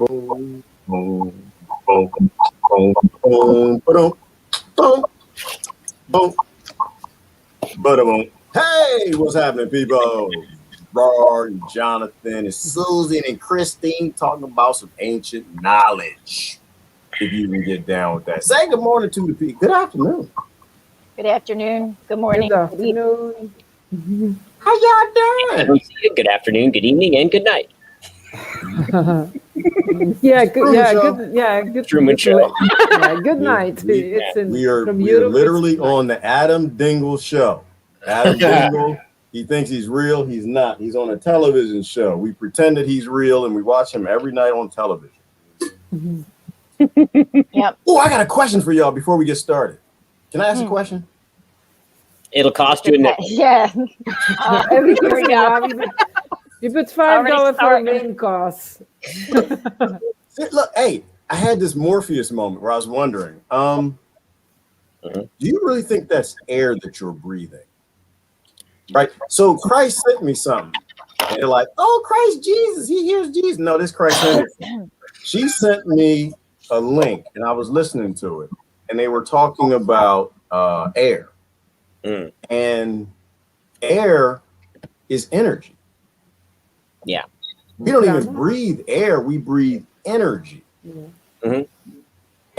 Boom, boom, boom, boom, boom, boom, boom, boom, boom. Hey, what's happening, people? Bart and Jonathan and Susan and Christine talking about some ancient knowledge. If you can get down with that. Say good morning to the people. Good afternoon. Good afternoon. Good morning. Good afternoon. How y'all doing? Good afternoon, good evening, and good night. Good. Truman Show. Yeah, good night. We are literally on the Adam Dingle show. Adam Dingle, he thinks he's real. He's not. He's on a television show. We pretend that he's real, and we watch him every night on television. Yep. Oh, I got a question for y'all before we get started. Can I ask a question? It'll cost you a nickel. Yeah. Every Here we go. You put $5 for a main course. Look, hey, I had this Morpheus moment where I was wondering, do you really think that's air that you're breathing? Right? So Christ sent me something. And they're like, oh, Christ Jesus, he hears Jesus. No, this Christ Henderson. She sent me a link, and I was listening to it. And they were talking about air. And air is energy. Yeah. We don't even breathe air. We breathe energy. And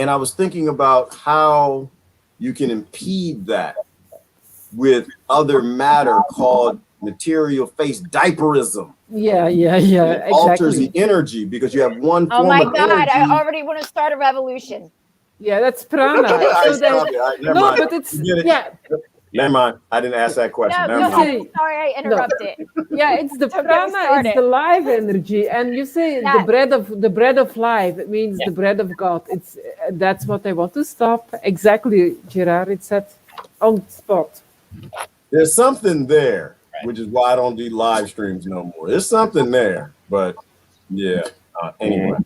I was thinking about how you can impede that with other matter called material phase diaperism. Yeah, It alters exactly. the energy because you have one Oh form my of God! energy. I already want to start a revolution. Yeah, that's prana. Never mind. But it's You get it? yeah. Never mind. I didn't ask that question. No, Never go mind. ahead. Sorry, I interrupted. Yeah, it's the Don't get me prana, started. it's the life energy, and you say Yeah. the bread of life. It means the bread of God. It's that's what I want to stop. Exactly, Gerard. It's said on spot. There's something there, which is why I don't do live streams no more. There's something there, but yeah. Anyway.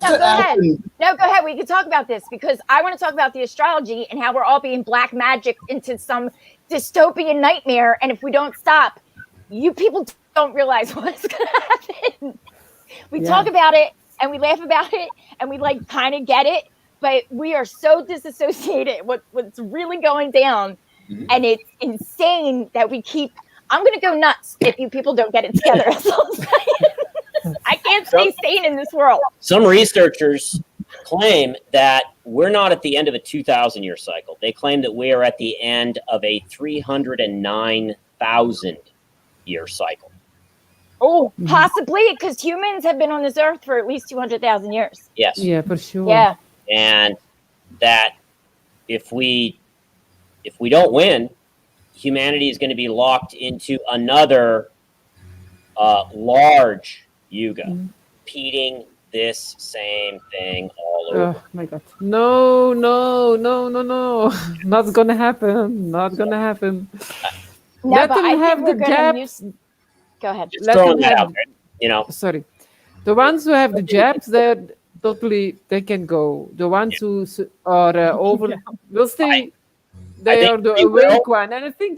No, go ahead. No, go ahead. We can talk about this because I want to talk about the astrology and how we're all being black magic into some dystopian nightmare. And if we don't stop, you people don't realize what's going to happen. We talk about it and we laugh about it and we like kind of get it, but we are so disassociated what's really going down. And it's insane that we keep. I'm going to go nuts if you people don't get it together. That's all I'm saying. I can't stay sane in this world. Some researchers claim that we're not at the end of a 2,000-year cycle. They claim that we are at the end of a 309,000-year cycle. Oh, possibly, because humans have been on this earth for at least 200,000 years. Yes. Yeah, for sure. Yeah. And that if we don't win, humanity is going to be locked into another large yuga, repeating this same thing all over. Oh my God! No! Not gonna happen. Not gonna happen. No, Let but them I think have we're the gonna jabs. Go ahead. Just Let throwing them that have- out there, you know. Sorry, the ones who have the jabs, they're totally they can go. The ones who are over will stay. They think are the we awake will. one, and I think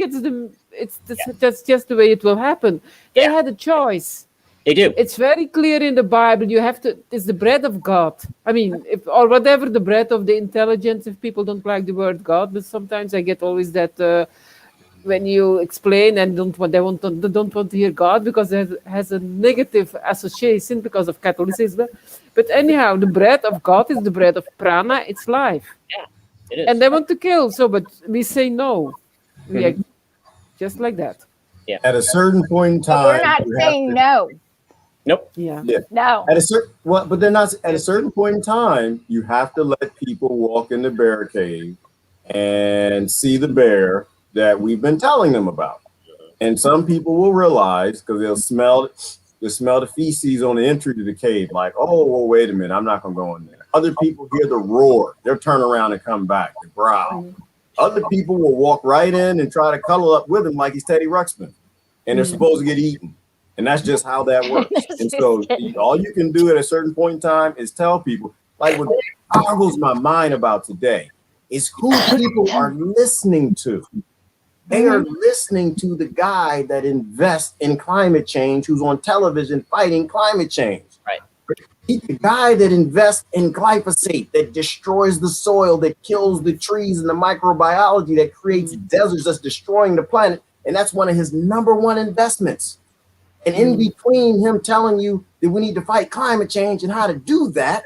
that's just the way it will happen. They Yeah. had a choice. They do. It's very clear in the Bible. You have to. It's the bread of God. I mean, or whatever the bread of the intelligence. If people don't like the word God, but sometimes I get always that when you explain and don't want to hear God because it has a negative association because of Catholicism. But anyhow, the bread of God is the bread of prana. It's life. It is. And they want to kill, but we say no. We are just like that. At a certain point in But time, we're not you have saying to- no. Nope. Yeah. No. At a certain but they're not. At a certain point in time, you have to let people walk in the bear cave and see the bear that we've been telling them about. And some people will realize because they'll smell the feces on the entry to the cave, like, oh, well, wait a minute, I'm not gonna go in there. Other people hear the roar, they'll turn around and come back, they growl. Other people will walk right in and try to cuddle up with him like he's Teddy Ruxpin, and they're supposed to get eaten. And that's just how that works. And so all you can do at a certain point in time is tell people, like what boggles my mind about today is who people are listening to. They are listening to the guy that invests in climate change, who's on television fighting climate change. Right. The guy that invests in glyphosate, that destroys the soil, that kills the trees and the microbiology, that creates deserts, that's destroying the planet. And that's one of his number one investments. And in between him telling you that we need to fight climate change and how to do that,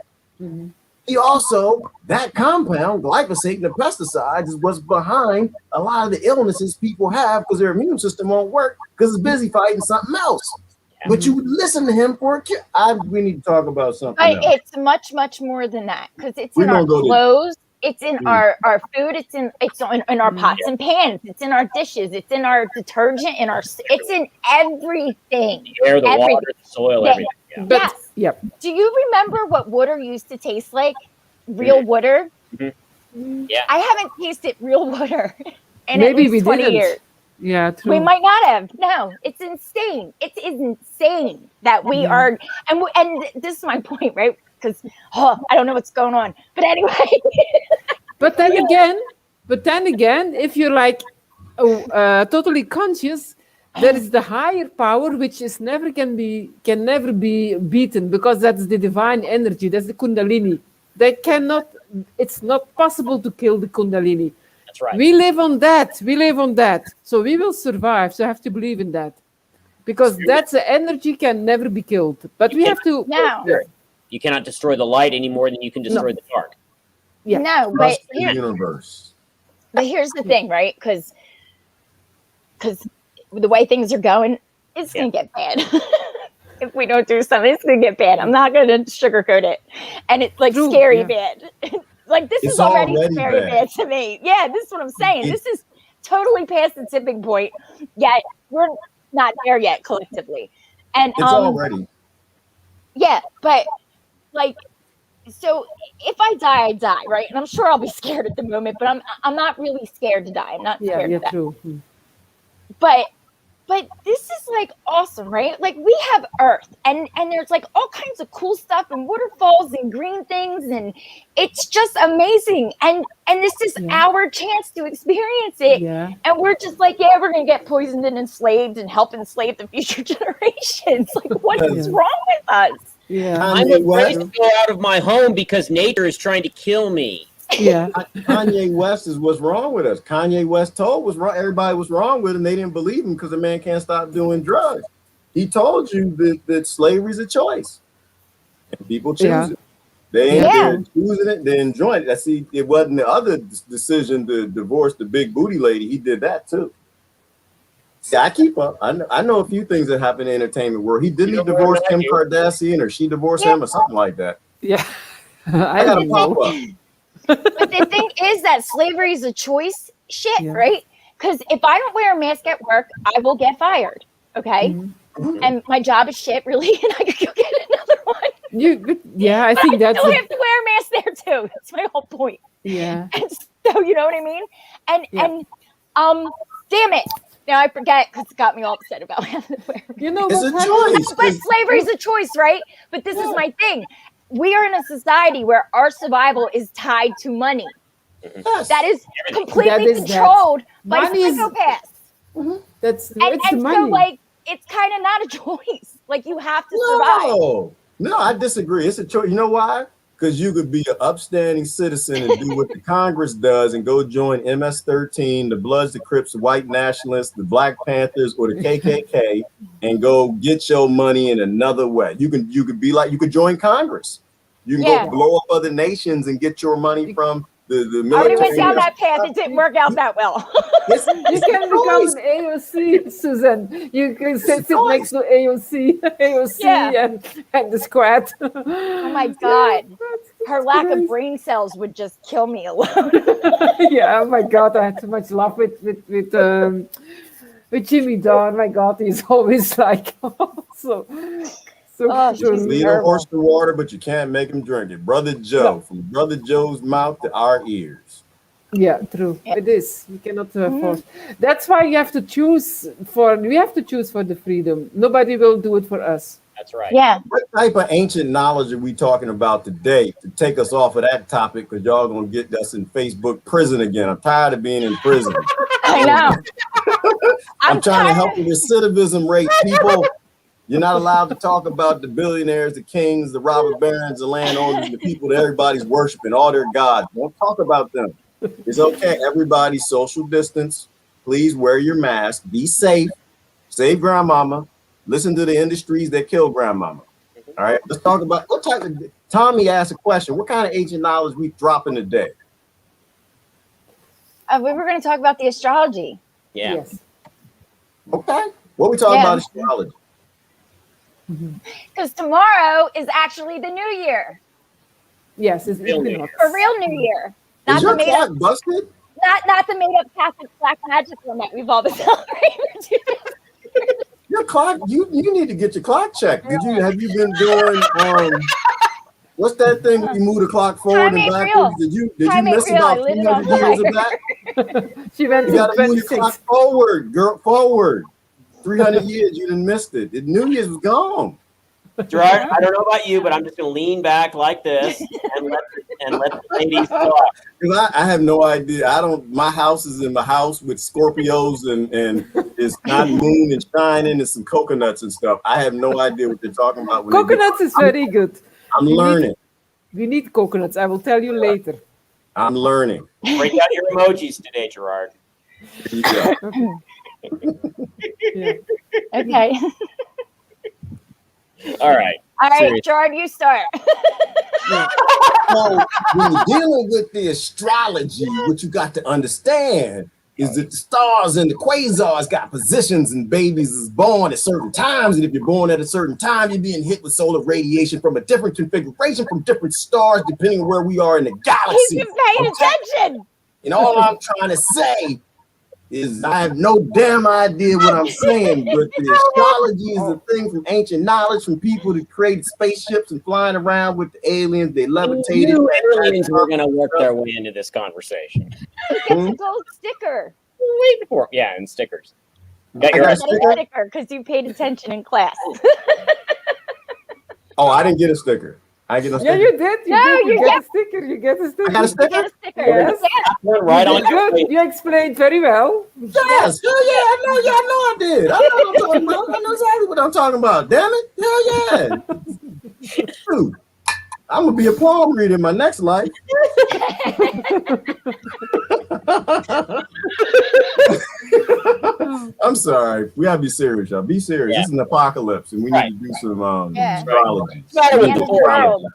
he also, that compound, glyphosate and the pesticides, is what's behind a lot of the illnesses people have because their immune system won't work because it's busy fighting something else. But you listen to him for a cure. We need to talk about something But else. it's much, much more than that because it's We're in our gonna go to- clothes, it's in our food, it's in our pots and pans, it's in our dishes, it's in our detergent, it's in everything. The air, the Everything. water, the soil, Yeah. everything. Yeah. But Yes. yep. Do you remember what water used to taste like? Real water? Yeah. I haven't tasted real water in Maybe at least we 20 didn't. years. Yeah, true. We might not have. No, it's insane. It is insane that we are, and this is my point, right? Because I don't know what's going on. But anyway, But then again, if you're like totally conscious, there is the higher power which is can never be beaten because that's the divine energy. That's the Kundalini. It's not possible to kill the Kundalini. That's right. We live on that. So we will survive. So I have to believe in that. Because that's the energy can never be killed. But we have to No. You cannot destroy the light any more than you can destroy the dark. Yeah. no, but Trust the universe. here's the thing, right? Because the way things are going, it's going to get bad. If we don't do something, it's going to get bad. I'm not going to sugarcoat it. And it's like True, scary yeah. bad. Like this It's is already scary bad. bad to me. Yeah, this is what I'm saying. This is totally past the tipping point. Yet we're not there yet collectively. And It's already. yeah, but like, so if I die, I die, right? And I'm sure I'll be scared at the moment, but I'm not really scared to die. I'm not Yeah, scared yeah, of that. true. But this is like awesome, right? Like we have Earth, and there's like all kinds of cool stuff and waterfalls and green things, and it's just amazing. And this is our chance to experience it. Yeah. And we're just like, yeah, we're gonna get poisoned and enslaved and help enslave the future generations. Like, what is wrong with us? Yeah. I'm Kanye afraid West, to go out of my home because nature is trying to kill me. Yeah. Kanye West is what's wrong with us. Kanye West told was wrong. Everybody was wrong with him. They didn't believe him because the man can't stop doing drugs. He told you that slavery is a choice, and people choose it. They ain't they're choosing it. They're enjoying it. I see. It wasn't the other decision to divorce the big booty lady. He did that too. See, I keep up. I know a few things that happen in the entertainment world. He didn't divorce Kim Kardashian, or she divorced him, or something like that. Yeah. I gotta don't pop know. up. But the thing is that slavery is a choice shit, Yeah. right? Because if I don't wear a mask at work, I will get fired. Okay. And my job is shit, really, and I could go get another one. I think I that's still have to wear a mask there too. That's my whole point. yeah. And so you know what I mean? And damn it. Now I forget because it got me all upset about having to wear a mask. You know It's what a happened? choice. But slavery is a choice, right? But this is my thing. We are in a society where our survival is tied to money. Yes. That is completely That is that. controlled by Money is- psychopaths. That's And it's the so, money. like, it's kind of not a choice. Like, you have to survive. No, I disagree. It's a choice. You know why? Because you could be an upstanding citizen and do what the Congress does and go join MS-13, the Bloods, the Crips, the White Nationalists, the Black Panthers, or the KKK, and go get your money in another way. You could be like, you could join Congress. You can go blow up other nations and get your money from the I military. already went down that path. It didn't work out that well. It's You can a become choice. an AOC, Susan. You can sit choice. next to AOC Yeah. and the squad. Oh, my God. Her lack of brain cells would just kill me alone. Yeah, oh my God, I had too much laugh with Jimmy Don. My God, he's always like so Oh, true. she's Lead a horse to water, but you can't make him drink it. Brother Joe, from Brother Joe's mouth to our ears. Yeah, true. It is. You cannot force. That's why you have to choose we have to choose for the freedom. Nobody will do it for us. That's right. Yeah. What type of ancient knowledge are we talking about today to take us off of that topic? Because y'all gonna get us in Facebook prison again. I'm tired of being in prison. I know. I'm trying to help the recidivism rate, people. You're not allowed to talk about the billionaires, the kings, the robber barons, the landowners, the people that everybody's worshiping, all their gods. Don't talk about them. It's okay. Everybody social distance. Please wear your mask. Be safe. Save grandmama. Listen to the industries that kill grandmama. All right. Let's talk about what type of. Tommy asked a question. What kind of ancient knowledge we dropping today? We were going to talk about the astrology. Yeah. Yes. Okay. What we talking about astrology? Because tomorrow is actually the new year. Yes, it's Real New equinox. A real new year. Not Is the your made clock up, busted? not the made up Catholic black magic one that we've all been celebrating. Your clock, you need to get your clock checked. Have you been doing what's that thing when you move the clock forward Time and ain't backwards? real. Did you Time ain't miss real. about I live it 300 all years of night. that? She went You to gotta move your 26. clock forward, girl, forward. 300 years, you didn't missed it. The New Year's was gone. Gerard, I don't know about you, but I'm just going to lean back like this and let the ladies talk. Because I have no idea. My house is in the house with Scorpios and it's not moon and shining and some coconuts and stuff. I have no idea what they're talking about. When Coconuts is very good. I'm learning. We need coconuts. I will tell you later. I'm learning. Break out your emojis today, Gerard. There you go. Yeah. Okay. All right. All right, Seriously. Gerard, you start. So when you're dealing with the astrology, what you got to understand is that the stars and the quasars got positions and babies is born at certain times. And if you're born at a certain time, you're being hit with solar radiation from a different configuration from different stars, depending on where we are in the He's galaxy. been paying attention. And all I'm trying to say is I have no damn idea what I'm saying, but the astrology is a thing from ancient knowledge from people that created spaceships and flying around with the aliens. They levitated. New aliens were going to work their way into this conversation. It's a gold sticker. Wait for it. Yeah, and stickers. Got I your got a It's a sticker? sticker because you paid attention in class. Oh, I didn't get a sticker. I get a Yeah, sticker. you did. You No, did. You you get a sticker. You get a sticker. I got a You sticker? get a sticker. Yes. Yeah. One right You on did your good. face. You explained very well. Yes, hell yeah, I know I did. I know what I'm talking about. I know exactly what I'm talking about. Damn it, hell yeah. Shoot. I'm gonna be a palm reader in my next life. I'm sorry. We gotta be serious, y'all. Be serious. Yeah. This is an apocalypse, and we Right. need to do some Yeah. astrology. Matter with The end the of the world.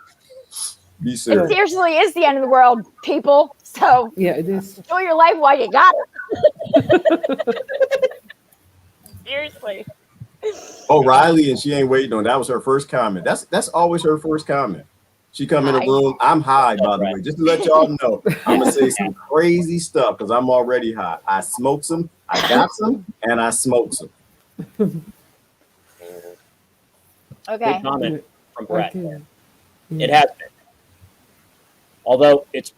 Be It serious. seriously is the end of the world, people. So Yeah, it is. enjoy your life while you got it. Seriously. Oh, Riley, and she ain't waiting on. That was her first comment. That's always her first comment. She come in the Hi. room. I'm high, by the way, just to let y'all know. I'm gonna say some crazy stuff because I'm already high. I smoked some, I got some, and I smoked some. Okay. Good comment from Brett. Okay. It has been. Although it's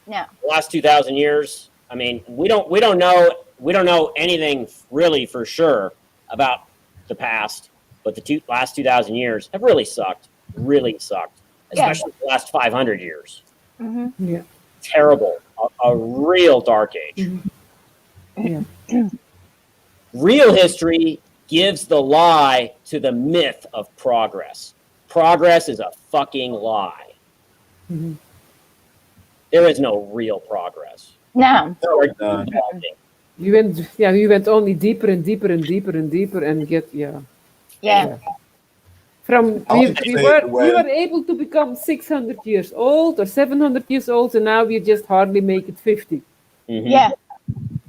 No. the last 2,000 years, I mean, we don't know anything really for sure about the past, but the last 2,000 years have really sucked, Yeah. especially the last 500 years. Hmm. Yeah. Terrible, a real dark age. Yeah. Real history gives the lie to the myth of progress. Progress is a fucking lie. Mhm. There is no real progress. No. We're Uh, developing. You went only deeper and deeper and deeper and deeper and Yeah. From I we like to say were it the way- we were able to become 600 years old or 700 years old, and now we just hardly make it 50. Mhm. Yeah.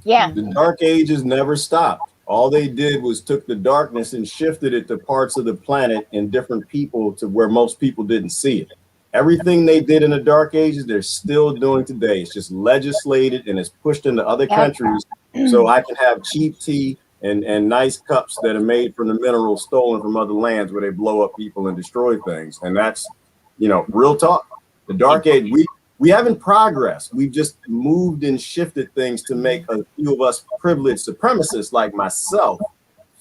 Yeah. The dark ages never stopped. All they did was took the darkness and shifted it to parts of the planet and different people to where most people didn't see it. Everything they did in the dark ages, they're still doing today. It's just legislated and it's pushed into other Yeah. countries so I can have cheap tea and nice cups that are made from the minerals stolen from other lands where they blow up people and destroy things. And that's, real talk. The dark age, we haven't progressed. We've just moved and shifted things to make a few of us privileged supremacists like myself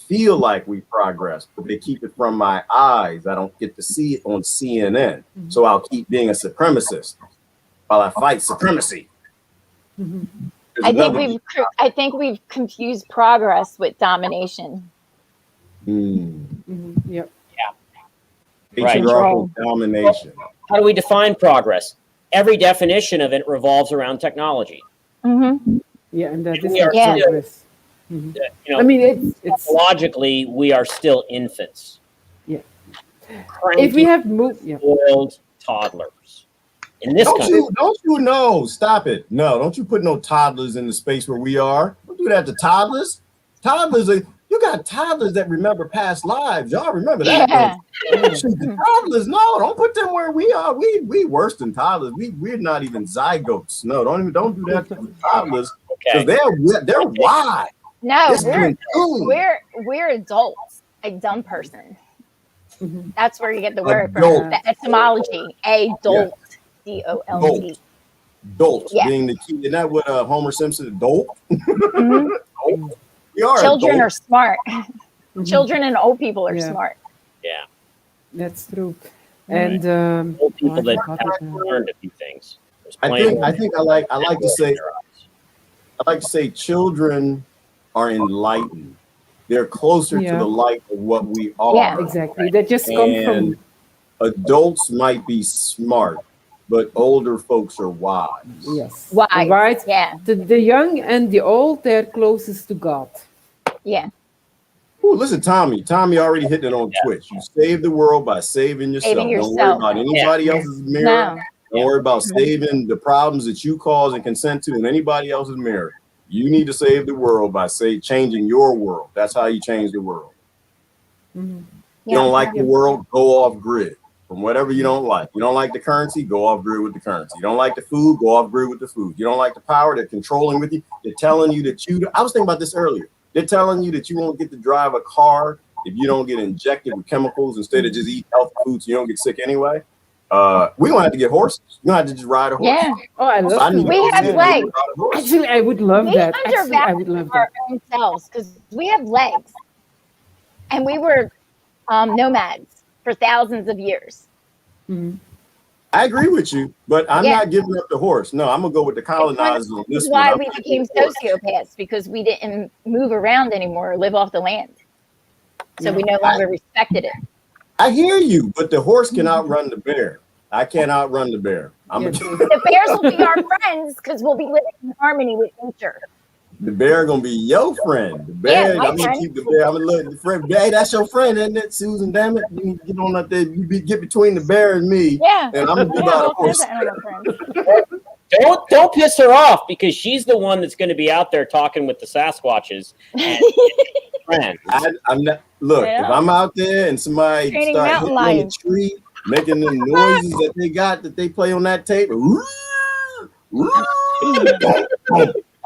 feel like we progress, but they keep it from my eyes. I don't get to see it on CNN. So I'll keep being a supremacist while I fight supremacy. Mhm. There's I think we've confused progress with domination. Hmm. Mhm. Yep. Patriarchal domination. How do we define progress? Every definition of it revolves around technology. Mm-hmm. Yeah, and that is We are not still- progress. Mhm. You know, I mean, it's logically, we are still infants. Yeah. Cranky, if we have moved, yeah. spoiled toddlers in this country. Don't you know? Stop it. No, don't you put no toddlers in the space where we are. Don't do that to toddlers. You got toddlers that remember past lives. Y'all remember that? Yeah. Shoot, the toddlers, no, don't put them where we are. We worse than toddlers. We're not even zygotes. No, don't do that to the toddlers because Okay. they're wide. No, This is cool. we're adults. A dumb person. Mhm. That's where you get the word Adult. from. The etymology. Adult. D-O-L-T. Dolt Yeah. being the key. Isn't that what Homer Simpson dolt? Mhm. We are Children are adults. smart. Mhm. Children and old people are Yeah. smart. Yeah. That's true. And Old people I that forgot have it now. learned a few things. There's I plenty think of- I like to say children are enlightened. They're closer Yeah. to the light of what we are. Yeah. exactly, that just come And from adults might be smart, but older folks are wise. yes, Wise. right. Yeah. The young and the old, they're closest to God. Yeah. Ooh, listen, Tommy already hit it on Twitch. You save the world by saving yourself. Saving Don't worry yourself. about anybody else's mirror. No. Don't worry about saving the problems that you cause and consent to in anybody else's mirror. You need to save the world by changing your world. That's how you change the world. Mhm. You don't like Yeah. the world, go off grid from whatever you don't like. You don't like the currency, go off grid with the currency. You don't like the food, go off grid with the food. You don't like the power, they're controlling with you. They're telling you that I was thinking about this earlier. They're telling you that you won't get to drive a car if you don't get injected with chemicals instead of just eat healthy food so you don't get sick anyway. We don't have to get horses. You don't have to just ride a horse. Yeah. Oh, I love I need to We to have ride legs. a horse. Actually, I would love We that. Actually, I would undervalue love our that. own selves because we have legs. And we were nomads for thousands of years. Mhm. I agree with you, but I'm Yeah. not giving up the horse. No, I'm gonna go with the colonizers on This this is one. why I'm we not became giving up the horse. sociopaths because we didn't move around anymore or live off the land. So we no longer respected it. I hear you, but the horse can outrun the bear. I can't outrun the bear. Yeah, true. The bears will be our friends because we'll be living in harmony with nature. The bear gonna be your friend. The bear, my I'm gonna friend. keep the bear. I'm gonna look the friend. Hey, that's your friend, isn't it, Susan? Damn it, you need to get on up there. Get between the bear and me, Yeah. and I'm gonna be Yeah, by the all kinds horse. of animal friends. Don't piss her off because she's the one that's going to be out there talking with the Sasquatches and friends. I'm not. Look, Yeah. if I'm out there and somebody Training start mountain hitting on a lions. tree, making the noises that they got that they play on that tape.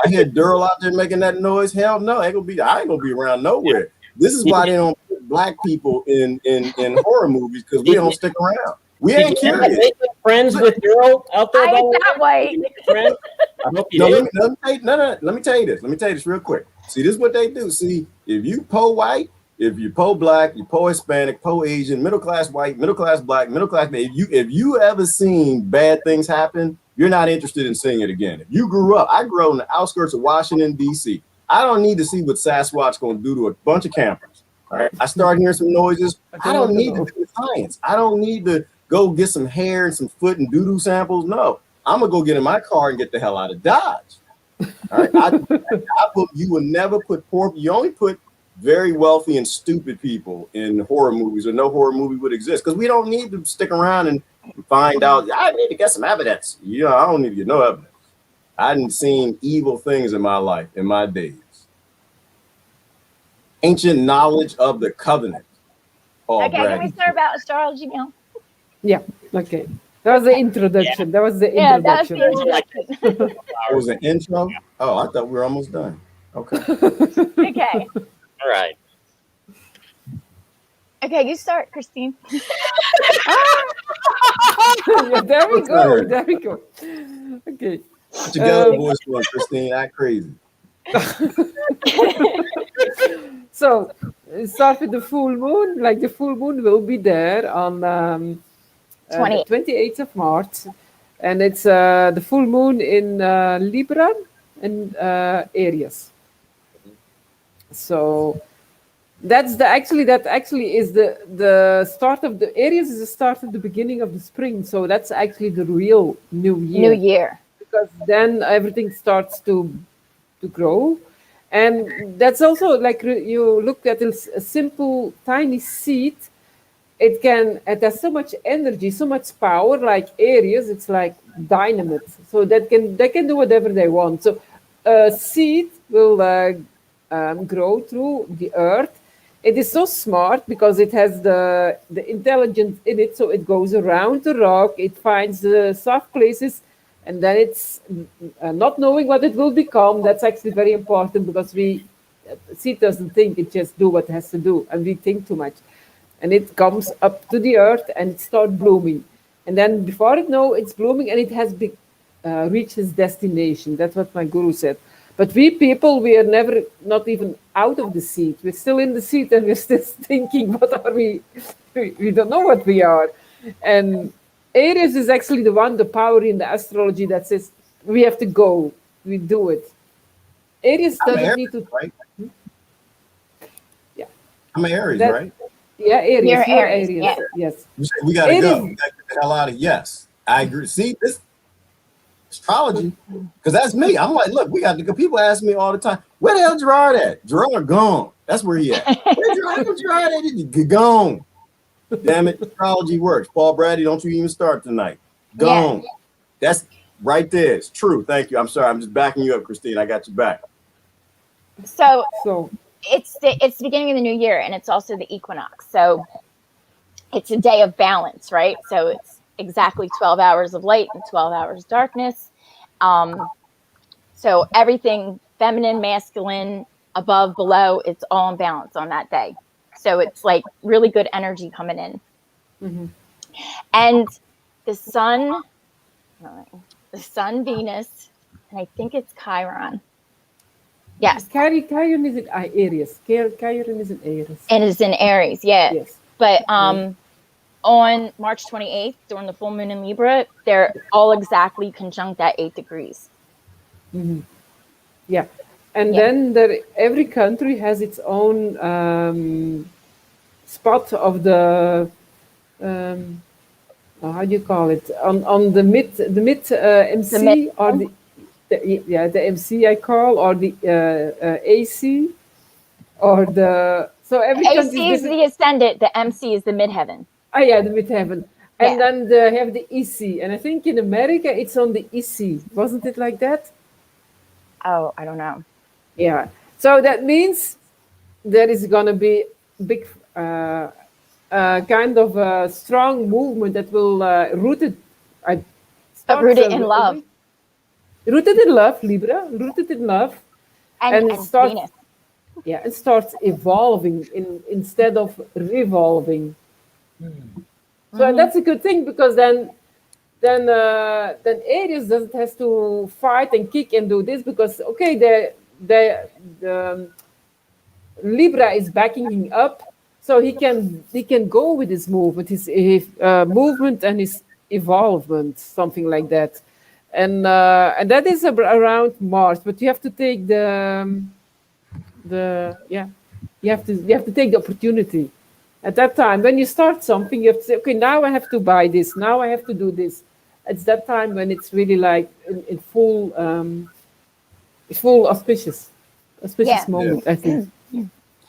I hear Durrell out there making that noise. Hell no, I ain't gonna be around nowhere. This is why they don't put black people in horror movies because we don't stick around. We Did ain't you end up curious. making friends with Daryl out there? I by am the way? not white. You make a friend? I hope you No, did. let me tell you this. Let me tell you this real quick. See, this is what they do. See, if you white, if you black, you Hispanic, Asian, middle class white, middle class black, middle class, if you ever seen bad things happen, you're not interested in seeing it again. If you grew up, I grew up in the outskirts of Washington, D.C. I don't need to see what Sasquatch gonna do to a bunch of campers. All right. I start hearing some noises. I don't need to do science. I don't need to go get some hair and some foot and doo-doo samples. No, I'm gonna go get in my car and get the hell out of Dodge. All right. You will never put you only put very wealthy and stupid people in horror movies, or no horror movie would exist because we don't need to stick around and find out. I need to get some evidence. I don't need to get no evidence. I hadn't seen evil things in my life, in my days. Ancient knowledge of the covenant. Oh, Okay, can we Brad. start about astrology now? Yeah. Okay. That was the introduction. That was the Yeah, that's introduction. the introduction. It was an intro. Oh, I thought we were almost done. Okay. Okay. All right. Okay, you start, Christine. Yeah, there we go. There we go. Okay. Together, voice one, Christine, act crazy. So start with the full moon. Like the full moon will be there on 28th of March, and it's the full moon in Libra and Aries. So That's the actually that actually is the start of the Aries is the start of the beginning of the spring. So that's actually the real new New year, Year. because then everything starts to grow. And that's also like you look at a simple tiny seed. It has so much energy, so much power. Like Aries, it's like dynamite, so they can do whatever they want. So a seed will grow through the earth. It is so smart because it has the intelligence in it, so it goes around the rock, it finds the soft places, and then it's not knowing what it will become. That's actually very important, because seed doesn't think, it just do what it has to do, and we think too much. And it comes up to the earth and it starts blooming, and then before it know, it's blooming and it has reached its destination. That's what my guru said. But we people, we are never, not even out of the seed. We're still in the seed and we're still thinking, what are we? We don't know what we are. And Aries is actually the power in the astrology that says we have to go, we do it. Aries I'm doesn't Aries, need to. right? Yeah. I'm Aries, That- right? Yeah, Aries. You're You're Aries, Aries. yeah. Yes. You say we gotta Aries- go. We gotta get the hell out of here. Yes, I agree. See, this astrology, because that's me. I'm like, look, we got to go. People ask me all the time, where the hell Gerard at? Gerard gone. That's where he at. Where Gerard at? He gone. Damn it, astrology works. Paul Brady, don't you even start tonight. Gone. That's right there. It's true. Thank you. I'm sorry. I'm just backing you up, Christine. I got you back. So So it's the beginning of the new year, and it's also the equinox. So it's a day of balance, right? So it's exactly 12 hours of light and 12 hours of darkness. So everything feminine, masculine, above, below, it's all in balance on that day. So it's like really good energy coming in. Mhm. And the sun, Venus, and I think it's Chiron. Yes. Chiron is in Aries. Chiron is in Aries. And it's in Aries, yeah. Yes. But on March 28th, during the full moon in Libra, they're all exactly conjunct at 8 degrees. Mm-hmm. Yeah. And Yeah. then every country has its own spot of the how do you call it, on the mid MC, mid- or the MC I call, or the AC, or the, so every The country AC is the ascendant, the MC is the midheaven. yeah, the midheaven. And Yeah. then they have the EC, and I think in America it's on the EC, wasn't it like that? Oh, I don't know. Yeah. So that means there is going to be big kind of a strong movement that will rooted in love. Rooted in love, Libra, rooted in love, And starts, Venus. yeah, it starts evolving instead of revolving. So that's a good thing, because then Aries doesn't have to fight and kick and do this, because okay, the Libra is backing him up, so he can go with his movement, his movement and his evolvement, something like that, and that is around March. But you have to take you have to take the opportunity. At that time, when you start something, you have to say, okay, now I have to buy this, now I have to do this. It's that time when it's really like in full auspicious moment, I think.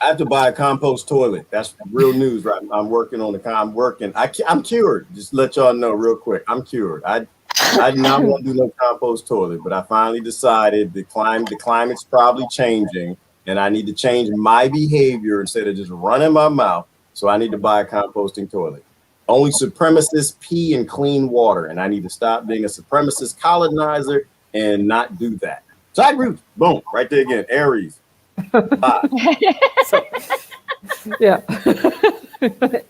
I have to buy a compost toilet. That's real news, right? I'm working on I'm working. I'm cured. Just let y'all know real quick. I'm cured. I do not want to do no compost toilet, but I finally decided the climate's probably changing, and I need to change my behavior instead of just running my mouth. So I need to buy a composting toilet. Only supremacists pee in clean water, and I need to stop being a supremacist colonizer and not do that. So I agree. Boom, right there again. Aries. So, yeah.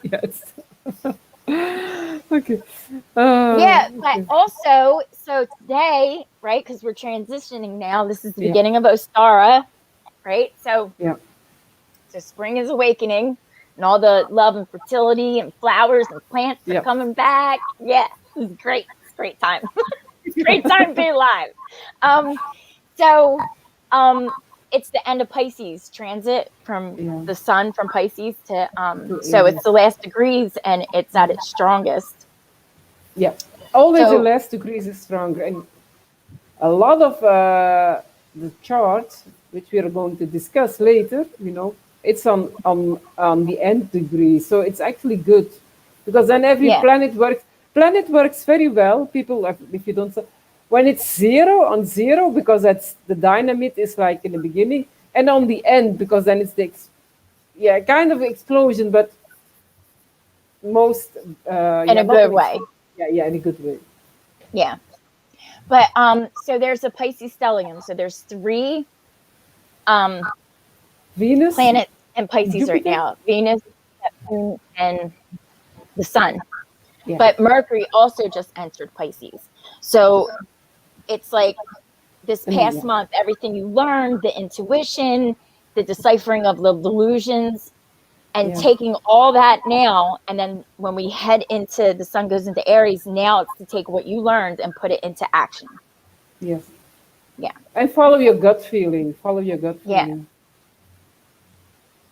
Yes. Okay. Yeah, but okay. also, so today, right, because we're transitioning now, this is the Yeah. beginning of Ostara, right? So, Yeah. so spring is awakening, and all the love and fertility and flowers and plants Yeah. are coming back. Yeah, it's great. It's a great time. It's a great time to be alive. So it's the end of Pisces transit from Yeah. the sun from Pisces to so it's the last degrees and it's at its strongest. Yeah, always So- the last degrees is stronger, and a lot of the charts, which we are going to discuss later, it's on the end degree, so it's actually good because then every Yeah. planet works. Planet works very well. People, if you don't, when it's on zero, because that's the dynamite is like in the beginning, and on the end because then it's the kind of explosion, but most In a not good an way. Yeah, in a good way. Yeah. But so there's a Pisces stellium. So there's 3 Venus, planets in Pisces right Jupiter? now. Venus, Neptune, and the sun. Yeah. But Mercury also just entered Pisces. So it's like this past month, everything you learned, the intuition, the deciphering of the delusions, and taking all that now, and then when we head into the sun goes into Aries, now it's to take what you learned and put it into action. Yes. Yeah. And follow your gut feeling. Follow your gut Yeah. feeling.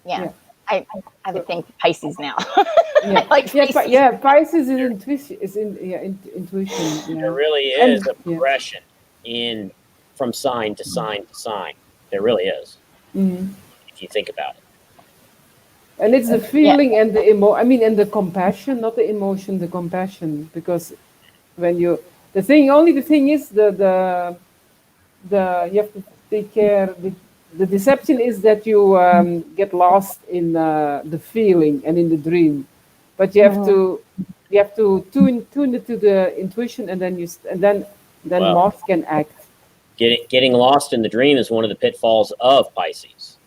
Yeah. Yeah. I have a thing for Pisces now. Yeah. I like Pisces. Pisces is intuition. Intuition. There Yeah. really is a Yeah. progression from sign to sign to sign. There really is, Mhm. if you think about it. And it's the feeling and the and the compassion, not the emotion, the compassion. Because when the thing is the you have to take care. The deception is that you get lost in the feeling and in the dream, but you have to tune it to the intuition, and then Wow. Mars can act. Getting lost in the dream is one of the pitfalls of Pisces.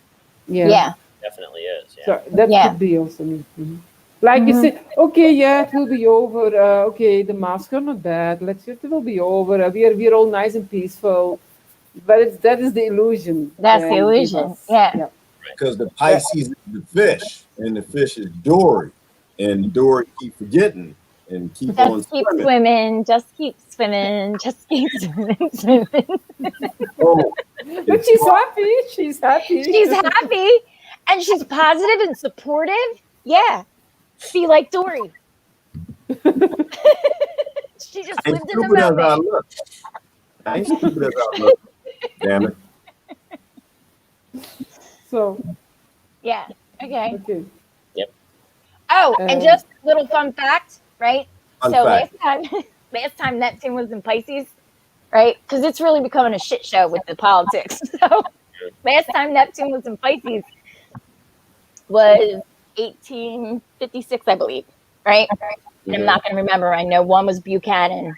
Yeah. Definitely is. Yeah. So that Yeah. could be also me. Mhm. Like you say, okay, it will be over. Okay, the masks are not bad. It will be over. We're all nice and peaceful, but that is the illusion. That's the they give illusion. us. Yeah. Because the Pisces is the fish, and the fish is Dory, and Dory keep forgetting and keep on Just keep swimming. swimming. Just keep swimming. Just keep swimming. Oh, But she's happy. She's happy. She's happy and she's positive and supportive. Yeah. Be like Dory. She just I ain't lived in the stupid as I moment. look. I ain't stupid as I look. Damn it. So Yeah. Okay. okay. Oh, and just a little fun fact, right? Fun So fact. last time Neptune was in Pisces, right? Because it's really becoming a shit show with the politics. So last time Neptune was in Pisces was 1856, I believe, right? And I'm not going to remember. I know one was Buchanan.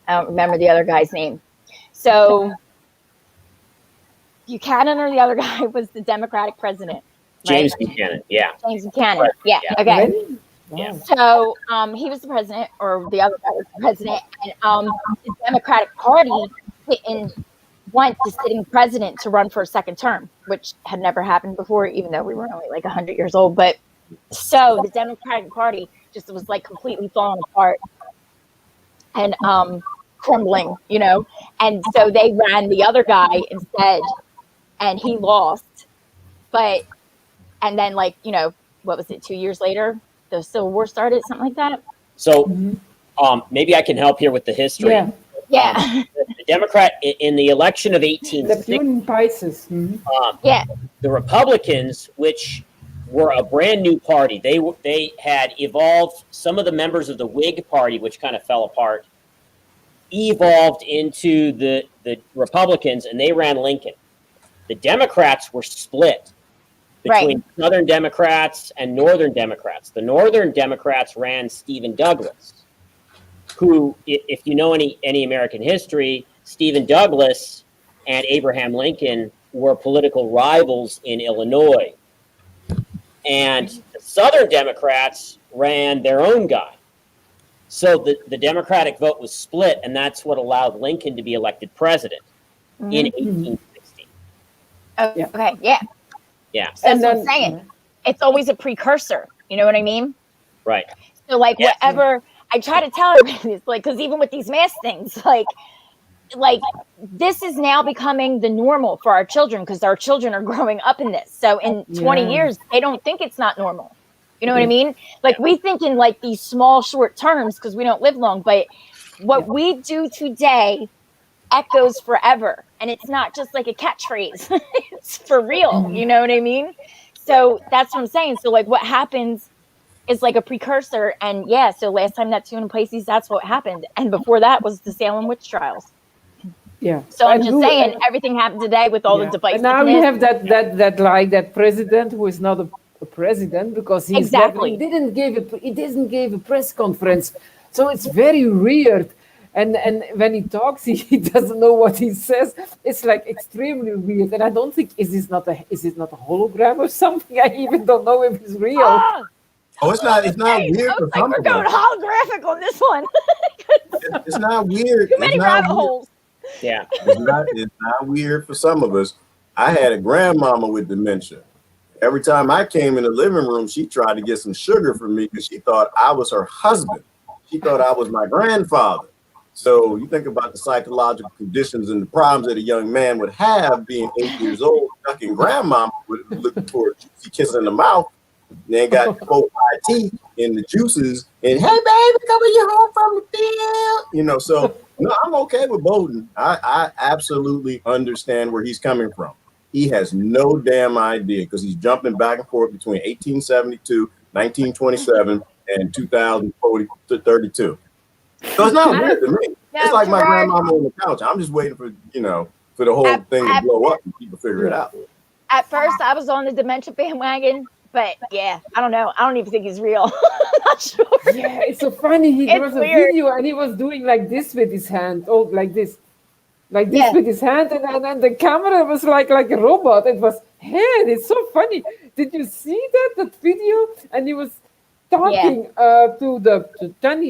I don't remember the other guy's name. So Buchanan or the other guy was the Democratic president. James right? Buchanan. Yeah. James Buchanan. Yeah. Yeah. Okay. Really? Yeah. Wow. So he was the president, or the other guy was the president, and the Democratic Party went the sitting president to run for a second term, which had never happened before, even though we were only like 100 years old. But so the Democratic Party just was like completely falling apart and crumbling, and so they ran the other guy instead, and he lost. And then what was it, 2 years later, the Civil War started, something like that. So Mhm. maybe I can help here with the history. Yeah. Yeah. The Democrat in the election of 1860, Neptune in Pisces. Mhm. Yeah. the Republicans, which were a brand new party, they had evolved. Some of the members of the Whig Party, which kind of fell apart, evolved into the Republicans, and they ran Lincoln. The Democrats were split between Southern Democrats and Northern Democrats. The Northern Democrats ran Stephen Douglas, who, if you know any American history, Stephen Douglas and Abraham Lincoln were political rivals in Illinois. And the Southern Democrats ran their own guy. So the Democratic vote was split, and that's what allowed Lincoln to be elected president in 1860. Yeah. Okay. Yeah. Yeah, So that's what I'm saying. It's always a precursor. You know what I mean? right. So Yeah. whatever I try to tell everybody, it's like, because even with these mask things, like like this is now becoming the normal for our children because our children are growing up in this. So in 20 years, they don't think it's not normal. You know what I mean? Like we think in like these small, short terms because we don't live long. But what we do today echoes forever, and it's not just like a catchphrase. It's for real. You know what I mean? So that's what I'm saying. So like what happens is like a precursor, and yeah. So last time that tune in Pisces, that's what happened, and before that was the Salem witch trials. Yeah. So I'm just saying everything happened today with all the devices. And now we have that president who is not a president because he didn't give a press conference. So it's very weird. And when he talks, he doesn't know what he says. It's like extremely weird. And I don't think is this not a hologram or something? I even don't know if it's real. Oh, it's not weird for some we're of us. going holographic on this one. It's not weird. Too many rabbit holes. Yeah. It's not weird for some of us. I had a grandmama with dementia. Every time I came in the living room, she tried to get some sugar from me because she thought I was her husband. She thought I was my grandfather. So you think about the psychological conditions and the problems that a young man would have being 8 years old, ducking grandmama looking for a juicy kiss in the mouth. They got 4 teeth in the juices, and hey baby, coming you home from the field. You know, so no, I'm okay with Bowden. I absolutely understand where he's coming from. He has no damn idea because he's jumping back and forth between 1872, 1927, and 2032. So it's not weird to me. It's like my grandmama on the couch. I'm just waiting for for the whole thing to blow up and people figure it out. At first, I was on the dementia bandwagon. But yeah, I don't know. I don't even think he's real. I'm not sure. Yeah, it's so funny. There was a video and he was doing like this with his hand, like this with his hand, and then the camera was like a robot. It was, it's so funny. Did you see that video? And he was talking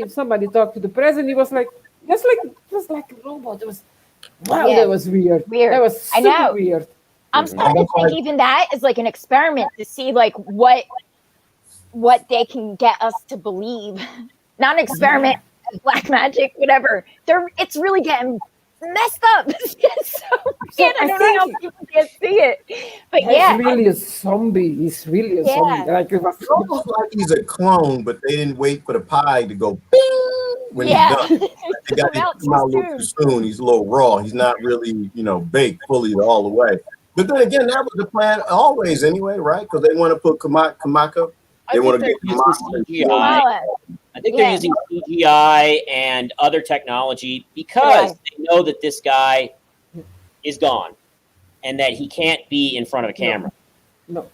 somebody talked to the president. He was like, it was like a robot. It was, that was weird. That was super weird. I'm starting to think even that is like an experiment to see like what they can get us to believe. Not an experiment, black magic, whatever. It's really getting messed up. I don't know how people can't see it. But he's really a zombie. He's really a zombie. Like it was almost like he's a clone, but they didn't wait for the pie to go bing when he's done. They got to come out a little too soon. He's a little raw. He's not really, baked fully all the way. But then again, that was the plan always anyway, right? Because they want to put Kamaka. They want to get CGI. I think they're using CGI and other technology because they know that this guy is gone and that he can't be in front of a camera. No,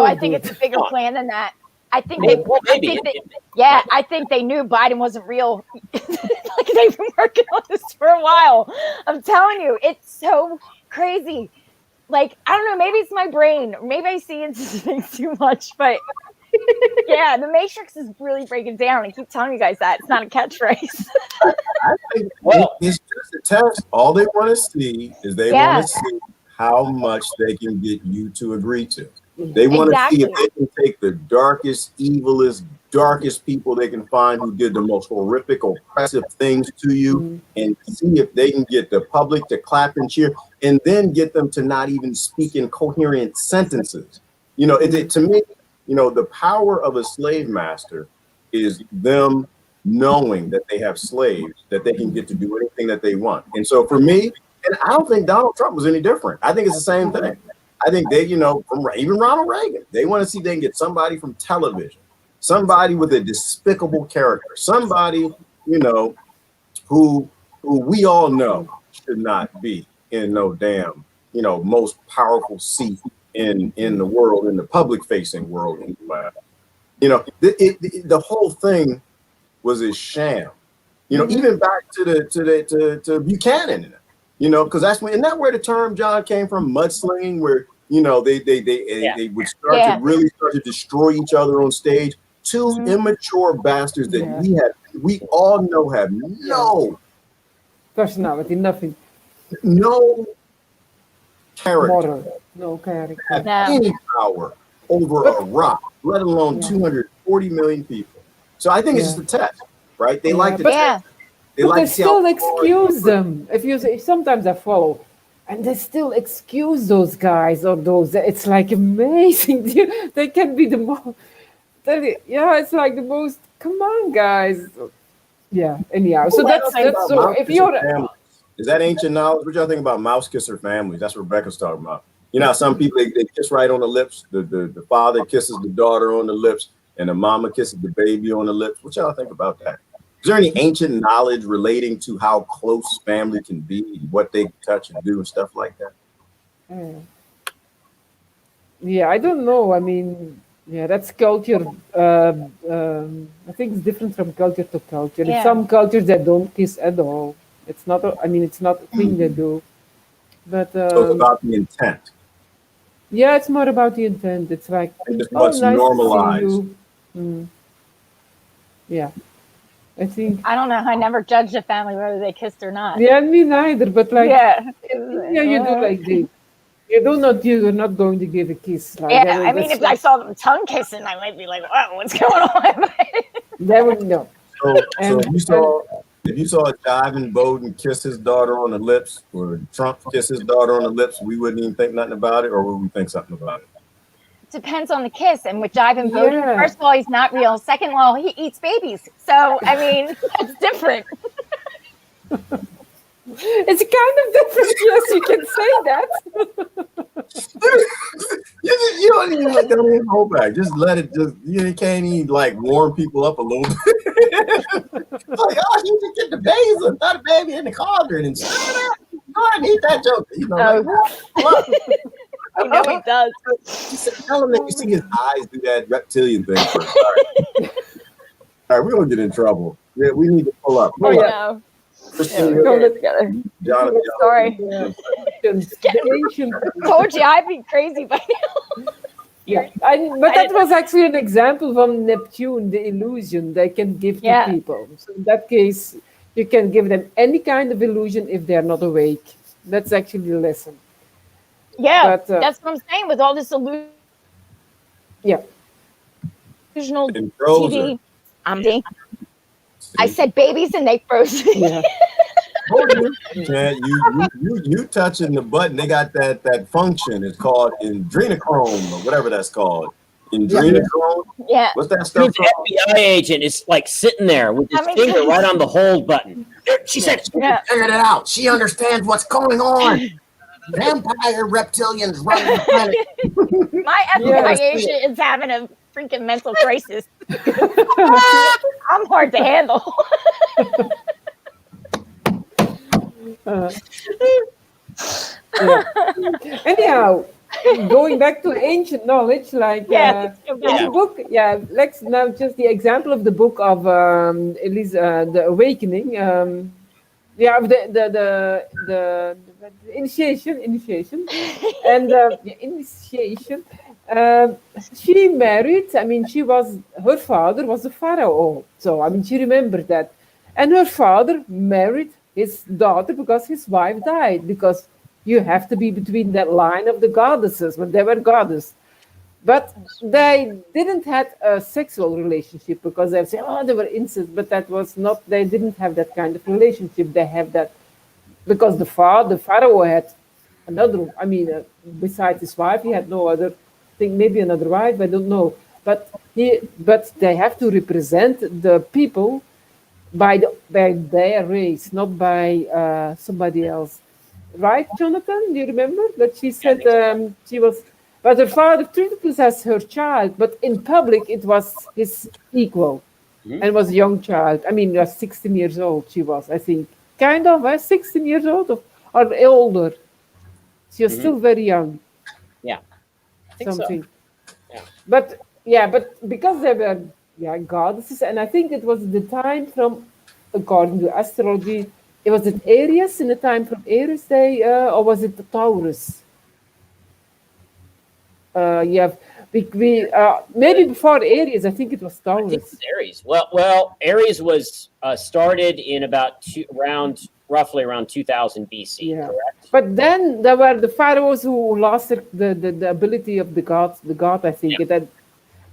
I think it's a bigger plan than that. I think I think they knew Biden wasn't real. Like they've been working on this for a while. I'm telling you, it's so crazy. Like, I don't know, maybe it's my brain. Maybe I see into things too much, but yeah, the Matrix is really breaking down. I keep telling you guys that. It's not a catchphrase. I think it's just a test. All they want to see is want to see how much they can get you to agree to. They want to see if they can take the darkest, evilest, darkest people they can find who did the most horrific, oppressive things to you and see if they can get the public to clap and cheer and then get them to not even speak in coherent sentences. To me, the power of a slave master is them knowing that they have slaves, that they can get to do anything that they want. And so for me, and I don't think Donald Trump was any different. I think it's the same thing. I think they, from even Ronald Reagan, they want to see they can get somebody from television, somebody with a despicable character, somebody, who we all know should not be in no damn, most powerful seat in the world, in the public facing world. The whole thing was a sham. Even back to Buchanan, because that's isn't that where the term, John, came from? Mudslinging, where they would start to destroy each other on stage. Two immature bastards that we all know have no personality, nothing, no character, no character, have any power over a rock, let alone 240 million people. So I think it's just a test, right? They like to test. They But like they to see how still excuse them. If sometimes I follow, and they still excuse those guys or those. It's like amazing. They can be the most. Yeah, it's like the most. Come on, guys. Yeah. Anyhow, so What y'all think that's about so. mouse If kisser you're families? Is that ancient knowledge? What y'all think about mouse kisser families? That's what Rebecca's talking about. You know, how some people they kiss right on the lips. The father kisses the daughter on the lips, and the mama kisses the baby on the lips. What y'all think about that? Is there any ancient knowledge relating to how close family can be, what they touch and do, and stuff like that? Yeah, I don't know. I mean, yeah, that's culture. I think it's different from culture to culture. In Yeah. some cultures, they don't kiss at all. It's not. I mean, it's not a thing they do. But So it's about the intent yeah, it's more about the intent. It's like, and just oh, what's nice to see normalized. you. Mm. Yeah, I think. I don't know. I never judged a family whether they kissed or not. Yeah, me neither. But like, Yeah. yeah, you do like this. You're not going to give a kiss. Like, Yeah, I mean, that's if I saw them tongue kissing, I might be like, "Wow, what's going on?" that would no. So And- if you saw Ivan Bowden kiss his daughter on the lips, or Trump kiss his daughter on the lips, we wouldn't even think nothing about it, or would we think something about it? Depends on the kiss. And with Ivan Bowden, Yeah. first of all, he's not real. Second of all, he eats babies. So, I mean, that's different. It's kind of different. Yes, you can say that. You don't even hold back. Just let it. You can't even like warm people up a little bit. It's like, oh, you just get the babies and throw the baby in the cauldron and stir it up. Go ahead and eat that joke. You know, like, You know he does. tell him that you see his eyes do that reptilian thing. All right, we're gonna get in trouble. Yeah, we need to pull up. Oh, Pull up. yeah. Christine, We're going together. Jonathan, Sorry. The ancient- Told you I'd be crazy by now. Yeah, but that was actually an example from Neptune, the illusion they can give to Yeah. people. So in that case, you can give them any kind of illusion if they're not awake. That's actually the lesson. Yeah, But, that's what I'm saying with all this Yeah. illusional and Frozen. TV. I said babies and they froze. Yeah. Man, you touching the button. They got that function. It's called adrenochrome or whatever that's called. Adrenochrome. Yeah. What's that stuff Dude, called? the FBI agent is like sitting there with his I mean- finger right on the hold button. She said she Yeah. figured it out. She understands what's going on. Vampire reptilians running the planet. My FBI agent is having a freaking mental crisis. I'm hard to handle. Yeah. Anyhow, going back to ancient knowledge, like Yeah, let's go in back. the book, let's now just the example of the book of Elisa, the Awakening. Of the initiation, and initiation. She married. I mean, her father was a pharaoh. So I mean, she remembered that, and her father married his daughter because his wife died. Because you have to be between that line of the goddesses when they were goddess. But they didn't have a sexual relationship because they say, oh, they were incest, but that was not. They didn't have that kind of relationship. They have that because the pharaoh had another. I mean, besides his wife, he had no other. I think maybe another wife. I don't know. But they have to represent the people by their race, not by somebody else. Right, Jonathan? Do you remember that she said she was? But her father treated us as her child, but in public it was his equal, and was a young child. I mean, was 16 years old. She was, I think, kind of 16 years old or older. She was still very young. Yeah, I think Something. so. Yeah. But because they were goddesses, and I think it was the time from, according to astrology, it was it Aries in the time from Aries day, or was it Taurus? Maybe before Aries, I think it was I think Taurus. it's Aries. Well, Aries was started in about roughly around 2000 BC. Yeah. Correct. But then there were the pharaohs who lost the ability of the god, I think. Yeah.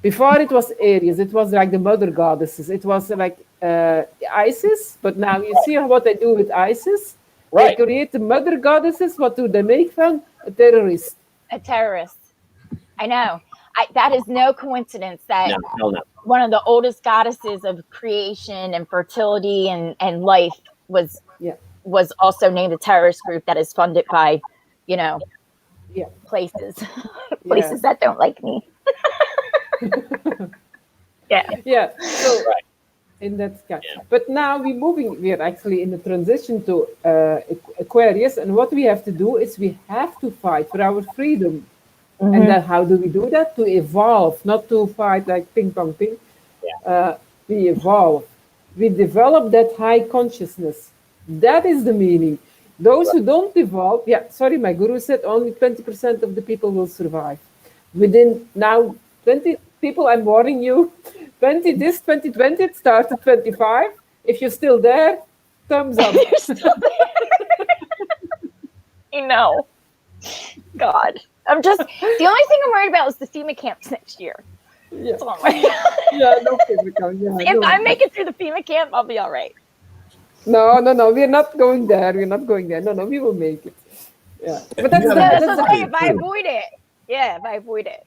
Before it was Aries, it was like the mother goddesses. It was like Isis, but now you see what they do with Isis. Right. They create the mother goddesses. What do they make them? A terrorist. A terrorist. I know. That is no coincidence that No. one of the oldest goddesses of creation and fertility and life was also named a terrorist group that is funded by, places that don't like me. Yeah. So in that kind. But now we're actually in the transition to Aquarius, and what we have to do is we have to fight for our freedom. Mm-hmm. And then how do we do that? To evolve, not to fight like ping pong ping. We evolve. We develop that high consciousness. That is the meaning. Those who don't evolve, my guru said only 20% of the people will survive. Within now 20 people, I'm warning you, 2020, it started 25. If you're still there, thumbs up. You're still there. I know. God. The only thing I'm worried about is the FEMA camps next year. Yeah. That's all I'm worried about. No FEMA camp. If I make it through the FEMA camp, I'll be all right. No, we're not going there. No, we will make it. Yeah. But that's what I'm saying. If I avoid it. Yeah, if I avoid it.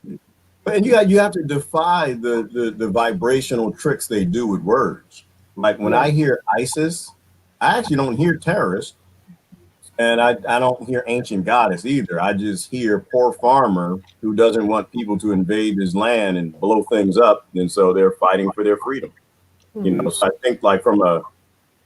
And you have to defy the vibrational tricks they do with words. Like when I hear ISIS, I actually don't hear terrorist. And I don't hear ancient goddess either. I just hear poor farmer who doesn't want people to invade his land and blow things up. And so they're fighting for their freedom. Mm-hmm. So I think like from a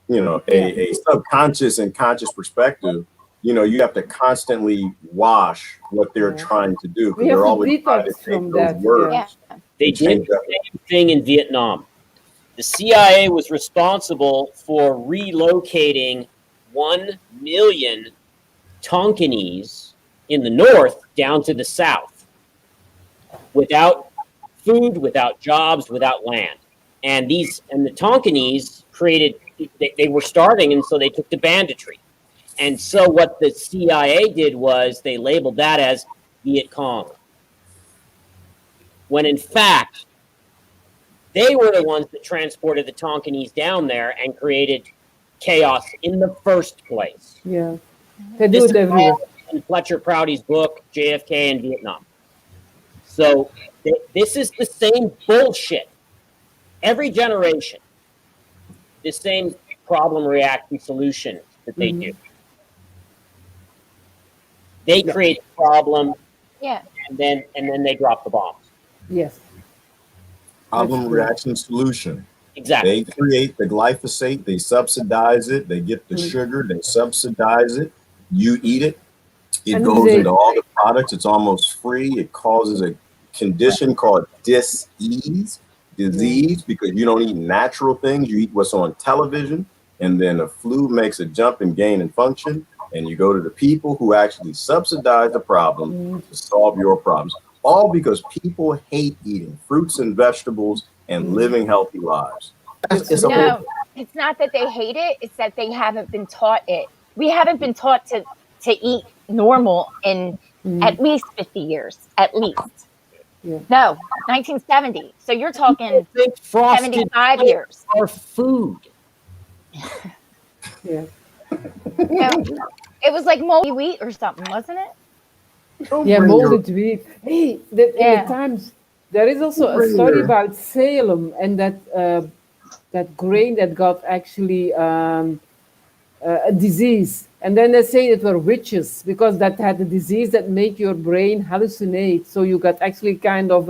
subconscious and conscious perspective, you have to constantly wash what they're trying to do. Because they're always trying to take those words. Yeah. They did the same thing in Vietnam. The CIA was responsible for relocating 1 million Tonkinese in the north down to the south without food, without jobs, without land. And the Tonkinese they were starving, and so they took to banditry. And so what the CIA did was they labeled that as Viet Cong. When in fact, they were the ones that transported the Tonkinese down there and created chaos in the first place. Yeah. They do it everywhere. In Fletcher Prouty's book, JFK in Vietnam. So this is the same bullshit. Every generation, the same problem, reaction, solution that they do. They create a problem, and then they drop the bombs. Yes. Problem, reaction, solution. Exactly. They create the glyphosate, they subsidize it, they get the sugar, they subsidize it, you eat it, it goes into all the products, it's almost free, it causes a condition called disease, because you don't eat natural things, you eat what's on television, and then the flu makes a jump in gain and function, and you go to the people who actually subsidize the problem to solve your problems. All because people hate eating fruits and vegetables and living healthy lives. It's not that they hate it, it's that they haven't been taught it. We haven't been taught to eat normal in at least 50 years, at least. Yeah. No, 1970. So you're talking 75 years. Or food. Yeah. It was like moldy wheat or something, wasn't it? Molded wheat. Hey, in the times, there is also a story about Salem and that grain that got actually a disease. And then they say it were witches because that had a disease that made your brain hallucinate. So you got actually kind of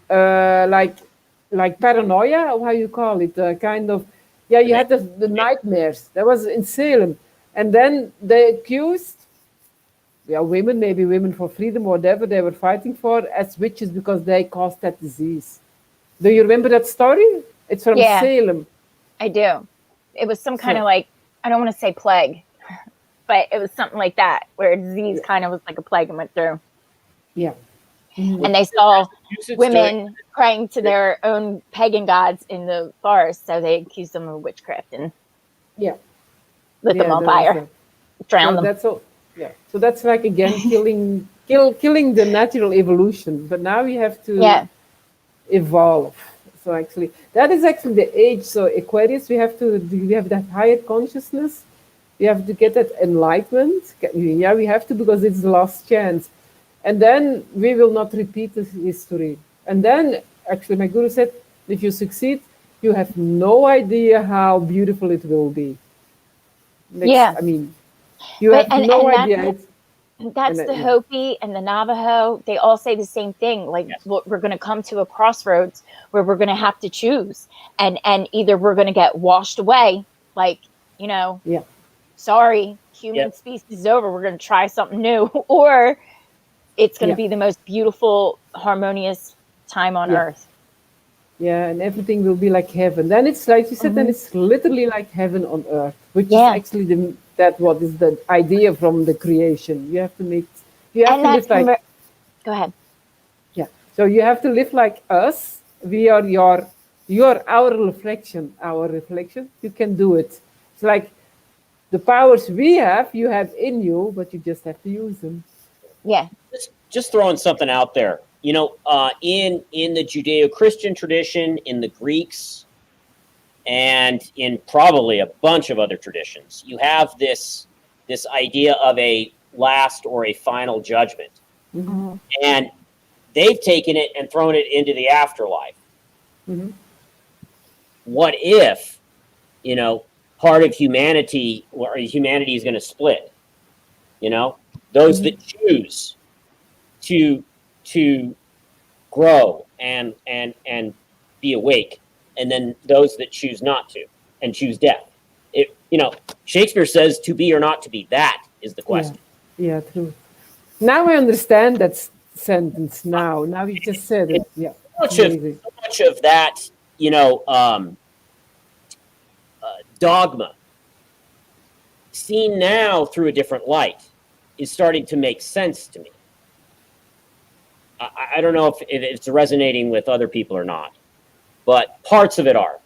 like paranoia, or how you call it, you had the nightmares. That was in Salem. And then they accused women for freedom, whatever they were fighting for, as witches because they caused that disease. Do you remember that story? It's from Salem. I do. It was some kind of like, I don't want to say plague, but it was something like that, where a disease kind of was like a plague and went through. Yeah. Mm-hmm. And they saw women praying to their own pagan gods in the forest, so they accused them of witchcraft and lit them on fire, drowned them. That's all. Yeah. So that's like again killing the natural evolution. But now we have to evolve. So actually, that is actually the age. So Aquarius, we have that higher consciousness. We have to get that enlightenment. Yeah, we have to, because it's the last chance. And then we will not repeat this history. And then actually my guru said, if you succeed, you have no idea how beautiful it will be. Yeah. I mean, you But- have and- no and idea. that's- That's And the that- Hopi and the Navajo. They all say the same thing. Like, Yes. we're going to come to a crossroads where we're going to have to choose, and either we're going to get washed away, like, Yeah. sorry, human Yep. species is over. We're going to try something new, or it's going to Yeah. be the most beautiful, harmonious time on Yeah. earth. Yeah, and everything will be like heaven. Then it's like you said, then it's literally like heaven on earth, which Yeah. is actually what is the idea from the creation. You have to And that's live like, go ahead. yeah. So you have to live like us. We are you are our reflection. You can do it. It's like the powers we have, you have in you, but you just have to use them. Yeah. Just throwing something out there. In the Judeo-Christian tradition, in the Greeks, and in probably a bunch of other traditions, you have this idea of a last or a final judgment, and they've taken it and thrown it into the afterlife. Mhm. What if, part of humanity, or humanity is going to split? Those that choose to grow and be awake, and then those that choose not to and choose death. Shakespeare says, to be or not to be. That is the question. Yeah, true. Now I understand that sentence. Now you just said it. Yeah. So much of that, dogma, seen now through a different light, is starting to make sense to me. I don't know if it's resonating with other people or not, but parts of it are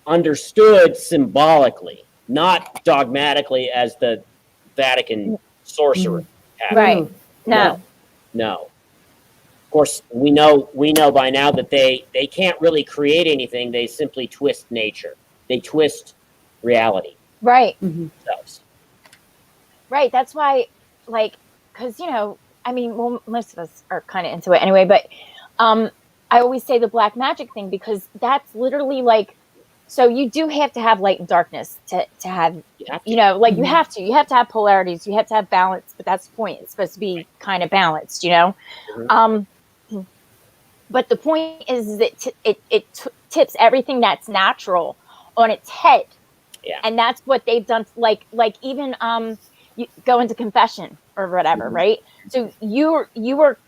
understood symbolically, not dogmatically as the Vatican sorcerer has. Right. No. No. Of course, we know by now that they can't really create anything. They simply twist nature. They twist reality Right. themselves. Right. That's why, because, most of us are kind of into it anyway, but I always say the black magic thing, because that's literally so you do have to have light and darkness to have, You have to. you have to have polarities, you have to have balance, but that's the point. It's supposed to be kind of balanced, but the point is that it tips everything that's natural on its head. Yeah. And that's what they've done. Like even you go into confession or whatever, right? So you were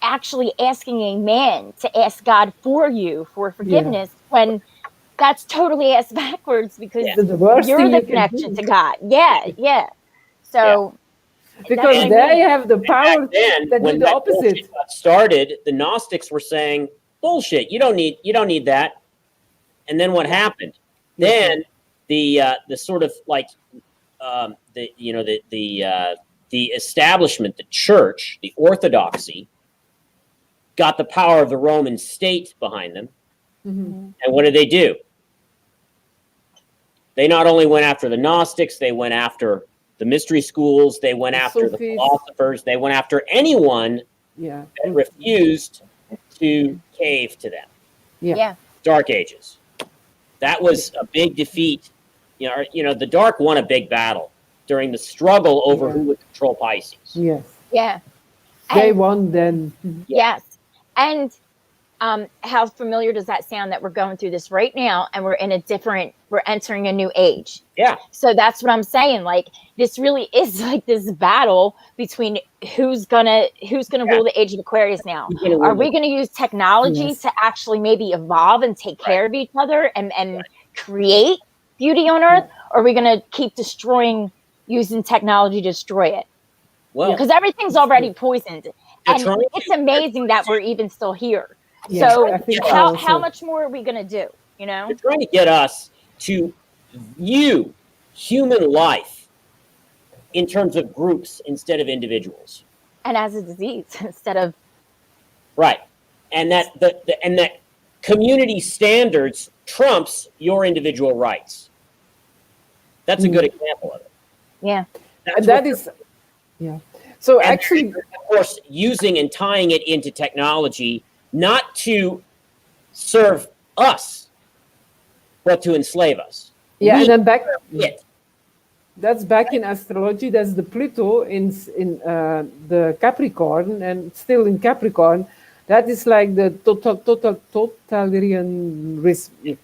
actually asking a man to ask God for you for forgiveness, when that's totally ass backwards, because The worst you're thing the you can connection do. to God. Yeah. So Because that's what I they mean. have the power Then, that do when the that opposite. bullshit got started, the Gnostics were saying, "Bullshit! You don't need that." And then what happened? Then the sort of the establishment, the church, the orthodoxy, got the power of the Roman state behind them. Mhm. And what did they do? They not only went after the Gnostics, they went after the mystery schools, they went The after the Sufis. philosophers, they went after anyone Yeah. that refused to cave to them. Yeah. Dark Ages. That was a big defeat. The Dark won a big battle during the struggle over Yeah. who would control Pisces. Yes. Yeah. They And- won then. Yes. And how familiar does that sound, that we're going through this right now, and we're entering a new age? Yeah. So that's what I'm saying. This really is this battle between who's gonna rule the age of Aquarius now. Who's gonna Are rule we gonna use technology Yes. to actually maybe evolve and take care of each other and create beauty on Earth? Or are we gonna keep using technology to destroy it? Well, Because everything's already poisoned. they're And trying to- it's amazing that we're even still here. Yes, So I think how also. much more are we gonna do? They're trying to get us to view human life in terms of groups instead of individuals. And as a disease instead of Right. And that community standards trumps your individual rights. That's a good example of it. Yeah. And that is, yeah. So and actually, of course, using and tying it into technology, not to serve us, but to enslave us. yeah, and then back, It. that's back in astrology. That's the Pluto in the Capricorn, and still in Capricorn. That is like the totalitarianism.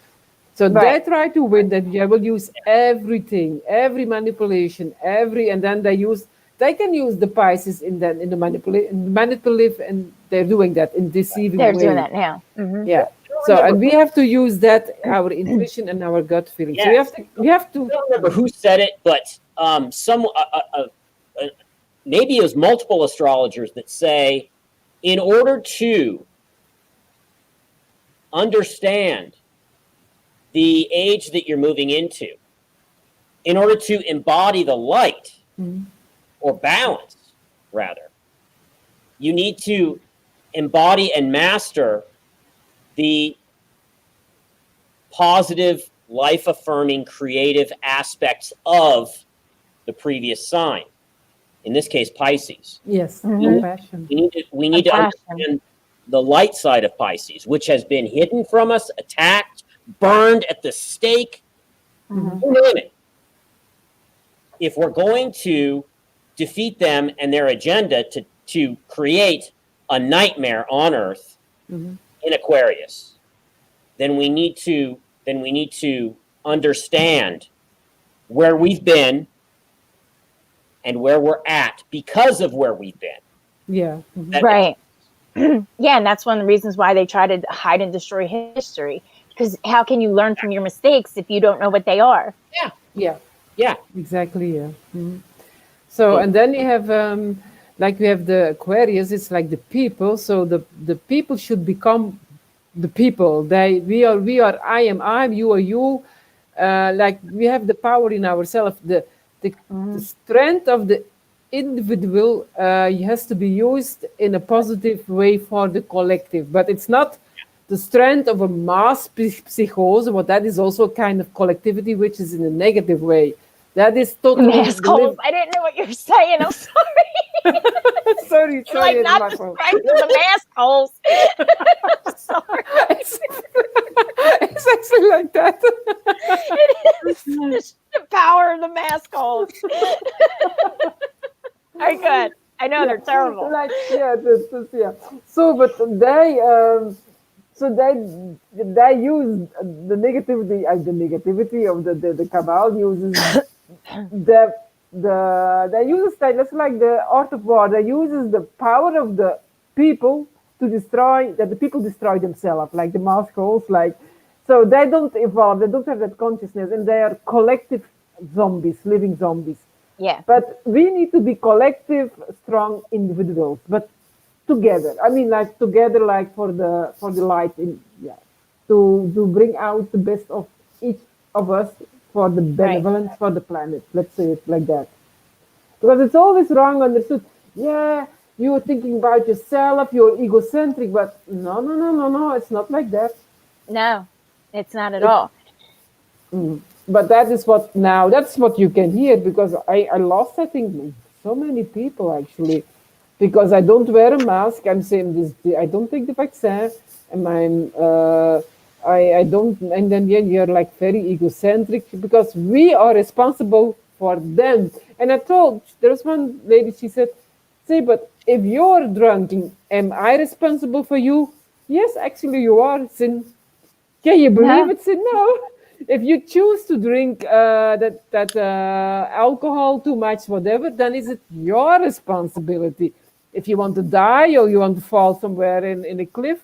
So Right. they try to win that. They will use everything, every manipulation, and then they can use the Pisces in the manipulative, and they're doing that in deceiving They're way. doing that now. Yeah. So, and we have to use that, our intuition and our gut feeling. So we have to. I don't remember who said it, but maybe it was multiple astrologers that say, in order to understand the age that you're moving into, in order to embody the light or balance, rather, you need to embody and master the positive, life-affirming, creative aspects of the previous sign. In this case, Pisces. Yes, Mhm. passion. We need to Compassion. understand the light side of Pisces, which has been hidden from us, attacked, burned at the stake, Mhm. you name it. If we're going to defeat them and their agenda to create a nightmare on Earth in Aquarius, then we need to understand where we've been and where we're at because of where we've been. Yeah. That- Right. Yeah, and that's one of the reasons why they try to hide and destroy history. Because how can you learn from your mistakes if you don't know what they are? Yeah. Yeah. Exactly. Yeah. So, and then you have like we have the Aquarius. It's like the people. So the people should become the people. We are. I am. You are you. Like we have the power in ourselves. The strength of the individual has to be used in a positive way for the collective, but it's not the strength of a mass psychose, but that is also a kind of collectivity which is in a negative way. That is totally Mass calls. I didn't know what you were saying. I'm sorry. sorry, You're like it's not my the fault. strength of the mass calls. Sorry. It's actually like that. It is the power of the mass calls. All right, good. I know they're terrible. Like yeah. So, but they they use the negativity of the cabal uses they use that's like the art of war. They uses the power of the people to destroy that the people destroy themselves, like the mass calls, like so they don't evolve, they don't have that consciousness, and they are collective zombies, living zombies. Yeah. But we need to be collective, strong individuals, but together. I mean, like together, like for the light, to bring out the best of each of us for the benevolence for the planet. Let's say it like that, because it's always wrong understood. Yeah, you're thinking about yourself, you're egocentric, but no, it's not like that. No, it's not at all. But that's what you can hear, because I lost, I think, so many people actually, because I don't wear a mask. I'm saying this, I don't take the vaccine, and I don't, and then you're like very egocentric, because we are responsible for them. And I told, there was one lady, she said, say, but if you're drinking, am I responsible for you? Yes, actually you are. Sin. Can you believe it? Sin? No. If you choose to drink alcohol too much, whatever, then is it your responsibility. If you want to die or you want to fall somewhere in a cliff,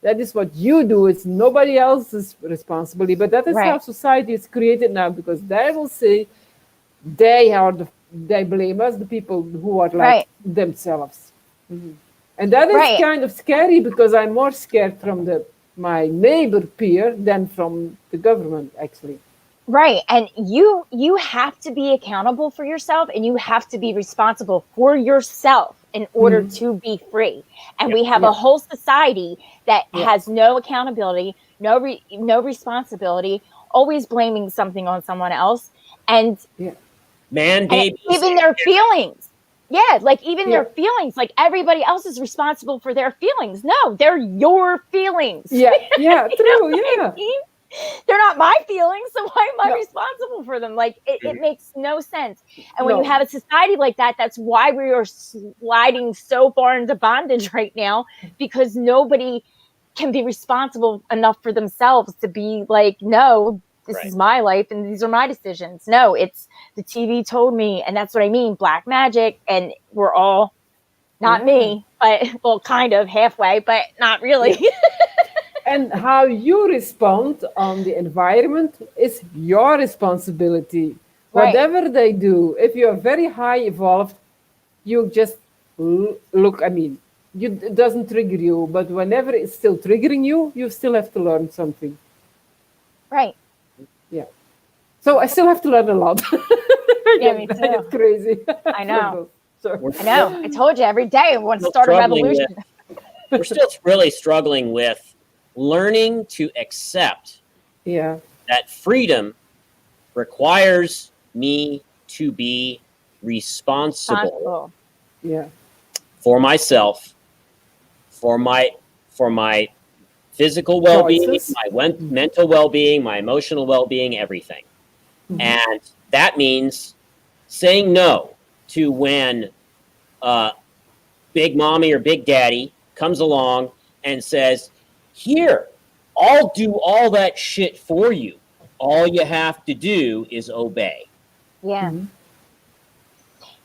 that is what you do. It's nobody else's responsibility. But that is how society is created now, because they will say they blame us, the people who are like themselves. And that is kind of scary, because I'm more scared from my neighbor peer than from the government, actually. Right. And you have to be accountable for yourself, and you have to be responsible for yourself in order to be free. And we have a whole society that has no accountability, no responsibility, always blaming something on someone else, and babies, even their feelings. Yeah, like even their feelings, like everybody else is responsible for their feelings. No, they're your feelings. Yeah, yeah, You true, know what I yeah. mean? They're not my feelings, so why am I responsible for them? Like it makes no sense. And when you have a society like that, that's why we are sliding so far into bondage right now, because nobody can be responsible enough for themselves to be like, no, this is my life and these are my decisions. No, it's the TV told me, and that's what I mean, black magic, and we're all not me, but well, kind of halfway, but not really. And how you respond on the environment is your responsibility. Right. Whatever they do, if you're very high evolved, you just look, I mean, it doesn't trigger you, but whenever it's still triggering you, you still have to learn something. Right. Yeah. So I still have to learn a lot. Yeah, me too. I get crazy. I know. Sorry. I know. I told you every day I want to start a revolution. We're still really struggling with learning to accept that freedom requires me to be responsible for myself, for my physical well-being, my mental well-being, my emotional well-being, everything. And that means saying no to when Big Mommy or Big Daddy comes along and says, here, I'll do all that shit for you. All you have to do is obey. Yeah.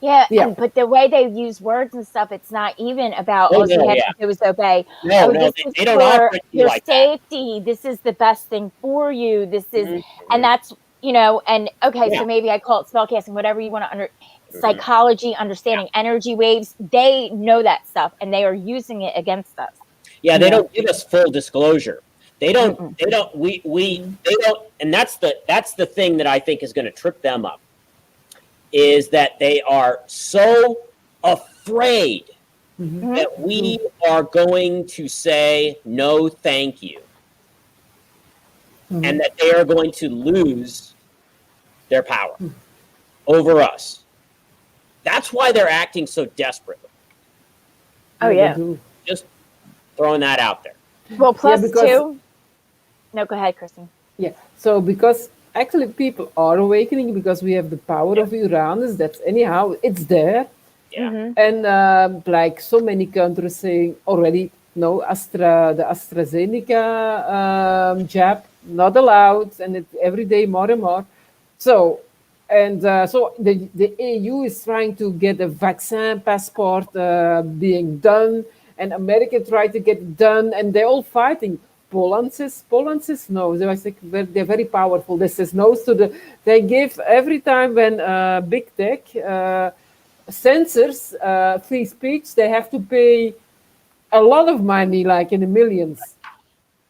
Yeah, but the way they use words and stuff, it's not even about all you have to do is obey. No, they don't offer it to you your like safety. This is the best thing for you. This is, and that's, you know, and okay, so maybe I call it spellcasting, whatever you want to psychology, understanding energy waves. They know that stuff, and they are using it against us. Yeah, they don't give us full disclosure. They don't. They don't. They don't. And that's the thing that I think is going to trip them up. Is that they are so afraid that we are going to say no, thank you, and that they are going to lose their power over us. That's why they're acting so desperately. Oh yeah, just throwing that out there. Well, plus two. No, go ahead, Kristen. Yeah. So because actually people are awakening because we have the power of Uranus. That's anyhow, it's there. Yeah. And like so many countries saying already, no, the AstraZeneca jab not allowed, and it's every day more and more. So, and so the EU is trying to get a vaccine passport being done, and America tried to get it done, and they're all fighting. Poland says no. They're very powerful. They says no to they give every time when big tech censors free speech, they have to pay a lot of money, like in the millions.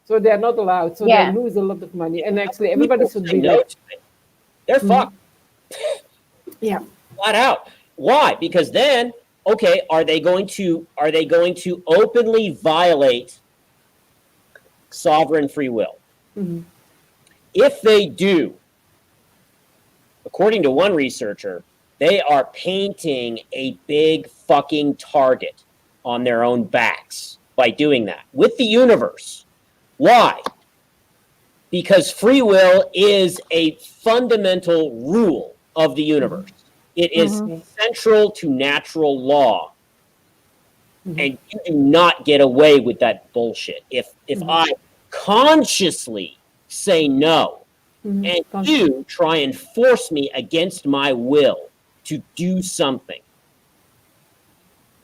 So they're not allowed. So they lose a lot of money. And actually everybody should be there. They're fucked. Yeah. Flat out. Why? Because then, okay, are they going to openly violate sovereign free will? If they do, according to one researcher, they are painting a big fucking target on their own backs by doing that with the universe. Why? Because free will is a fundamental rule of the universe. It is central to natural law. And you do not get away with that bullshit. If I consciously say no, and you try and force me against my will to do something,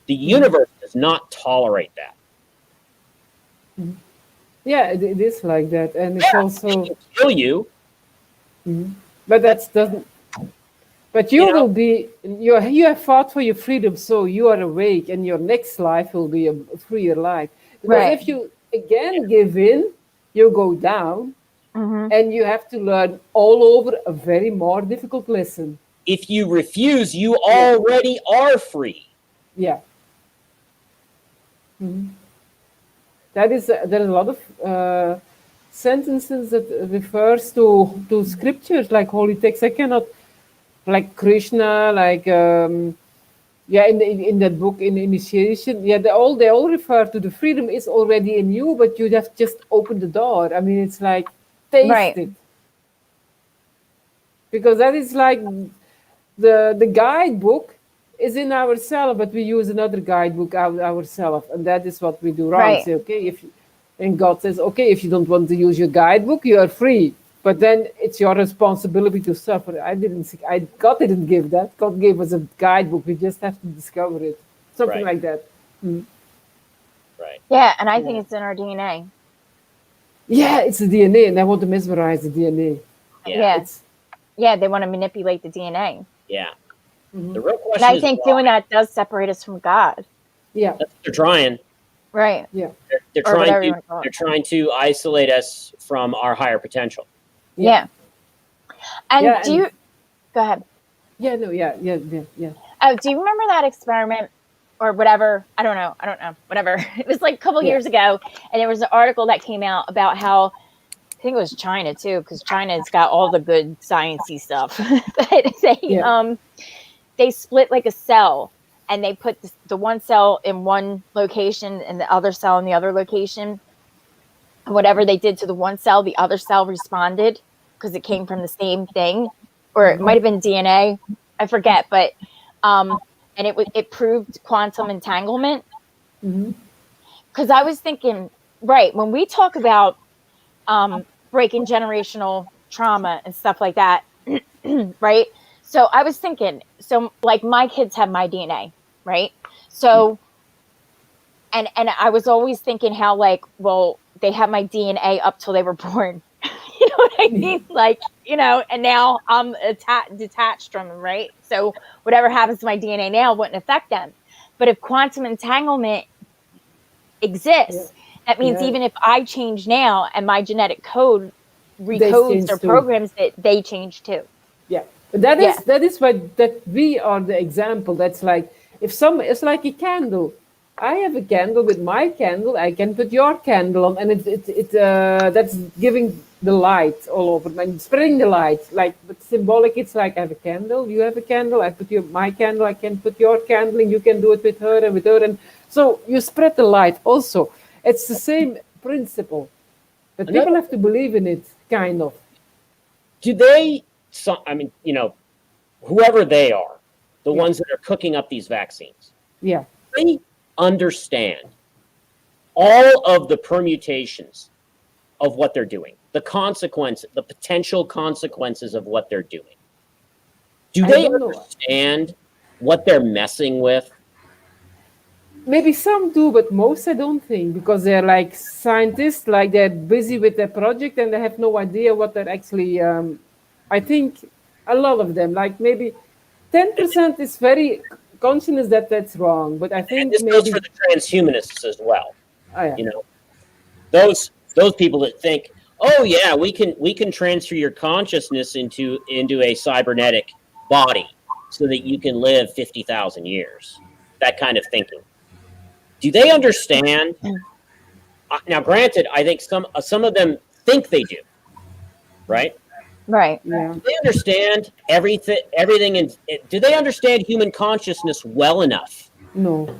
the universe does not tolerate that. Yeah, it is like that, and it's also it can kill you. But that doesn't. But you will be, you have fought for your freedom, so you are awake, and your next life will be a freer life. Because if you again give in, you go down, and you have to learn all over a very more difficult lesson. If you refuse, you already are free. Yeah. Mhm. That is, there is a lot of sentences that refers to scriptures like holy texts. I cannot, like Krishna, like yeah, in that book in initiation, yeah, they all refer to the freedom is already in you, but you have just opened the door. I mean, it's like taste Right. it, because that is like the guidebook is in ourselves, but we use another guidebook ourselves, and that is what we do wrong. Right. Say, okay, and God says, okay, if you don't want to use your guidebook, you are free, but then it's your responsibility to suffer. God didn't give that. God gave us a guidebook. We just have to discover it, something Right. like that. Right. Yeah, and I think it's in our DNA. Yeah, it's the DNA, and I want to mesmerize the DNA. Yeah. It's Yeah, they want to manipulate the DNA. Yeah. Mhm. The real And question I is think why. doing that does separate us from God. yeah, That's what they're trying. Right. yeah, They're Or trying whatever you to want to call they're it. trying to isolate us from our higher potential. Yeah. And Yeah, do and- you go ahead? yeah, no, yeah. Oh, do you remember that experiment or whatever? I don't know. Whatever. It was like a couple Yeah. years ago, and there was an article that came out about how I think it was China too, because China's got all the good sciencey stuff. But Yeah. they split like a cell, and they put the one cell in one location and the other cell in the other location. And whatever they did to the one cell, the other cell responded because it came from the same thing, or it might have been DNA. I forget, but and it proved quantum entanglement. Mhm. Because I was thinking, right, when we talk about breaking generational trauma and stuff like that, right? So I was thinking, so like my kids have my DNA, right? So and I was always thinking how like, well, they have my DNA up till they were born. You know what I mean? Like, and now I'm detached from them, right? So whatever happens to my DNA now wouldn't affect them. But if quantum entanglement exists, that means Yeah. even if I change now and my genetic code They recodes change or too. programs it, they change too. Yeah, but that Yeah. is that is why that we are the example. That's like if some it's like a candle. I have a candle with my candle. I can put your candle on, and that's giving the light all over, and spreading the light. Like, but symbolic, it's like I have a candle. You have a candle. I put my candle. I can put your candle, and you can do it with her and with her, and so you spread the light. Also, it's the same principle, but people have to believe in it, kind of. Do they? I mean, whoever they are, the Yeah. ones that are cooking up these vaccines, Yeah. they understand all of the permutations of what they're doing, the potential consequences of what they're doing. Do I they don't know. understand what they're messing with? Maybe some do, but most I don't think, because they're like scientists, like they're busy with their project and they have no idea what they're actually. I think a lot of them, like maybe 10% is very conscious that that's wrong, but I And think this goes maybe. for the transhumanists as well. Oh, yeah. Those people that think, oh yeah, we can transfer your consciousness into a cybernetic body so that you can live 50,000 years. That kind of thinking. Do they understand? Now, granted, I think some of them think they do, right? Right. Yeah. Do they understand everything do they understand human consciousness well enough? No.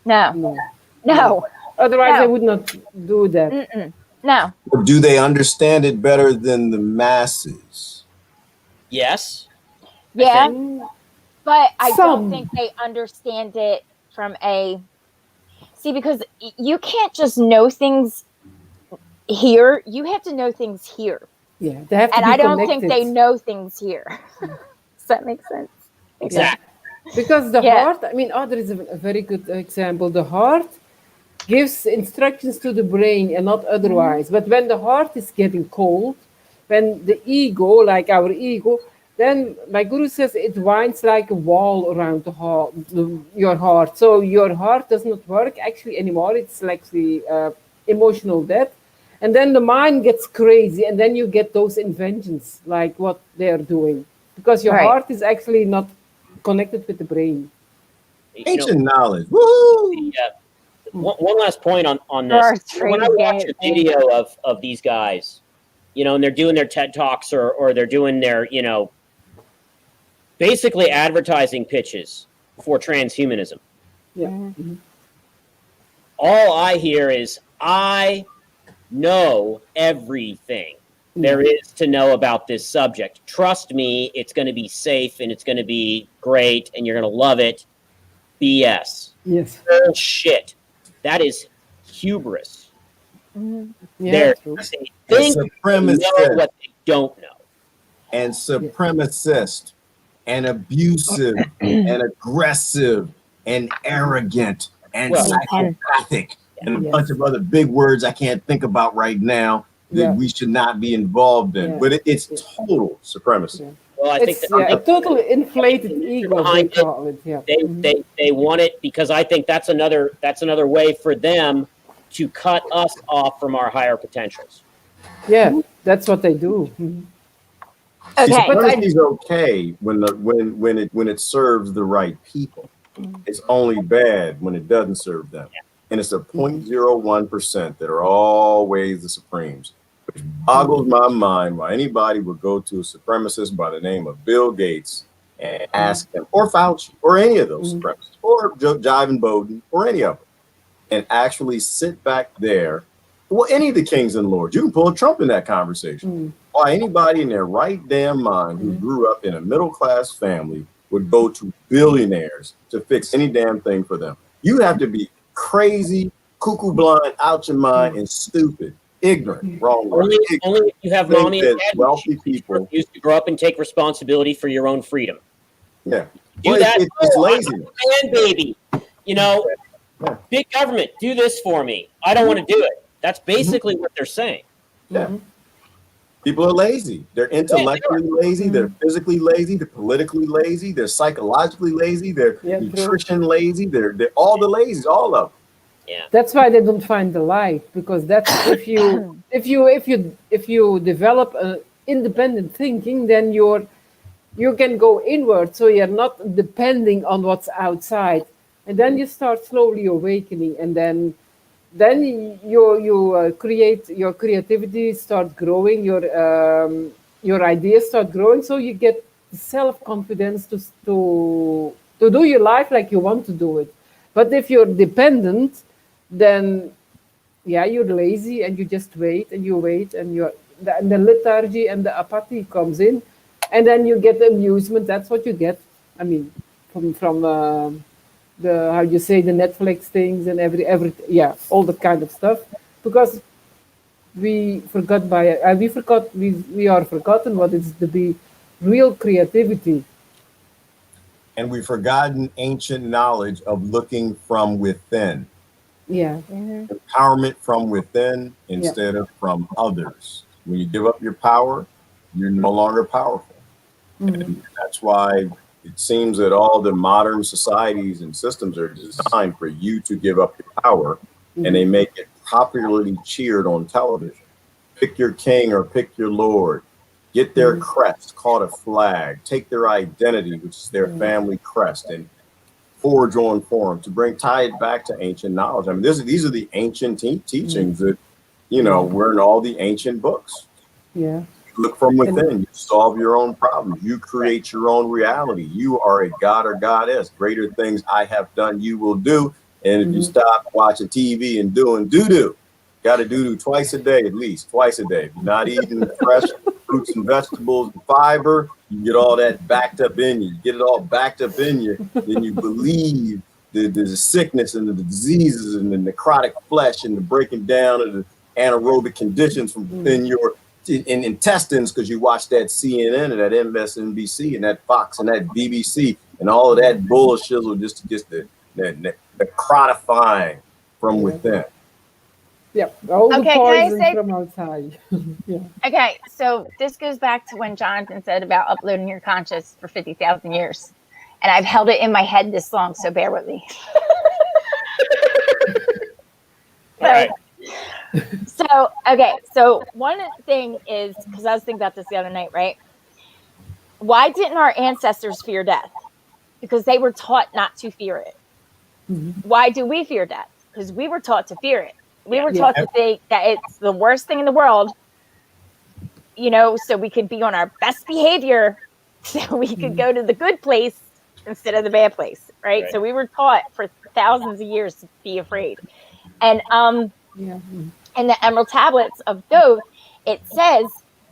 No. No. Otherwise, No. I would not do that. Mm-mm. No. Or do they understand it better than the masses? Yes. Yeah. Mm, But I don't Some. think they understand it from because you can't just know things here. You have to know things here. Yeah, they have to And be I don't connected. think they know things here. Does that make sense? Exactly. Because the Yeah. heart, I mean, there is a very good example. The heart gives instructions to the brain and not otherwise. But when the heart is getting cold, when the ego, like our ego, then my guru says it winds like a wall around the heart, your heart. So your heart does not work actually anymore. It's like the emotional death. And then the mind gets crazy, and then you get those inventions like what they're doing. Because your Right. heart is actually not connected with the brain. Ancient knowledge. Woo! one last point on There are this. When I watch a strange video of these guys, and they're doing their TED Talks or they're doing their, basically advertising pitches for transhumanism. Yeah. Mm-hmm. All I hear is, I know everything there is to know about this subject. Trust me, it's going to be safe and it's going to be great and you're going to love it. BS. Yes. Bullshit. That is hubris. Yeah. They think they know what they don't know. And supremacist and abusive and aggressive and arrogant and psychopathic and a bunch of other big words I can't think about right now that we should not be involved in. But it's total supremacy. Well, I think a totally inflated ego. They call it. Yeah. They want it because I think that's another way for them to cut us off from our higher potentials. Yeah, that's what they do. Okay, supremacy is okay when it serves the right people. It's only bad when it doesn't serve them. And it's a 0.01% that are always the supremes, which boggles my mind why anybody would go to a supremacist by the name of Bill Gates and ask them, or Fauci, or any of those supremacists, or Jive Bowden, or any of them, and actually sit back there. Well, any of the kings and lords, you can pull Trump in that conversation. Why anybody in their right damn mind who grew up in a middle-class family would go to billionaires to fix any damn thing for them. You have to be crazy, cuckoo blind, out your mind, and stupid, ignorant, wrong. Only if you have mommy and dad wealthy people used to grow up and take responsibility for your own freedom. Yeah, do that. It's laziness. Man, baby, big government, do this for me. I don't want to do it. That's basically what they're saying. Yeah. People are lazy. They're intellectually lazy. They're physically lazy. They're politically lazy. They're psychologically lazy. They're nutrition lazy. They're all the lazy, all of them. Yeah. That's why they don't find the light, because that's if you develop independent thinking, then you can go inward, so you're not depending on what's outside, and then you start slowly awakening, and then you create, your creativity start growing, your ideas start growing, so you get self-confidence to do your life like you want to do it. But if you're dependent, then you're lazy and you just wait and the lethargy and the apathy comes in, and then you get amusement. That's what you get. I mean, from the the Netflix things and all the kind of stuff, because we are forgotten what is to be real creativity. And we've forgotten ancient knowledge of looking from within. Yeah. Empowerment from within instead of from others. When you give up your power, you're no longer powerful. And that's why it seems that all the modern societies and systems are designed for you to give up your power, and they make it popularly cheered on television. Pick your king or pick your lord. Get their crest, call it a flag, take their identity, which is their family crest, and forge on form to tie it back to ancient knowledge. I mean, these are the ancient teachings that, were in all the ancient books. Yeah. Look from within. You solve your own problems. You create your own reality. You are a god or goddess. Greater things I have done, you will do. And if you stop watching TV and doing doo-doo, got to do twice a day, at least twice a day. If you're not eating fresh fruits and vegetables and fiber, you get all that backed up in you. You get it all backed up in you, then you believe the sickness and the diseases and the necrotic flesh and the breaking down of the anaerobic conditions from within your intestines, because you watch that CNN and that MSNBC and that Fox and that BBC and all of that bullshit just to get the necrotifying from within. Yeah, all the Okay, poison from outside. Yeah. Okay, so this goes back to when Jonathan said about uploading your conscious for 50,000 years. And I've held it in my head this long, so bear with me. Right. So one thing is, because I was thinking about this the other night, right? Why didn't our ancestors fear death? Because they were taught not to fear it. Why do we fear death? because we were taught to fear it. We were Yeah. taught to think that it's the worst thing in the world, you know, so we could be on our best behavior, so we could go to the good place instead of the bad place, right? Right. So we were taught for thousands of years to be afraid. And Yeah. in the Emerald Tablets of Thoth, it says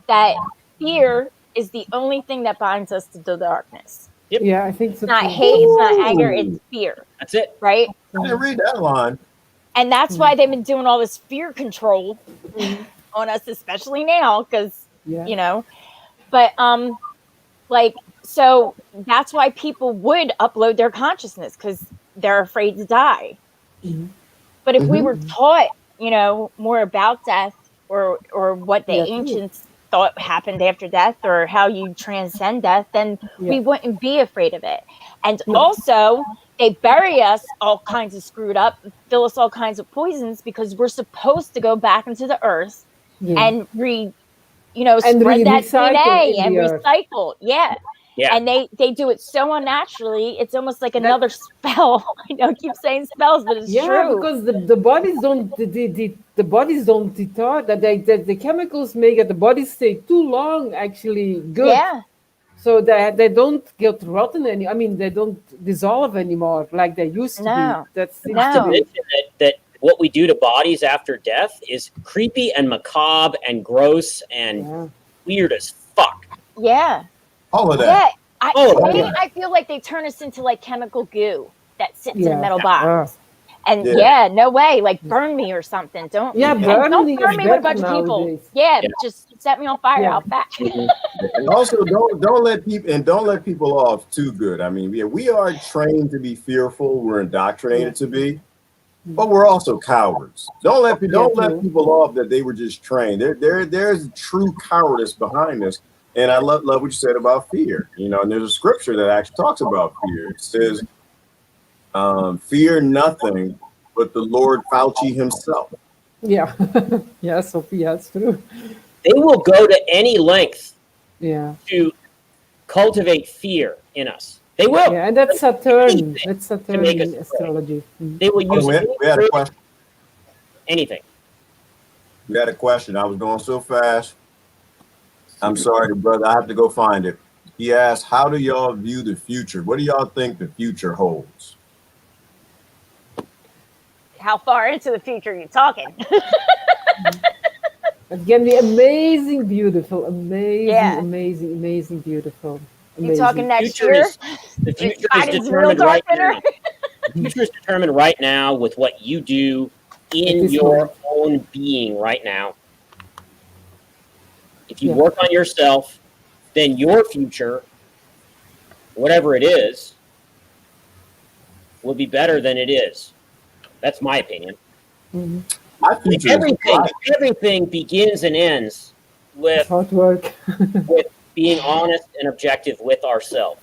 that fear is the only thing that binds us to the darkness. Yeah, I think so. It's not too. hate, it's not anger, it's fear, That's it. right? I didn't read that line. And that's why they've been doing all this fear control on us, especially now, because Yeah. you know. But like, so that's why people would upload their consciousness, because they're afraid to die. Mhm. But if we Mhm. were taught, you know, more about death, or what the Yeah, true. ancients thought happened after death, or how you transcend death, then we Yeah. wouldn't be afraid of it. And No. also, they bury us all kinds of screwed up, fill us all kinds of poisons, because we're supposed to go back into the earth Yeah. and you know, And spread that recycle DNA in and the earth. recycle. Yeah. Yeah. And they do it so unnaturally. It's almost like another spell. I know I keep saying spells, but it's Yeah, true. because the bodies don't the bodies don't deter that the chemicals make that the bodies stay too long actually good. Yeah. So that they don't get rotten I mean they don't dissolve anymore like they used to No. be. That seems No. to To be mention that what we do to bodies after death is creepy and macabre and gross and yeah. weird as fuck. Yeah. All of that. Yeah. Oh, To me, yeah. I feel like they turn us into like chemical goo that sits in a Yeah. metal box. And Yeah. yeah, no way. Like burn me or something. Don't Yeah, and burning don't is burn me with a bunch better of people. nowadays. Yeah, Yeah. just set me on fire Yeah. out back. And also don't let people off too good. I mean, yeah, we are trained to be fearful. We're indoctrinated to be, but we're also cowards. Don't let true. people off that they were just trained. There's true cowardice behind this. And I love what you said about fear. You know, and there's a scripture that actually talks about fear. It says, "Fear nothing but the Lord Fauci himself." Yeah. Yeah, Sophia, that's true. They will go to any length Yeah. to cultivate fear in us. They will. Yeah, and that's Saturn. Anything That's Saturn make us in afraid. astrology. Mhm. They will use We had a question. anything. We had a question. I was going so fast. I'm sorry, brother. I have to go find it. He asked, "How do y'all view the future? What do y'all think the future holds?" How far into the future are you talking? It can be amazing, beautiful, amazing, Yeah. amazing, amazing, beautiful. You Amazing. talking next Future year? is- The future is Biden's real determined dark right winter? now. The future is determined right now with what you do in this your moment. own being right now. If you Yeah. work on yourself, then your future, whatever it is, will be better than it is. That's my opinion. Mhm. My future is Everything begins and ends with Hard work. being honest and objective with ourselves.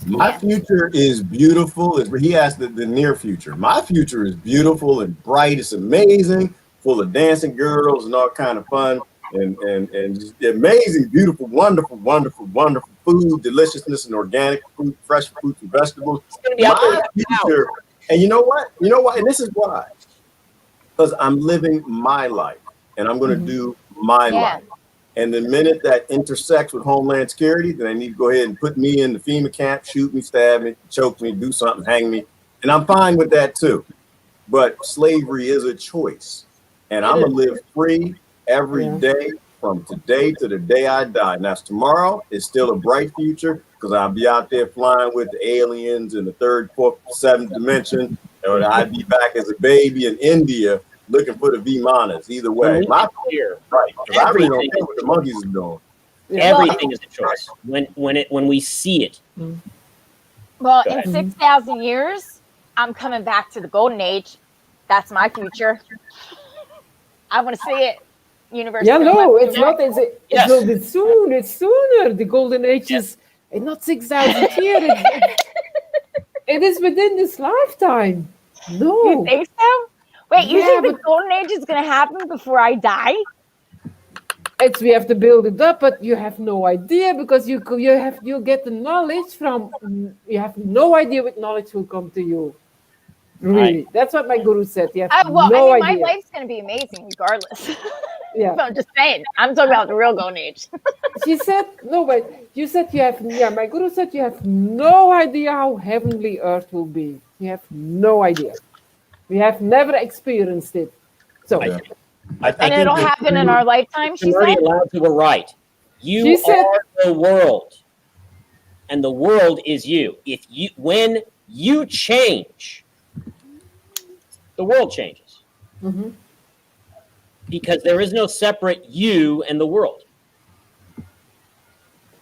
My future is beautiful. He asked the near future. My future is beautiful and bright. It's amazing, full of dancing girls and all kind of fun and just amazing, beautiful, wonderful, wonderful, wonderful food, deliciousness and organic food, fresh fruits and vegetables. It's going to be out My there now. future, and you know what? You know why? And this is why. Because I'm living my life and I'm going to do my Yeah. life. And the minute that intersects with Homeland Security, then they need to go ahead and put me in the FEMA camp, shoot me, stab me, choke me, do something, hang me. And I'm fine with that too. But slavery is a choice. And I'm going to live free every Yeah. day from today to the day I die. Now, tomorrow is still a bright future because I'll be out there flying with the aliens in the third, fourth, seventh dimension. Or I'd be back as a baby in India looking for the Vimanas. Either way, my Here, right. 'Cause I really don't Everything. care what the monkeys are doing. Yeah. everything is a choice. When we see it, Well, Go in ahead. 6,000 years, I'm coming back to the golden age. That's my future. I want to see it. Universe. Yeah, gonna no, let me it's know. not. It Yes. will be soon. It's sooner. The golden age is not 6,000 years. It is within this lifetime. No. You think so? Wait, you Yeah, think the but- golden age is going to happen before I die? We have to build it up, but you have no idea because you get the knowledge from. You have no idea what knowledge will come to you. Really, that's what my guru said. You have Well, no I mean, idea. my life's going to be amazing regardless. Yeah. I'm just saying. I'm talking about the real golden age. She said, no, but you said you have, yeah, my guru said you have no idea how heavenly earth will be. You have no idea. We have never experienced it. So, Yeah. And it'll happen in our lifetime, she Marty said. and Loudsey were right. You She said- are the world, and the world is you. When you change, the world changes. Mhm. Because there is no separate you and the world.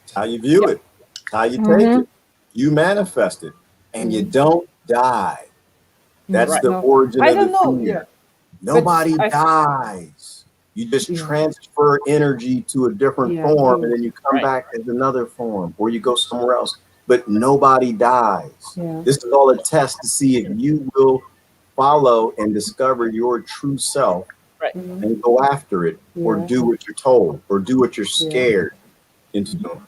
It's how you view it. It's how you take it. You manifest it, and you don't die. That's Right. the No. origin I of don't the know. fear. Yeah. Nobody But dies. You just Yeah. transfer energy to a different Yeah, form, true. and then you come Right. back as another form, or you go somewhere else. But nobody dies. Yeah. This is all a test to see if you will follow and discover your true self Mhm. and go after it, or Yeah. do what you're told, or do what you're scared into doing.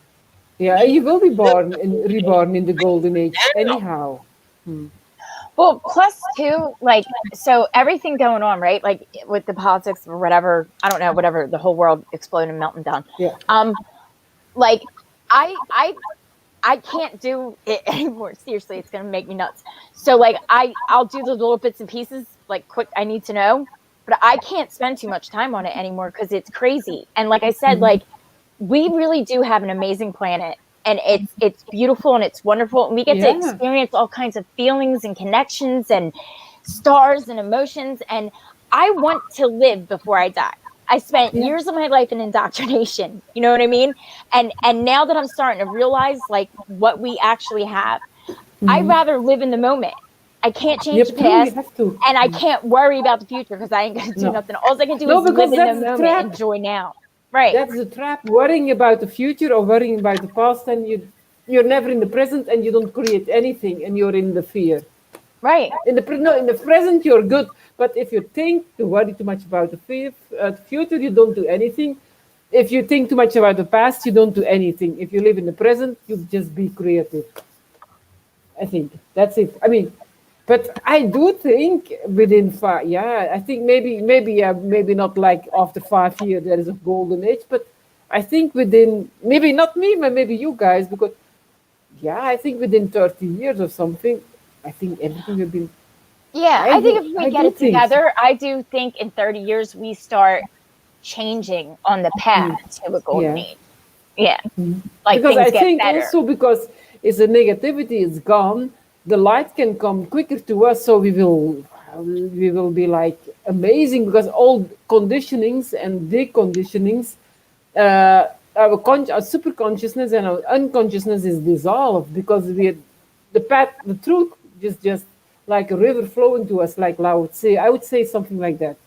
Yeah, you will be reborn in the golden age anyhow. Well, plus too, like, so everything going on, right? Like with the politics or whatever, I don't know, whatever, the whole world exploding and melting down. Yeah. Like I can't do it anymore. Seriously, it's gonna make me nuts. So like I'll do the little bits and pieces, like quick, I need to know, but I can't spend too much time on it anymore because it's crazy. And like I said, like we really do have an amazing planet, and it's beautiful and it's wonderful, and we get to Yeah. experience all kinds of feelings and connections and stars and emotions. And I want to live before I die. I spent Yeah. years of my life in indoctrination. You know what I mean? And now that I'm starting to realize like what we actually have, I'd rather live in the moment. I can't change Yep, the true, you past, have to. and I can't worry about the future because I ain't gonna do No. nothing. All I can do No, is because live in that's the the moment, trap. enjoy now. Right. That's the trap. Worrying about the future or worrying about the past, and you're never in the present, and you don't create anything, and you're in the fear. Right. In the present you're good, but if you think to worry too much about the future, you don't do anything. If you think too much about the past, you don't do anything. If you live in the present, you just be creative. I think that's it. I mean, but I do think within 5, I think maybe not like after 5 years there is a golden age, but I think within, maybe not me, but maybe you guys, because I think within 30 years or something, I think everything will be. Yeah, I think if we get do it think so. together, I do think in 30 years we start changing on the path to a golden Yeah. age. Yeah. Like Because things I get think better. also because if the negativity is gone, the light can come quicker to us, so we will be like amazing, because all conditionings and deconditionings, our super consciousness and our unconsciousness is dissolved, because the truth is just like a river flowing to us, like Lao would say. I would say something like that,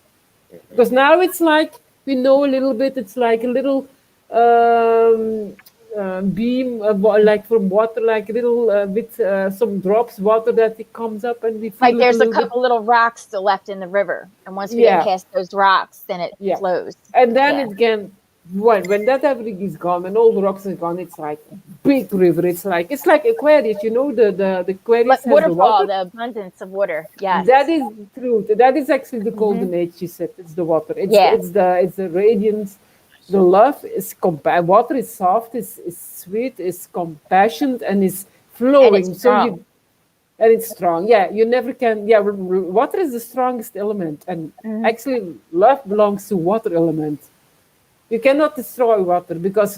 because now it's like we know a little bit. It's like a little beam, like from water, like a little with some drops water that it comes up, and we feel Like it there's a little bit. couple little rocks still left in the river, and once we Yeah. get past those rocks, then it Yeah. flows. And then Yeah. it can, when that everything is gone and all the rocks are gone, it's like a big river. It's like Aquarius, the Aquarius Like has the waterfall, water. the abundance of water. Yes. That is the truth. That is actually the golden age. She said it's the water. It's the radiance. The love is water is soft, is sweet, is compassionate, and is flowing. And it's strong. And it's strong. Yeah, you never can. Yeah, water is the strongest element, and actually, love belongs to water element. You cannot destroy water, because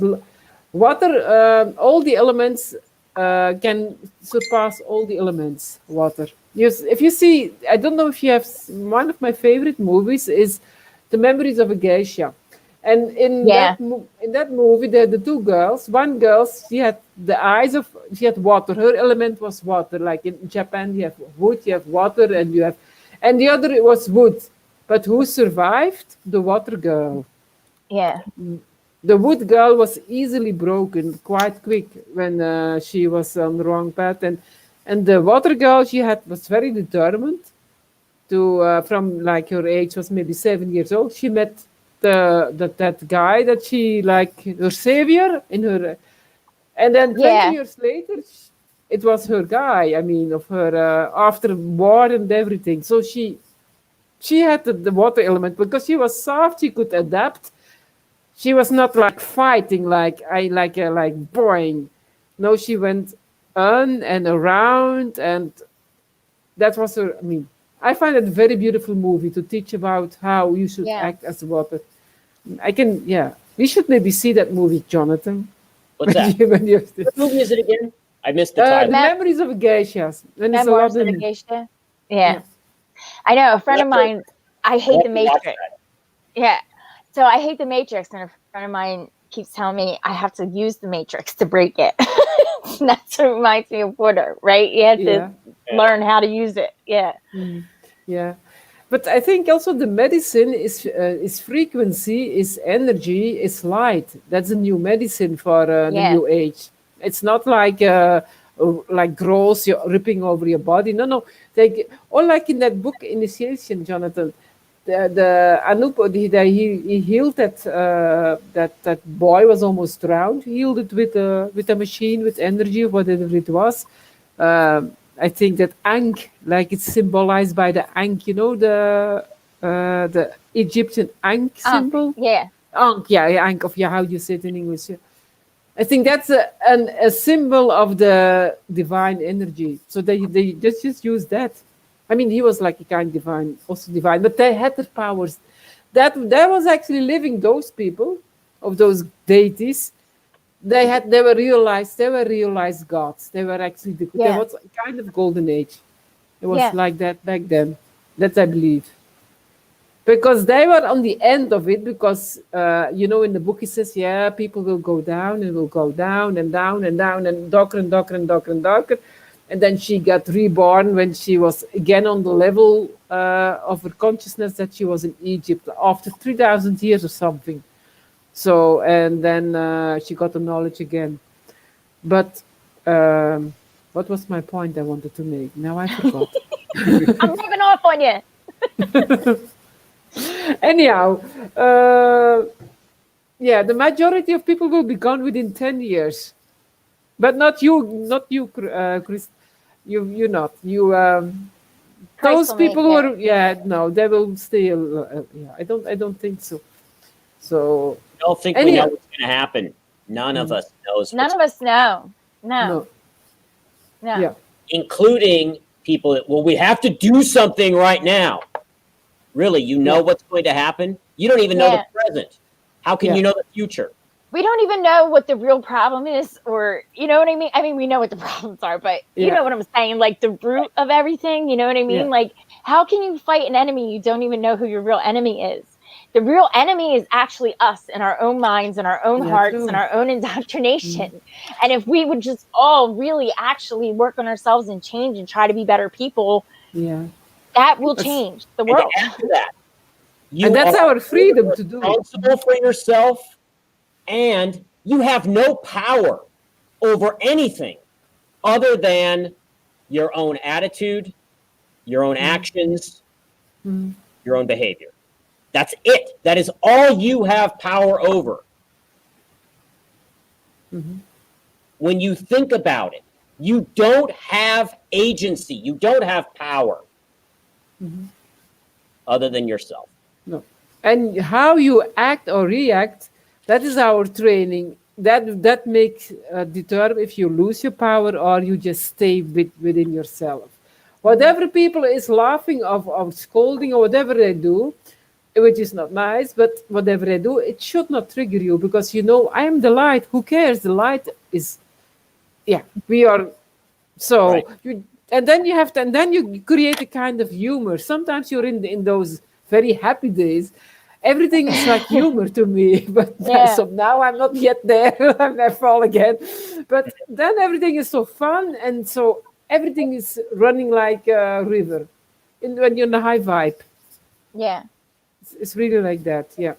water, all the elements can surpass all the elements. Water. If you see, I don't know if you have, one of my favorite movies is The Memories of a Geisha. And in that movie, the two girls. One girl, she had water. Her element was water. Like in Japan, you have wood, you have water, and the other was wood. But who survived? The water girl. Yeah. The wood girl was easily broken quite quick when she was on the wrong path, and the water girl, was very determined to from like her age was maybe 7 years old. She met that guy that she like her savior in her, and then 20 years later it was her guy. I mean, of her after war and everything. So she had the water element because she was soft. She could adapt. She was not like fighting like boing. No, she went on and around, and that was her. I mean, I find it a very beautiful movie to teach about how you should Yeah. act as a water. Yeah. We should maybe see that movie, Jonathan. What's that? When you're- What movie is it again? I missed the the title. Memories of Geishas. And there's a Memoirs lot of a in it. Geisha. Yeah. Yeah. I know a friend of Watch it. mine. I hate the Watch that. Matrix. Yeah. So I hate the Matrix, and a friend of mine keeps telling me I have to use the Matrix to break it. That's what reminds me of water, right? You have Yeah. to learn how to use it. Yeah. Yeah, but I think also the medicine is frequency, is energy, is light. That's a new medicine for the Yeah. new age. It's not like gross, you're ripping over your body. No. Or like in that book Initiation, Jonathan. The Anup, he healed that boy was almost drowned. He healed it with a machine, with energy, whatever it was. I think that Ankh, like it's symbolized by the Ankh, you know, the Egyptian Ankh symbol. Yeah. Ankh, yeah, Ankh of how you say it in English. Yeah. I think that's a symbol of the divine energy. So they just use that. I mean, he was like a kind of divine, also divine, but they had the powers. That was actually living, those people of those deities. They were realized gods. They were actually there Yeah. was a kind of golden age. It was Yeah. like that back then. That I believe. Because they were on the end of it, because in the book it says, yeah, people will go down and will go down and down and down and darker and darker and darker and darker. And then she got reborn when she was again on the level of her consciousness that she was in Egypt after 3,000 years or something. So, and then she got the knowledge again. But what was my point I wanted to make? Now I forgot. I'm rubbing off on you. Anyhow, yeah, the majority of people will be gone within 10 years. But not you, Chris. You not. You those will people make who are, no, they will still. I don't think so. So I don't think we Anyhow. know what's going to happen. None of us knows. None of us know. No. Yeah. Including people that, well, we have to do something right now. Really, you know what's going to happen? You don't even know Yeah. the present. How can Yeah. you know the future? We don't even know what the real problem is, or you know what I mean? I mean, we know what the problems are, but you Yeah. know what I'm saying? Like the root of everything, you know what I mean? Yeah. Like, how can you fight an enemy you don't even know who your real enemy is? The real enemy is actually us and our own minds and our own Yeah, hearts true. and our own indoctrination. And if we would just all really actually work on ourselves and change and try to be better people, Yeah. that will That's- change the And world. to add to that, you And that's are our freedom to do it. responsible for yourself, and you have no power over anything other than your own attitude, your own actions, Mhm. your own behavior. That's it. That is all you have power over. Mhm. When you think about it, you don't have agency, you don't have power other than yourself. No. And how you act or react, that is our training. That makes determine if you lose your power or you just stay within yourself. Whatever people is laughing of scolding or whatever they do, which is not nice, but whatever they do, it should not trigger you, because you know, I am the light. Who cares? The light is, we are. So Right. and then you create a kind of humor. Sometimes you're in those very happy days. Everything is like humor to me, but Yeah. so now I'm not yet there. I fall again, but then everything is so fun, and so everything is running like a river. When you're in a high vibe, Yeah. it's really like that. Yeah,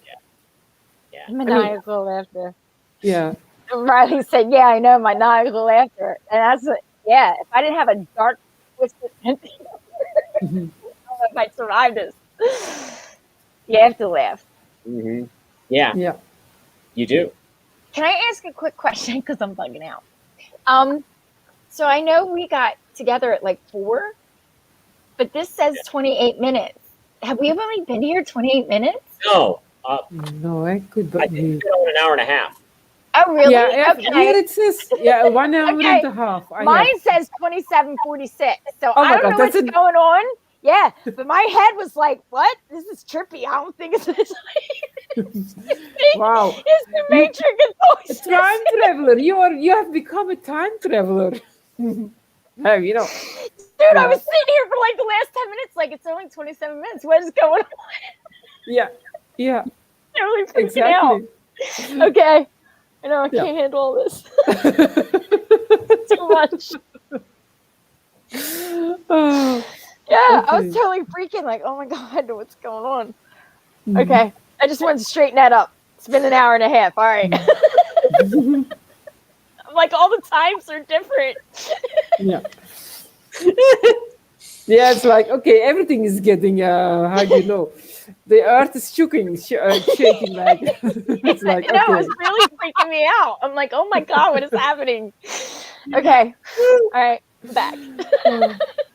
Maniacal laughter. yeah, Riley said, "Yeah, I know, maniacal laughter," and that's what. Yeah, if I didn't have a dark, twisted, I don't know if I'd survive this. You have to laugh. Mm-hmm. Yeah, yeah. you do. Can I ask a quick question? Because I'm bugging out. So I know we got together at like 4, but this says 28 minutes. Have we only been here 28 minutes? No, No, I could. I think it's been on an hour and a half. Oh, really? Yeah, Okay. here it says 1 hour Okay. and a half. Mine says 27:46. So Oh my I don't God, know that's what's going on. Yeah, but my head was like, "What? This is trippy. I don't think it's this." Wow. It's the Matrix. A time traveler. You have become a time traveler. No, you know. Dude, I was sitting here for like the last 10 minutes. Like, it's only 27 minutes. What is going on? Yeah. I'm really freaking out. Exactly. Okay. I know I Yeah. can't handle all this. Too much. Oh, Yeah, I was Okay. totally freaking like, oh my God, what's going on? Mhm. Okay. I just wanted to straighten that up. It's been an hour and a half. All right. I'm like, all the times are different. Yeah. Yeah, it's like, okay, everything is getting, how do you know? The earth is shaking like, it's like, No, okay. it's really freaking me out. I'm like, oh my God, what is happening? Okay. All right. Back.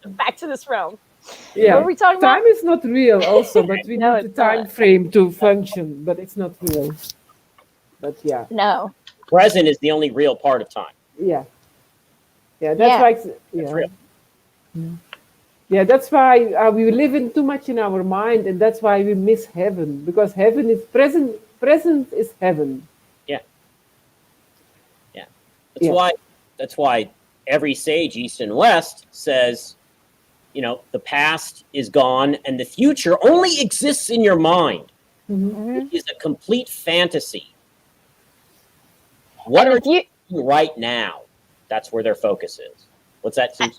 Back to this realm. Yeah. What were we talking about? Time is not real also, but we No, need a it's time not. frame to function, but it's not real. But yeah, No. Present is the only real part of time. yeah. Yeah, that's Yeah. why, It's yeah. real. Yeah, that's why we live in too much in our mind, and that's why we miss heaven, because heaven is present. Present is heaven. That's Yeah. why. That's why every sage, East and West, says, you know, the past is gone and the future only exists in your mind. Mhm. It is a complete fantasy. What And are the fu- you doing right now? That's where their focus is. What's that, Susan?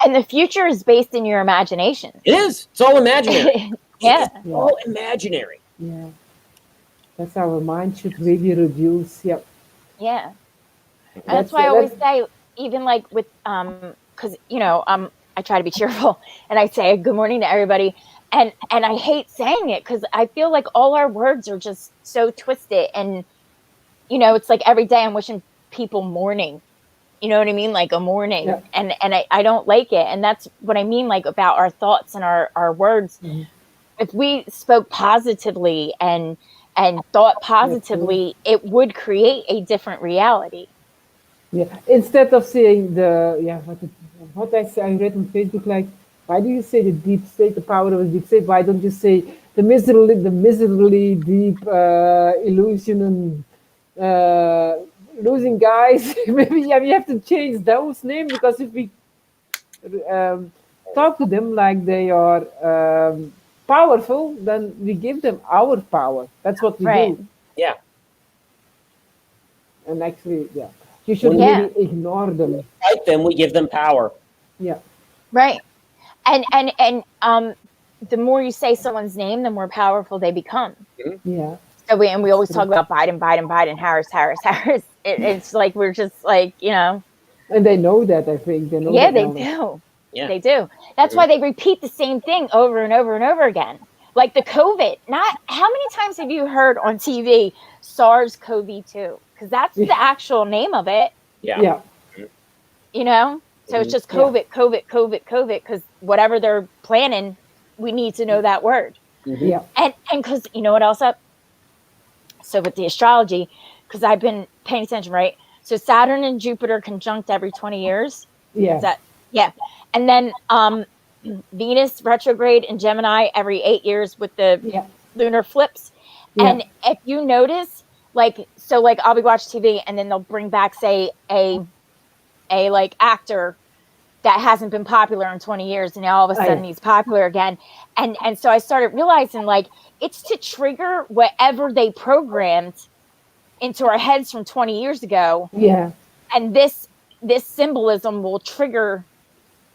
and the future is based in your imagination. It is. It's all imaginary. Yeah. It's all imaginary. Yeah, that's our mind should really reduce. Yeah, Yeah. And that's why I always say, even like with because I try to be cheerful and I say good morning to everybody, and I hate saying it because I feel like all our words are just so twisted, and it's like every day I'm wishing people morning. You know what I mean? Like a morning, Yeah. and I don't like it, and that's what I mean, like about our thoughts and our words. Mhm. If we spoke positively and thought positively, it would create a different reality. yeah. Instead of saying what I say, I read on Facebook, like, why do you say the deep state, the power of the deep state? Why don't you say the miserably deep illusion and losing guys? Maybe we have to change those names, because if we talk to them like they are powerful, then we give them our power. That's what we Right. do. Yeah. And actually, yeah, you should Yeah. really ignore them. Fight them, we give them power. Yeah, Right. And the more you say someone's name, the more powerful they become. yeah, So we always talk about Biden, Harris. It's like we're just like, and they know that. I think they know. yeah, that they knowledge. do. Yeah. They do. That's why they repeat the same thing over and over and over again. Like the COVID. Not how many times have you heard on TV SARS-CoV-2? Because that's the actual name of it. Yeah. Yeah, So it's just Yeah. COVID, because whatever they're planning, we need to know that word. yeah, And because you know what else up? So with the astrology, because I've been paying attention, right? So Saturn and Jupiter conjunct every 20 years. yeah. Is that and then Venus retrograde in Gemini every 8 years with the Yeah. lunar flips. Yeah. And if you notice, like I'll be watching TV and then they'll bring back, say, a like actor that hasn't been popular in 20 years, and now all of a Oh, sudden yeah. he's popular again. And so I started realizing, like, it's to trigger whatever they programmed into our heads from 20 years ago. Yeah. And this symbolism will trigger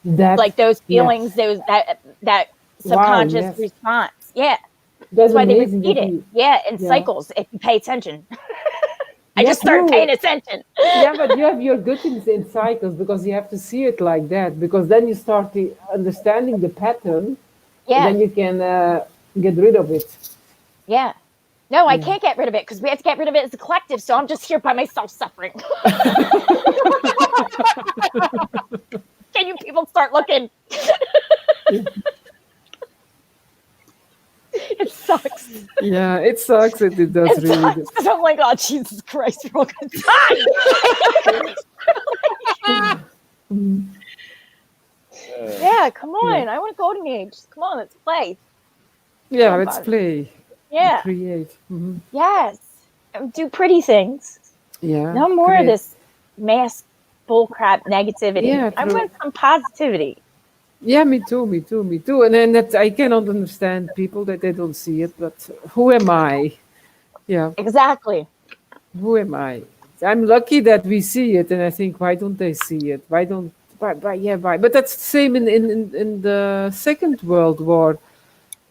That like those yeah. feelings, that subconscious yes. response. Yeah. That's That's why they amazing. repeat that it. you- Yeah, in Yeah. cycles, if you pay attention. I Yeah, just started true. paying attention. Yeah, but you have your good in cycles, because you have to see it like that, because then you start understanding the pattern, Yeah. and then you can get rid of it. Yeah. No, I Yeah. can't get rid of it because we have to get rid of it as a collective. So I'm just here by myself suffering. Can you people start looking? It sucks. Yeah, it sucks. It does It really. sucks. Do. 'Cause I'm like, oh Jesus Christ, we're all gonna die. Mm. Yeah, come on. I want a golden age. Come on, let's play. Yeah, So let's fun. play. Yeah. Create. Mhm. Yes. And do pretty things. Yeah. No more of create. this mass bullcrap negativity. Yeah, I true. want some positivity. Yeah, me too. And then that I cannot understand people that they don't see it. But who am I? Yeah, Exactly. who am I? I'm lucky that we see it, and I think, why don't they see it? Why don't? Why? But that's the same in the Second World War.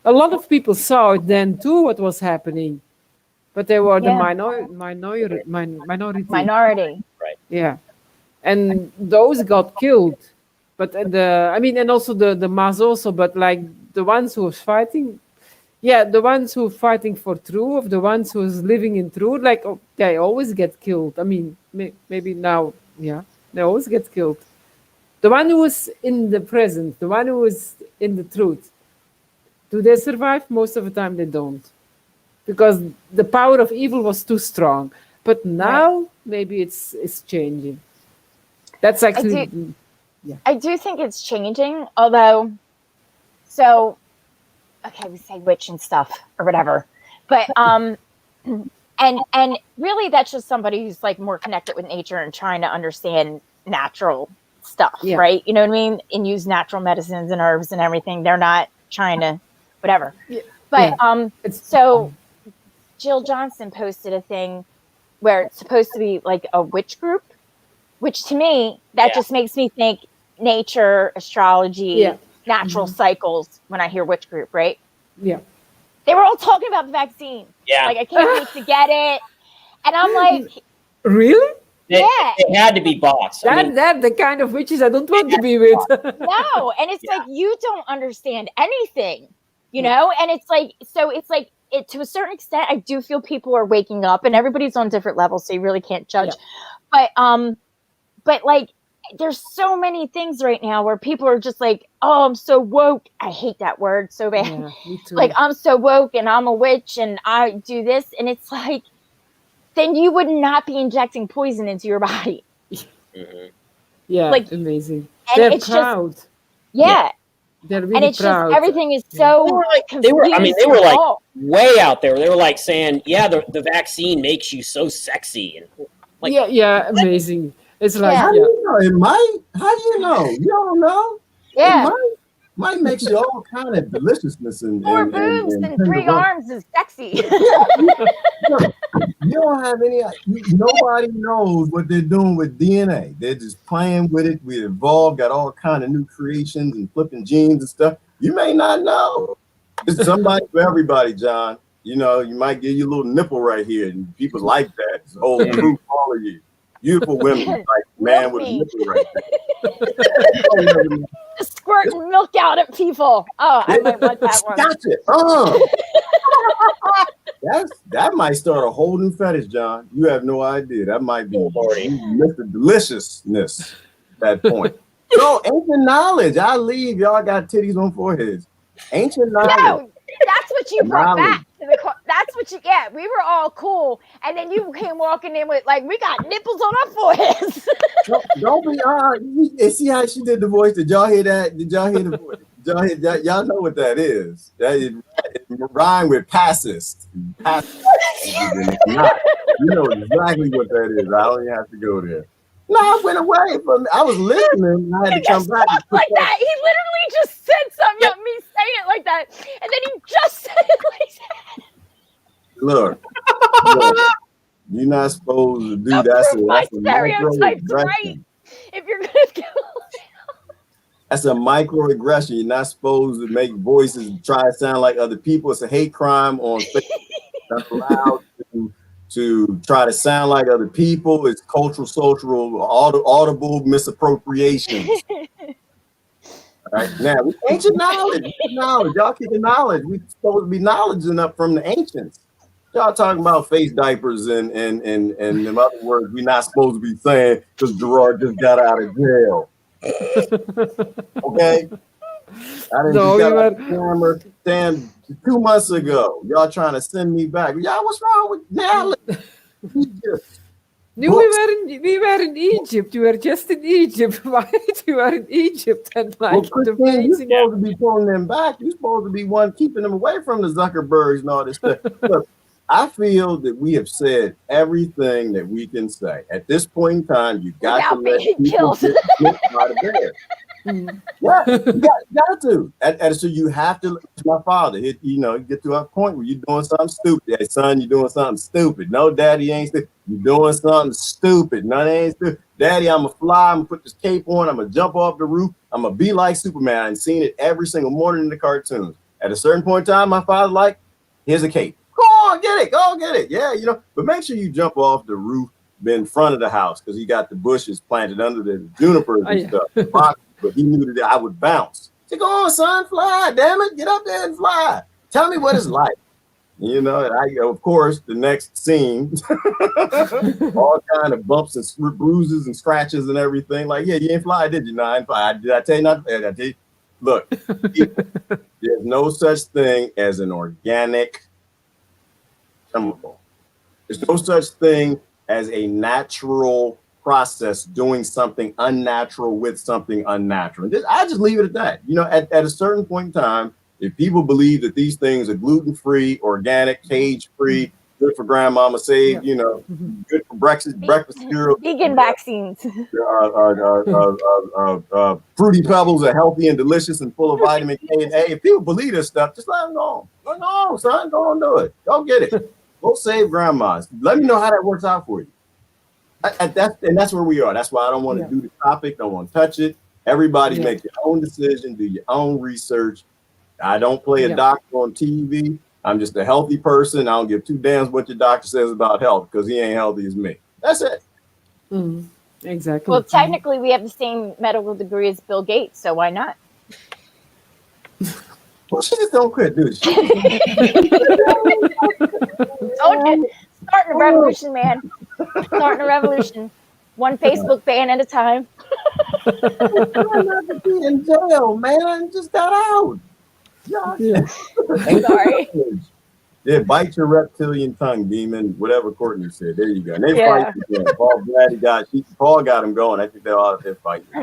A lot of people saw it then too, what was happening, but they were the Yeah. minority. Minority. Yeah, and those got killed. But and also the mass also, but like the ones who was fighting, yeah, the ones who fighting for truth, the ones who's living in truth, like they always get killed. I mean, maybe now, yeah, they always get killed. The one who is in the present, the one who is in the truth, do they survive? Most of the time, they don't, because the power of evil was too strong. But now, maybe it's changing. That's actually. I do think it's changing, although, so, okay, we say witch and stuff or whatever, but and really that's just somebody who's like more connected with nature and trying to understand natural stuff, Yeah. right? You know what I mean? And use natural medicines and herbs and everything. They're not trying to whatever. Yeah. But It's- so Jill Johnson posted a thing where it's supposed to be like a witch group, which to me that Yeah. just makes me think nature, astrology, Yeah. natural cycles when I hear witch group, right? Yeah. They were all talking about the vaccine. Yeah. Like, I can't wait to get it. And I'm like, Really? It, yeah. it had to be bots. I mean, That the kind of witches I don't want to be with. No. And it's like, you don't understand anything, you know? And it's like, so it's like, it to a certain extent, I do feel people are waking up and everybody's on different levels, so you really can't judge. But like, there's so many things right now where people are just like, oh, I'm so woke. I hate that word so bad. Yeah, me too. Like, I'm so woke and I'm a witch and I do this. And it's like, then you would not be injecting poison into your body. mhm. yeah, like- amazing. And They're it's proud. Yeah. They're really And it's proud. just, everything is so They were like- confused. they were and like- all. way out there. They were like saying, "Yeah, the vaccine makes you so sexy," and like, yeah, amazing. It's like, Yeah. How do you know? It might. How do you know? You don't know. Yeah. It might make you all kind of deliciousness and 4 boobs and 3 tender arms is sexy. You don't have any. Nobody knows what they're doing with DNA. They're just playing with it. We evolved, got all kind of new creations and flipping genes and stuff. You may not know. It's somebody for everybody, John. You know, you might get your little nipple right here, and people like that. It's a whole group, all of you. Beautiful women, like man with a nipple right there. Squirting milk out at people. Oh, I might want that one. Gotcha. That might start a whole new fetish, John. You have no idea. That might be Mr. Deliciousness at that point. So ancient knowledge. I leave. Y'all got titties on foreheads. Ancient knowledge. No, that's what you brought Knowledge. back. That's what you, yeah, we were all cool. And then you came walking in with, like, we got nipples on our foreheads. Don't be you see how she did the voice? Did y'all hear that? Did y'all hear the voice? Did y'all hear that? Y'all know what that is. It rhyme with passist. You know exactly what that is. I don't even have to go there. No, I went away from. I was listening. I had to come back. Stuff like that. He literally just said something about me saying it like that. And then he just said it like that. Look, you're not supposed to do Don't that. prove my stereotypes right. If you're going to kill. That's a microaggression. You're not supposed to make voices try to sound like other people. It's a hate crime on Facebook. That's allowed to try to sound like other people. It's cultural, social, audible misappropriation. All right, now ancient knowledge. Y'all keep the knowledge. We're supposed to be knowledge enough from the ancients. Y'all talking about face diapers and them other words we're not supposed to be saying because Gerard just got out of jail. Okay? I didn't No, just you got are. out of camera damn 2 months ago. Y'all trying to send me back. Y'all, what's wrong with now? No, we were in Egypt. You were just in Egypt. Why you were in Egypt and Well, like the Christine, you're amazing. supposed to be pulling them back. You're supposed to be one keeping them away from the Zuckerbergs and all this stuff. Look, I feel that we have said everything that we can say. At this point in time, you got Without to let being people killed. get out of bed. Mm. Yeah, you got to. And so you have to. My father, you get to a point where you're doing something stupid. Hey, son, you're doing something stupid. No, daddy ain't stupid. You're doing something stupid. No, they ain't stupid. Daddy, I'm going to fly. I'm going to put this cape on. I'm going to jump off the roof. I'm going to be like Superman. I've seen it every single morning in the cartoons. At a certain point in time, my father like, here's a cape. Go on, get it. Go get it. Yeah, but make sure you jump off the roof in front of the house because he got the bushes planted under the junipers and stuff. But he knew that I would bounce. Say, go on, son, fly, damn it. Get up there and fly. Tell me what it's like. And of course, the next scene, all kind of bumps and bruises and scratches and everything. Like, yeah, you ain't fly, did you? No, I ain't fly. Did I tell you not? Did I tell you? Look, there's no such thing as an organic chemical. There's no such thing as a natural process doing something unnatural with something unnatural. I just leave it at that. At a certain point in time, if people believe that these things are gluten-free, organic, cage-free, good for grandmama save, good for breakfast cereal, Vegan vaccines. Fruity Pebbles are healthy and delicious and full of vitamin K and A. If people believe this stuff, just let them go. Go on, son. Go on, do it. Go get it. Go save grandmas. Let me know how that works out for you. That's where we are. That's why I don't want to do the topic. Don't want to touch it. Everybody make your own decision. Do your own research. I don't play a doctor on TV. I'm just a healthy person. I don't give two damns what your doctor says about health because he ain't healthy as me. That's it. Mm. Exactly. Well, technically, we have the same medical degree as Bill Gates, so why not? Well, she just don't quit, dude. Starting a revolution, man. Starting a revolution. One Facebook ban at a time. I'm not in jail, man. I just got out. Sorry. Yeah, bite your reptilian tongue, demon. Whatever Courtney said. There you go. And they fight again. Paul got him going. I think they're all they're fighting. You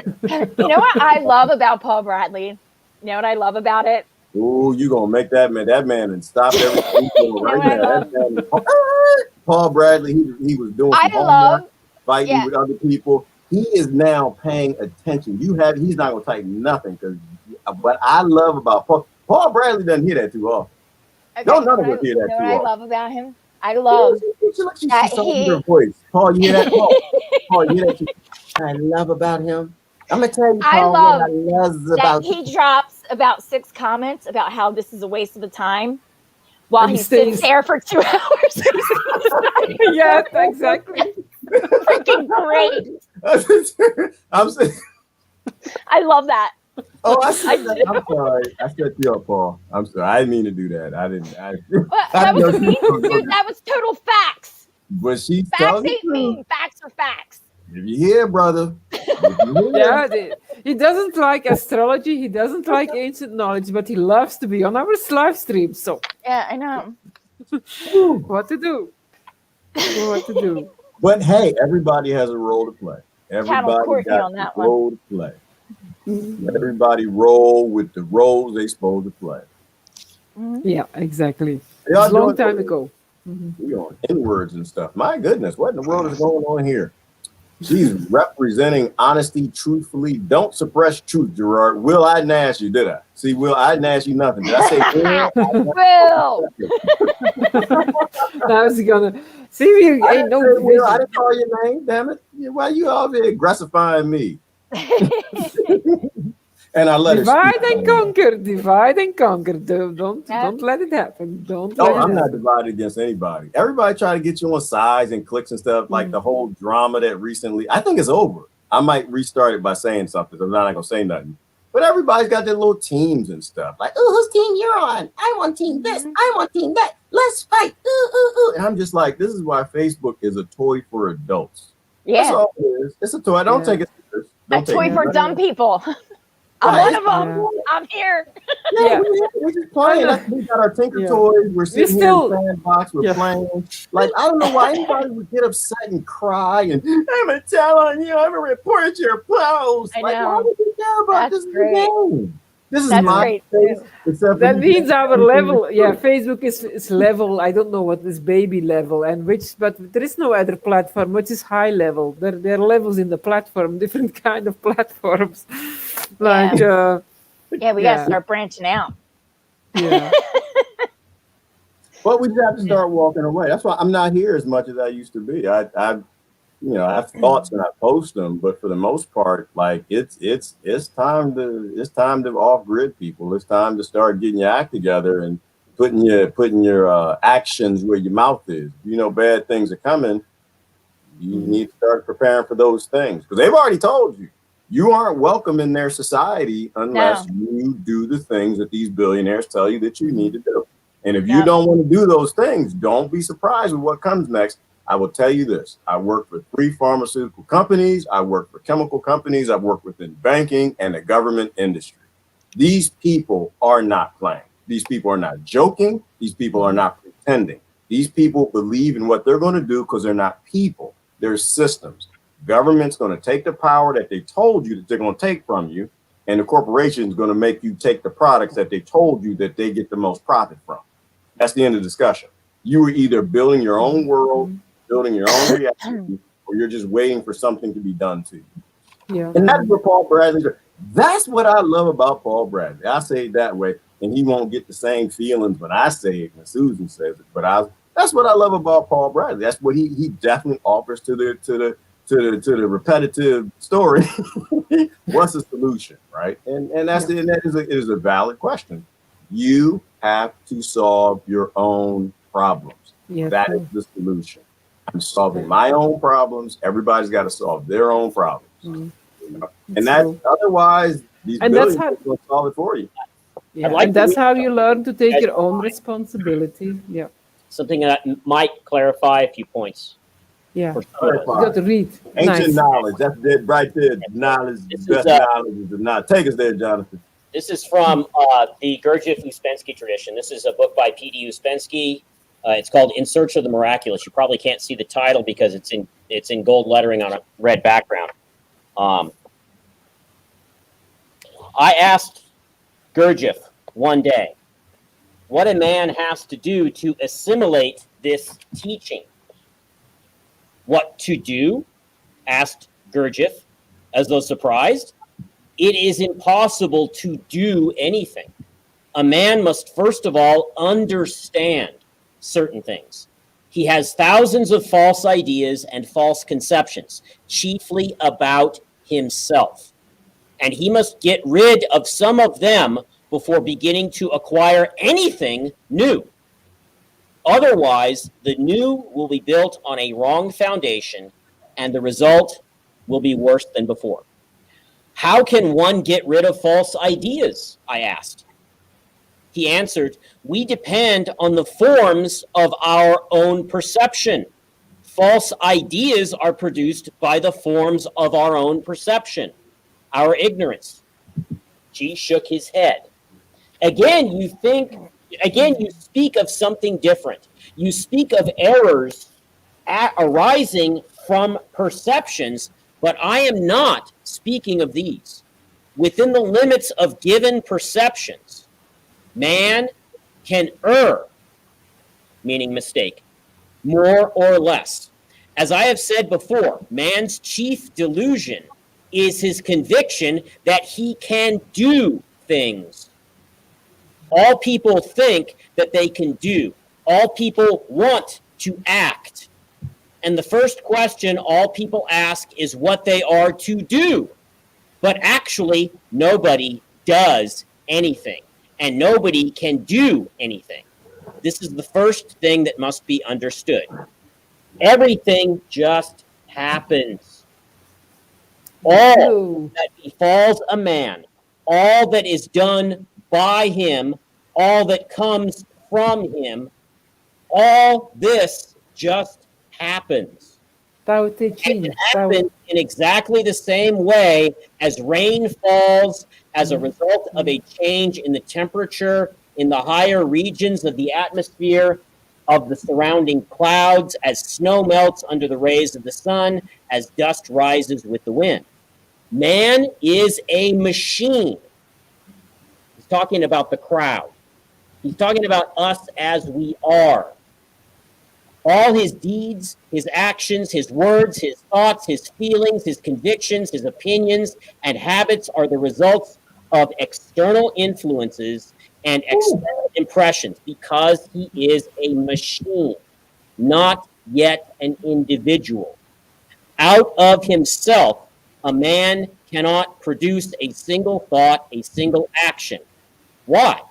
know what I love about Paul Bradley? You know what I love about it? Ooh, you gonna make that man and stop everything right now. Paul Bradley, he was doing fighting with other people. He is now paying attention. He's not gonna type nothing because what I love about Paul Bradley doesn't hear that too often. Okay, None of us hear that too often. I love about him? I love that he. Voice. Paul, you hear that? Paul, you hear that? I love about him. I'm gonna tell you, Paul, what I love about he drops about 6 comments about how this is a waste of time while he sits there for 2 hours. Yes, exactly. Freaking great. I love that. Oh, I'm sorry. I set you up, Paul. I'm sorry. I didn't mean to do that. I didn't. That was mean, dude. That was total facts. But she facts ain't mean. Facts are facts. If you hear, brother. He doesn't like astrology. He doesn't like ancient knowledge, but he loves to be on our live stream. So yeah, I know. What to do? What to do? But hey, everybody has a role to play. Everybody got a role to play. Mm-hmm. Everybody roll with the roles they supposed to play. Mm-hmm. Yeah, exactly. A long time ago. Mm-hmm. We on N-words and stuff. My goodness, what in the world is going on here? She's representing honesty, truthfully. Don't suppress truth, Gerard. Will, I didn't ask you, did I? See, Will, I didn't ask you nothing. Did I say Will? I was gonna see you. Ain't no Will, I didn't call your name, damn it. Why you all there aggressifying me? And I let divide and conquer. Divide and conquer. Don't let it happen. I'm not divided against anybody. Everybody try to get you on sides and clicks and stuff. Like the whole drama that recently, I think it's over. I might restart it by saying something. I'm not gonna say nothing. But everybody's got their little teams and stuff. Like, oh, whose team you're on? I want team this. I want team that. let's fight. And I'm just like, this is why Facebook is a toy for adults. That's Yeah, all it is. It's a toy. I don't Yeah. take it serious. a Don't take toy it for serious. dumb people. I'm Right. one of them. Yeah. I'm here. Yeah. We're just playing. I know. We got our Tinker Yeah. toys. We're sitting still- here in the sandbox. We're Yeah. playing. Like, I don't know why anybody would get upset and cry and I'm gonna tell on you. I'm gonna report your post. I Like, know. why would you care about That's this great. game? This is That's my great, face. Except for That you means guys. our level. Yeah, Facebook is level. I don't know what is baby level and which, but there is no other platform which is high level. There are levels in the platform, different kind of platforms. Like Yeah, we Yeah. gotta start branching out. yeah, But we just have to start walking away. That's why I'm not here as much as I used to be. I I have thoughts and I post them, but for the most part, like it's time to off grid people. It's time to start getting your act together and putting your actions where your mouth is. You know, bad things are coming. You need to start preparing for those things because they've already told you. You aren't welcome in their society unless you do the things that these billionaires tell you that you need to do. And if you don't want to do those things, don't be surprised with what comes next. I will tell you this. I work for 3 pharmaceutical companies. I work for chemical companies. I've worked within banking and the government industry. These people are not playing. These people are not joking. These people are not pretending. These people believe in what they're going to do because they're not people. They're systems. Government's going to take the power that they told you that they're going to take from you, and the corporation is going to make you take the products that they told you that they get the most profit from. That's the end of the discussion. You were either building your own world, building your own reality, or you're just waiting for something to be done to you. yeah. And that's what Paul Bradley does. That's what I love about Paul Bradley. I say it that way, and he won't get the same feelings when I say it when Susan says it. But that's what I love about Paul Bradley. That's what he definitely offers to the repetitive story. What's the solution, right? And it is a valid question. You have to solve your own problems. Yeah, That true. is the solution. I'm solving my own problems. Everybody's got to solve their own problems. Mm. You know? And that's otherwise these And that's billionaires will solve it for you. Yeah, like and that's to- how you learn to take your own responsibility. Yeah, Something that might clarify a few points. yeah. For You sure. got to read. Ancient Nice. knowledge. That's it right there. Knowledge, This is, best knowledge is not. Take us there, Jonathan. This is from the Gurdjieff Uspensky tradition. This is a book by P.D. Uspensky. It's called In Search of the Miraculous. You probably can't see the title because it's in gold lettering on a red background. I asked Gurdjieff one day what a man has to do to assimilate this teaching. What to do? Asked Gurdjieff, as though surprised. It is impossible to do anything. A man must first of all understand certain things. He has thousands of false ideas and false conceptions, chiefly about himself. And he must get rid of some of them before beginning to acquire anything new. Otherwise, the new will be built on a wrong foundation, and the result will be worse than before. How can one get rid of false ideas? I asked. He answered, we depend on the forms of our own perception. False ideas are produced by the forms of our own perception, our ignorance. G shook his head. Again, you speak of something different. You speak of errors arising from perceptions, but I am not speaking of these. Within the limits of given perceptions, man can err, meaning mistake, more or less. As I have said before, man's chief delusion is his conviction that he can do things. All people think that they can do. All people want to act. And the first question all people ask is what they are to do. But actually, nobody does anything. And nobody can do anything. This is the first thing that must be understood. Everything just happens. All that befalls a man, all that is done by him, all that comes from him, All this just happens. Tao Te Ching. It happens in exactly the same way as rain falls as a result of a change in the temperature in the higher regions of the atmosphere of the surrounding clouds, as snow melts under the rays of the sun, as dust rises with the wind. Man is a machine. He's talking about the crowd. He's talking about us as we are. All his deeds, his actions, his words, his thoughts, his feelings, his convictions, his opinions, and habits are the results of external influences and external impressions, because he is a machine, not yet an individual. Out of himself, a man cannot produce a single thought, a single action. Why?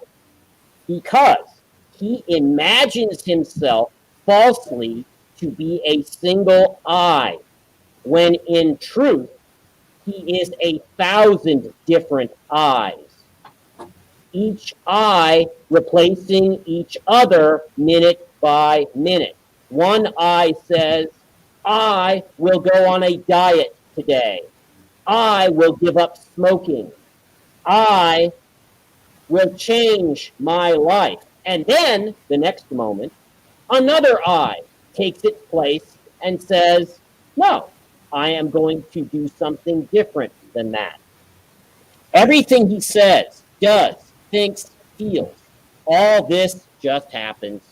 Because he imagines himself falsely to be a single I, when in truth, he is 1,000 different I's. Each I replacing each other minute by minute. One I says, I will go on a diet today. I will give up smoking. I will change my life. And then, the next moment, another I takes its place and says, no, I am going to do something different than that. Everything he says, does, thinks, feels, all this just happens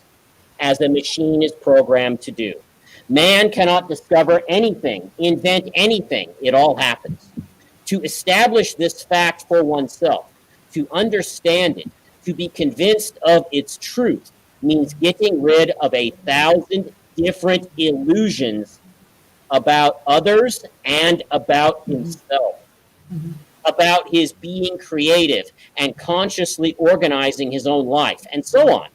as a machine is programmed to do. Man cannot discover anything, invent anything. It all happens. To establish this fact for oneself, to understand it, to be convinced of its truth, means getting rid of 1,000 different illusions about others and about himself, about his being creative and consciously organizing his own life, and so on.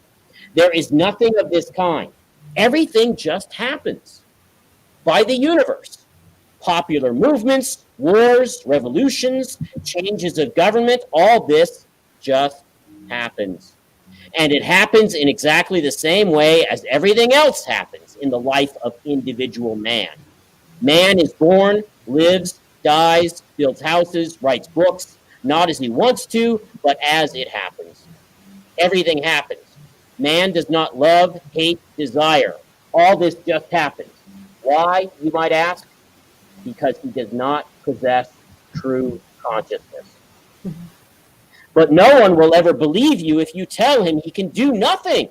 There is nothing of this kind. Everything just happens by the universe. Popular movements, wars, revolutions, changes of government, all this just happens. And it happens in exactly the same way as everything else happens in the life of individual man. Man is born, lives, dies, builds houses, writes books, not as he wants to, but as it happens. Everything happens. Man does not love, hate, desire. All this just happens. Why, you might ask? Because he does not possess true consciousness. But no one will ever believe you if you tell him he can do nothing.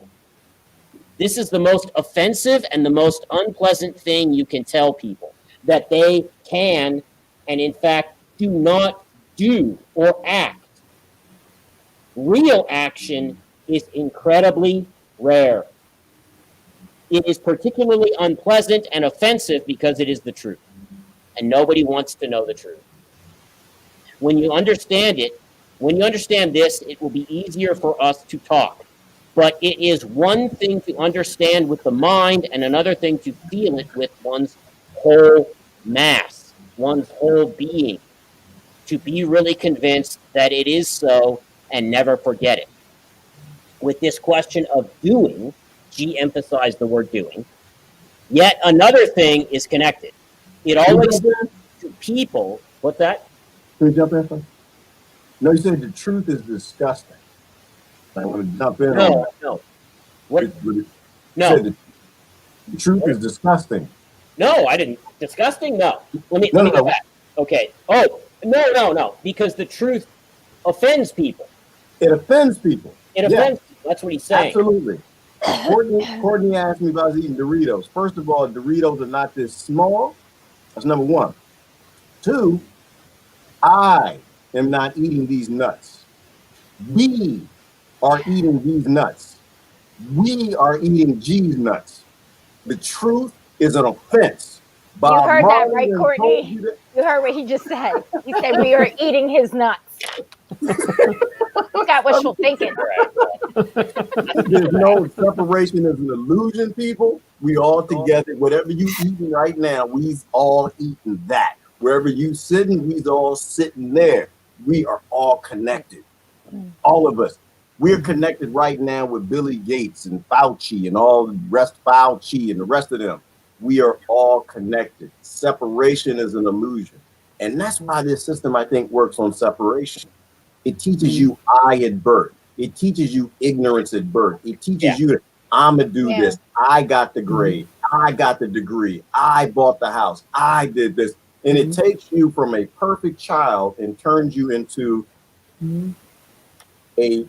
This is the most offensive and the most unpleasant thing you can tell people, that they can and in fact do not do or act. Real action is incredibly rare. It is particularly unpleasant and offensive because it is the truth, and nobody wants to know the truth. When you understand it, when you understand this, it will be easier for us to talk. But it is one thing to understand with the mind and another thing to feel it with one's whole mass, one's whole being, to be really convinced that it is so and never forget it. With this question of doing, G emphasized the word doing, yet another thing is connected. It always to people. What's that? Can you jump in first? No, you said the truth is disgusting. I want to jump in. No. What? You No, said the truth is disgusting. no, I didn't. Disgusting? No. Let me No. go back. Okay. Oh, no. Because the truth offends people. It offends people. It Yeah. offends people. That's what he's saying. Absolutely. Courtney asked me about eating Doritos. First of all, Doritos are not this small. That's number one. Two, I am not eating these nuts. We are eating these nuts. We are eating G's nuts. The truth is an offense. You heard that, right, Marley Courtney? told you that- You heard what he just said. He said we are eating his nuts. He's got wishful thinking. There's no separation is an illusion, people. We all together. Whatever you eating right now, we's all eating that. Wherever you sitting, we's all sitting there. We are all connected. All of us. We're connected right now with Billy Gates and Fauci and all the rest, Fauci and the rest of them. We are all connected. Separation is an illusion. And that's why this system, I think, works on separation. It teaches you I at birth. It teaches you ignorance at birth. It teaches you that I'm going to do this. I got the grade. I got the degree. I bought the house. I did this. And it takes you from a perfect child and turns you into a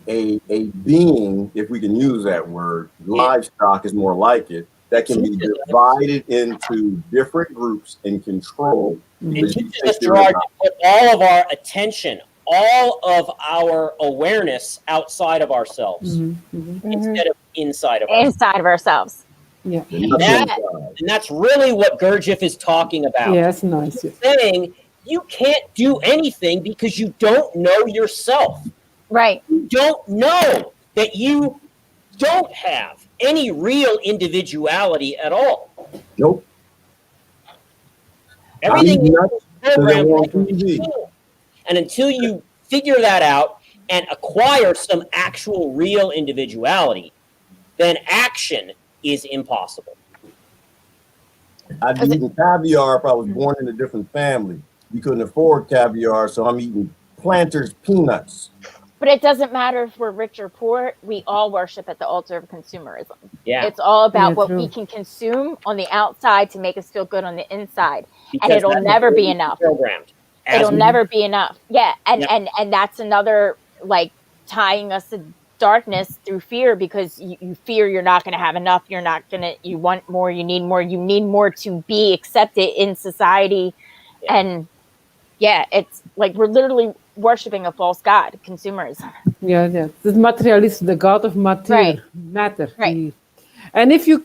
being, if we can use that word, livestock is more like it, that can be divided into different groups and controlled. It teaches us, Gerard, to put all of our attention, all of our awareness outside of ourselves instead of inside of ourselves. Inside of ourselves. Yeah. And that's really what Gurdjieff is talking about. Yes, nice. He's saying you can't do anything because you don't know yourself. Right. You don't know that you don't have any real individuality at all. Nope. Everything is programmed. And until you figure that out and acquire some actual real individuality, then action is impossible. I'd be eating caviar if I was born in a different family. We couldn't afford caviar, so I'm eating Planters peanuts. But it doesn't matter if we're rich or poor. We all worship at the altar of consumerism. Yeah. It's all about what true. we can consume on the outside to make us feel good on the inside. Because And it'll that's never be what enough. Programmed. It'll never be enough. Yeah. And, Yep. and that's another, like, tying us to darkness through fear, because you fear you're not going to have enough. You're not going to, you want more, you need more to be accepted in society. Yeah. And it's like we're literally worshiping a false god, consumerism. Yeah. The materialist, the god of matter. Right. And if you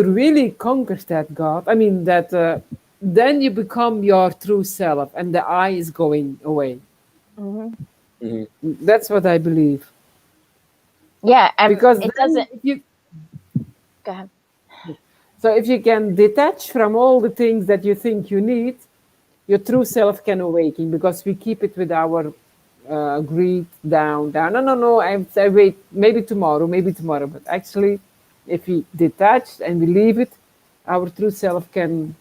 really conquer that god, I mean that, then you become your true self, and the I is going away. That's what I believe. Yeah, and Because it then doesn't. if you, Go ahead. so if you can detach from all the things that you think you need, your true self can awaken, because we keep it with our greed down. No, I wait, maybe tomorrow. But actually, if we detach and we leave it, our true self can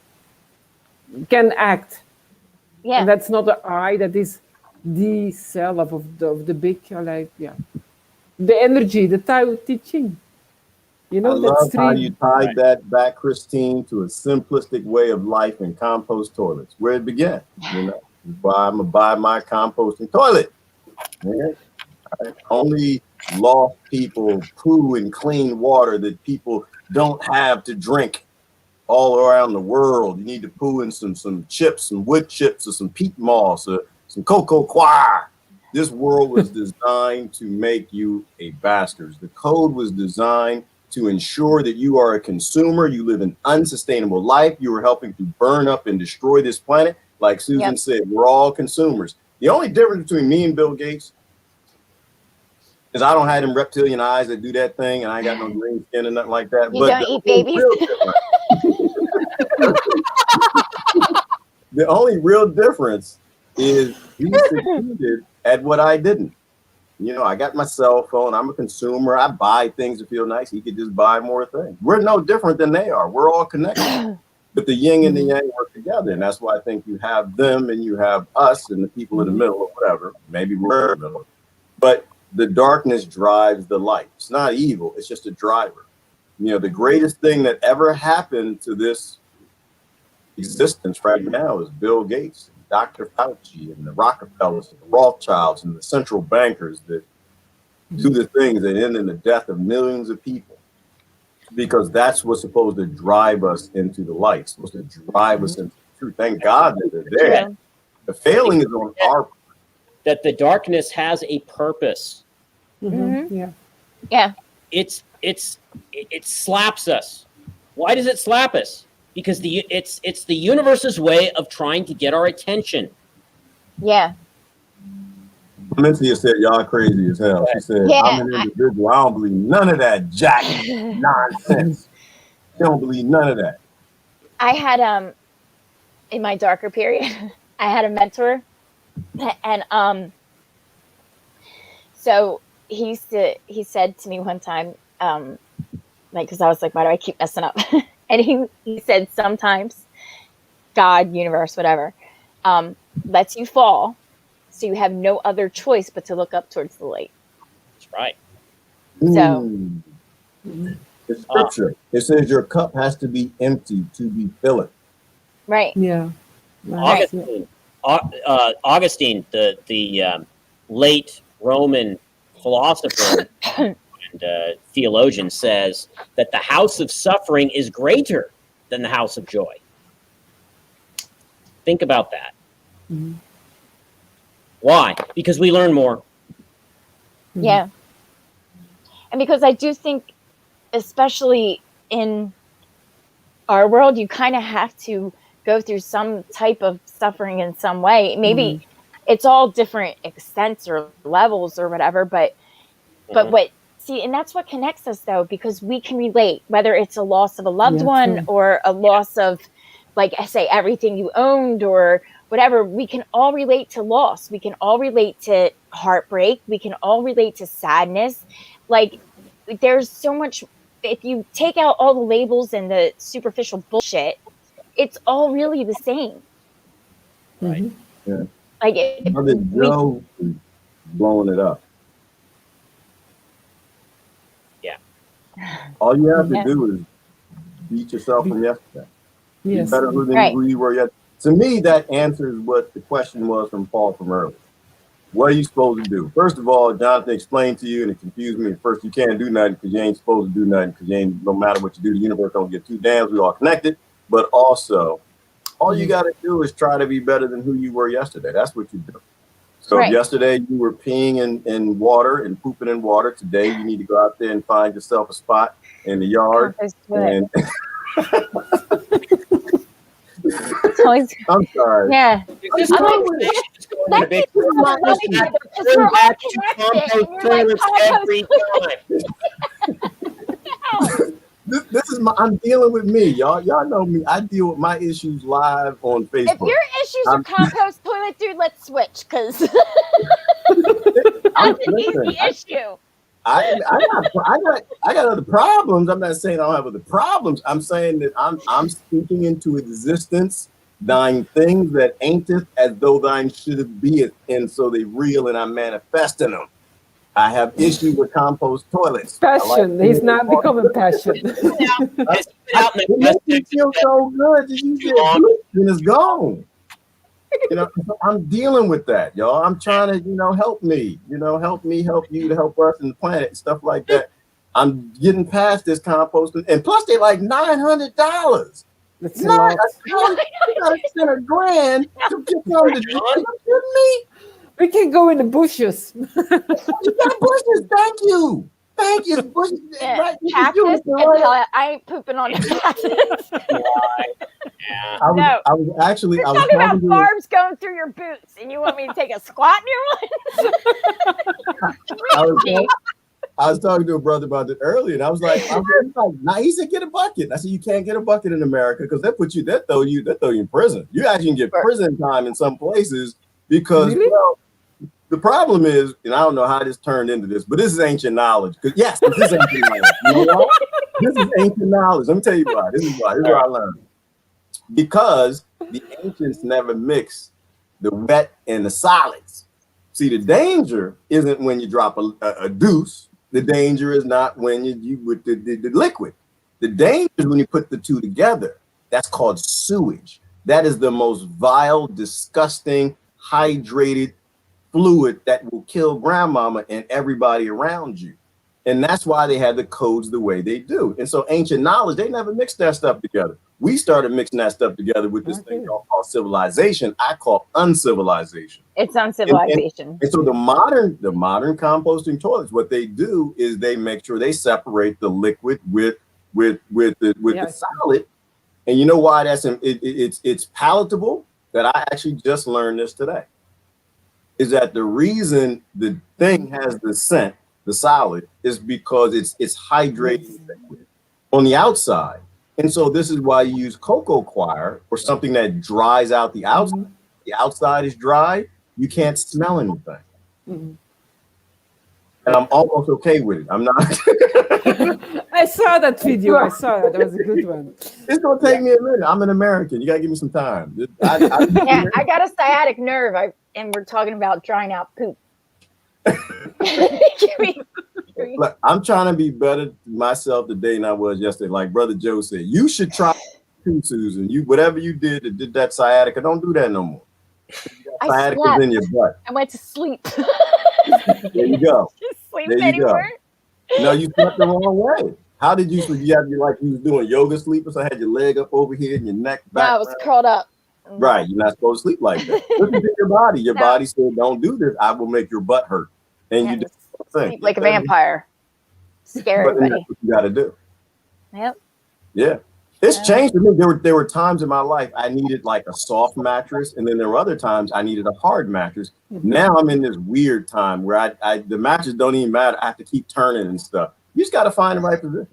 act. Yeah, And that's not the I, that is the self of the big, the energy, the Tao teaching. I love how you tied that back, Christine, to a simplistic way of life and compost toilets, where it began. I'm gonna buy my composting toilet. Only lost people poo in clean water that people don't have to drink all around the world. You need to poo in some chips, some wood chips, or some peat moss, or some cocoa coir. This world was designed to make you a bastard. The code was designed to ensure that you are a consumer, you live an unsustainable life, you are helping to burn up and destroy this planet. Like Susan said, we're all consumers. The only difference between me and Bill Gates is I don't have them reptilian eyes that do that thing, and I ain't got no green skin and nothing like that. You don't eat babies. The only real difference is he succeeded at what I didn't. I got my cell phone. I'm a consumer. I buy things to feel nice. He could just buy more things. We're no different than they are. We're all connected. But the yin and the yang work together. And that's why I think you have them and you have us and the people in the middle or whatever. Maybe we're in the middle. But the darkness drives the light. It's not evil. It's just a driver. The greatest thing that ever happened to this existence right now is Bill Gates, Dr. Fauci, and the Rockefellers, and the Rothschilds, and the central bankers that do the things that end in the death of millions of people. Because that's what's supposed to drive us into the light, it's supposed to drive us into the truth. Thank God that they're there. Yeah. The failing is on our part. That the darkness has a purpose. Yeah. It slaps us. Why does it slap us? Because it's the universe's way of trying to get our attention. Yeah. Mencia said, y'all crazy as hell. She said, I'm an individual. I don't believe none of that jack nonsense. I don't believe none of that. I had in my darker period, I had a mentor, and so he said to me one time, like, because I was like, why do I keep messing up? And he said, sometimes God, universe, whatever, lets you fall, so you have no other choice but to look up towards the light. That's right. So The scripture, it says your cup has to be empty to be filled. right. Yeah. Augustine, the late Roman philosopher and theologian, says that the house of suffering is greater than the house of joy. Think about that. Mhm. Why? Because we learn more. Yeah. And because I do think, especially in our world, you kind of have to go through some type of suffering in some way. Maybe it's all different extents or levels or whatever, but and that's what connects us, though, because we can relate, whether it's a loss of a loved one true. or a loss of, like I say, everything you owned or whatever. We can all relate to loss. We can all relate to heartbreak. We can all relate to sadness. Like, there's so much. If you take out all the labels and the superficial bullshit, it's all really the same. Right. Yeah. Like, Brother Joe is blowing it up. Yeah. All you have to Yeah. do is beat yourself from yesterday. Yes. Be better than Right. who you were yesterday. To me, that answers what the question was from Paul from earlier. What are you supposed to do? First of all, Jonathan explained to you, and it confused me. At first, you can't do nothing because you ain't supposed to do nothing because you ain't, no matter what you do, the universe don't get two damns. We all connected. But also, all you got to do is try to be better than who you were yesterday. That's what you do. So if Right. yesterday you were peeing in water and pooping in water, today you need to go out there and find yourself a spot in the yard. And It's always, I'm sorry. yeah. This I'm like, conversation is going in a big Let's circle. keep it because Turn we're all back to connected, compost and you're like, toilets every time. This is my. I'm dealing with me, y'all. Y'all know me. I deal with my issues live on if Facebook. your issues are compost toilet, dude, let's switch, because that's an easy issue. I got other problems. I'm not saying I don't have other problems. I'm saying that I'm speaking into existence thine things that ain'teth as though thine should be, and so they real, and I'm manifesting them. I have issue with compost toilets. Passion. He's not becoming passion. It makes me feel so good that you said bloop, and it's gone. You know, I'm dealing with that, y'all. I'm trying to, help me, help me, help you, to help us and the planet and stuff like that. I'm getting past this composting, and plus they're like $900. That's a lot. You gotta spend $1,000 to get something to do. Are you kidding me? We can go in the bushes. You got bushes. Thank you. Bushes. Yeah. Right. Cactus, I ain't pooping on the cactus. Yeah. I was actually You're I was talking about to barbs going through your boots, and you want me to take a squat in your one? I was talking to a brother about it earlier, and I was like, nah, he said, get a bucket. And I said, you can't get a bucket in America because they throw you in prison. You actually can get prison time in some places because, Really? well, the problem is, and I don't know how this turned into this, but this is ancient knowledge. Yes, this is ancient knowledge. You know what? This is ancient knowledge. Let me tell you why. This is why I learned. Because the ancients never mixed the wet and the solids. See, the danger isn't when you drop a deuce. The danger is not when you with the liquid. The danger is when you put the two together. That's called sewage. That is the most vile, disgusting, hydrated fluid that will kill grandmama and everybody around you. And that's why they had the codes the way they do. And so ancient knowledge, they never mixed that stuff together. We started mixing that stuff together with this thing called civilization. I call uncivilization. It's uncivilization. And so the modern composting toilets, what they do is they make sure they separate the liquid with the solid. And you know why it's palatable? That I actually just learned this today. Is that the reason the thing has the scent, the solid, is because it's hydrated on the outside. And so this is why you use cocoa coir or something that dries out the outside. The outside is dry. You can't smell anything. and I'm almost okay with it. I'm not. I saw that video. I saw that. That was a good one. It's gonna take me a minute. I'm an American. You gotta give me some time. Yeah, I got a sciatic nerve. And we're talking about drying out poop. Give me- Look, I'm trying to be better myself today than I was yesterday. Like Brother Joe said, you should try too, Susan. You whatever you did that did that sciatica, don't do that no more. I Sciatica's slept. in your butt. I went to sleep. There you go. Just sleep There you go. anywhere. No, you slept the wrong way. How did you sleep? You had to be like you was doing yoga sleep, or so had your leg up over here and your neck No, back. I was curled up. Right, you're not supposed to sleep like that. Listen to your body. Your No. body said, "Don't do this. I will make your butt hurt." And Yeah, you did just the thing. sleep like a vampire. Scare But then everybody. that's what you got to do. Yep. Yeah, it's Yeah. changed for me. There were times in my life I needed like a soft mattress, and then there were other times I needed a hard mattress. Now I'm in this weird time where I the mattress don't even matter. I have to keep turning and stuff. You just got to find the right position.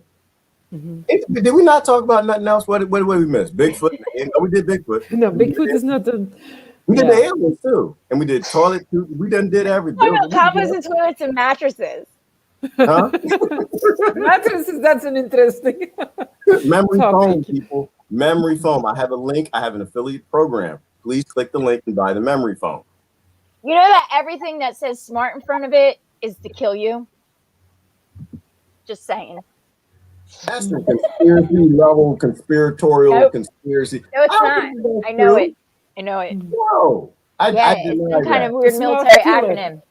Did we not talk about nothing else? What did we miss? Bigfoot. No, we did Bigfoot. No, Bigfoot is not a. We did Yeah. the aliens too, and we did toilet too. We done did everything. Talking about combos and toilets and mattresses. Huh? Mattresses, that's an interesting. Memory Topic. foam, people. Memory foam. I have a link. I have an affiliate program. Please click the link and buy the memory foam. You know that everything that says smart in front of it is to kill you? Just saying. That's the conspiracy level, conspiratorial Nope. conspiracy. No, it's I don't not. think that's I know true. it. I know it. No. I Yeah, it's deny some kind that. of weird Smart military killer. acronym.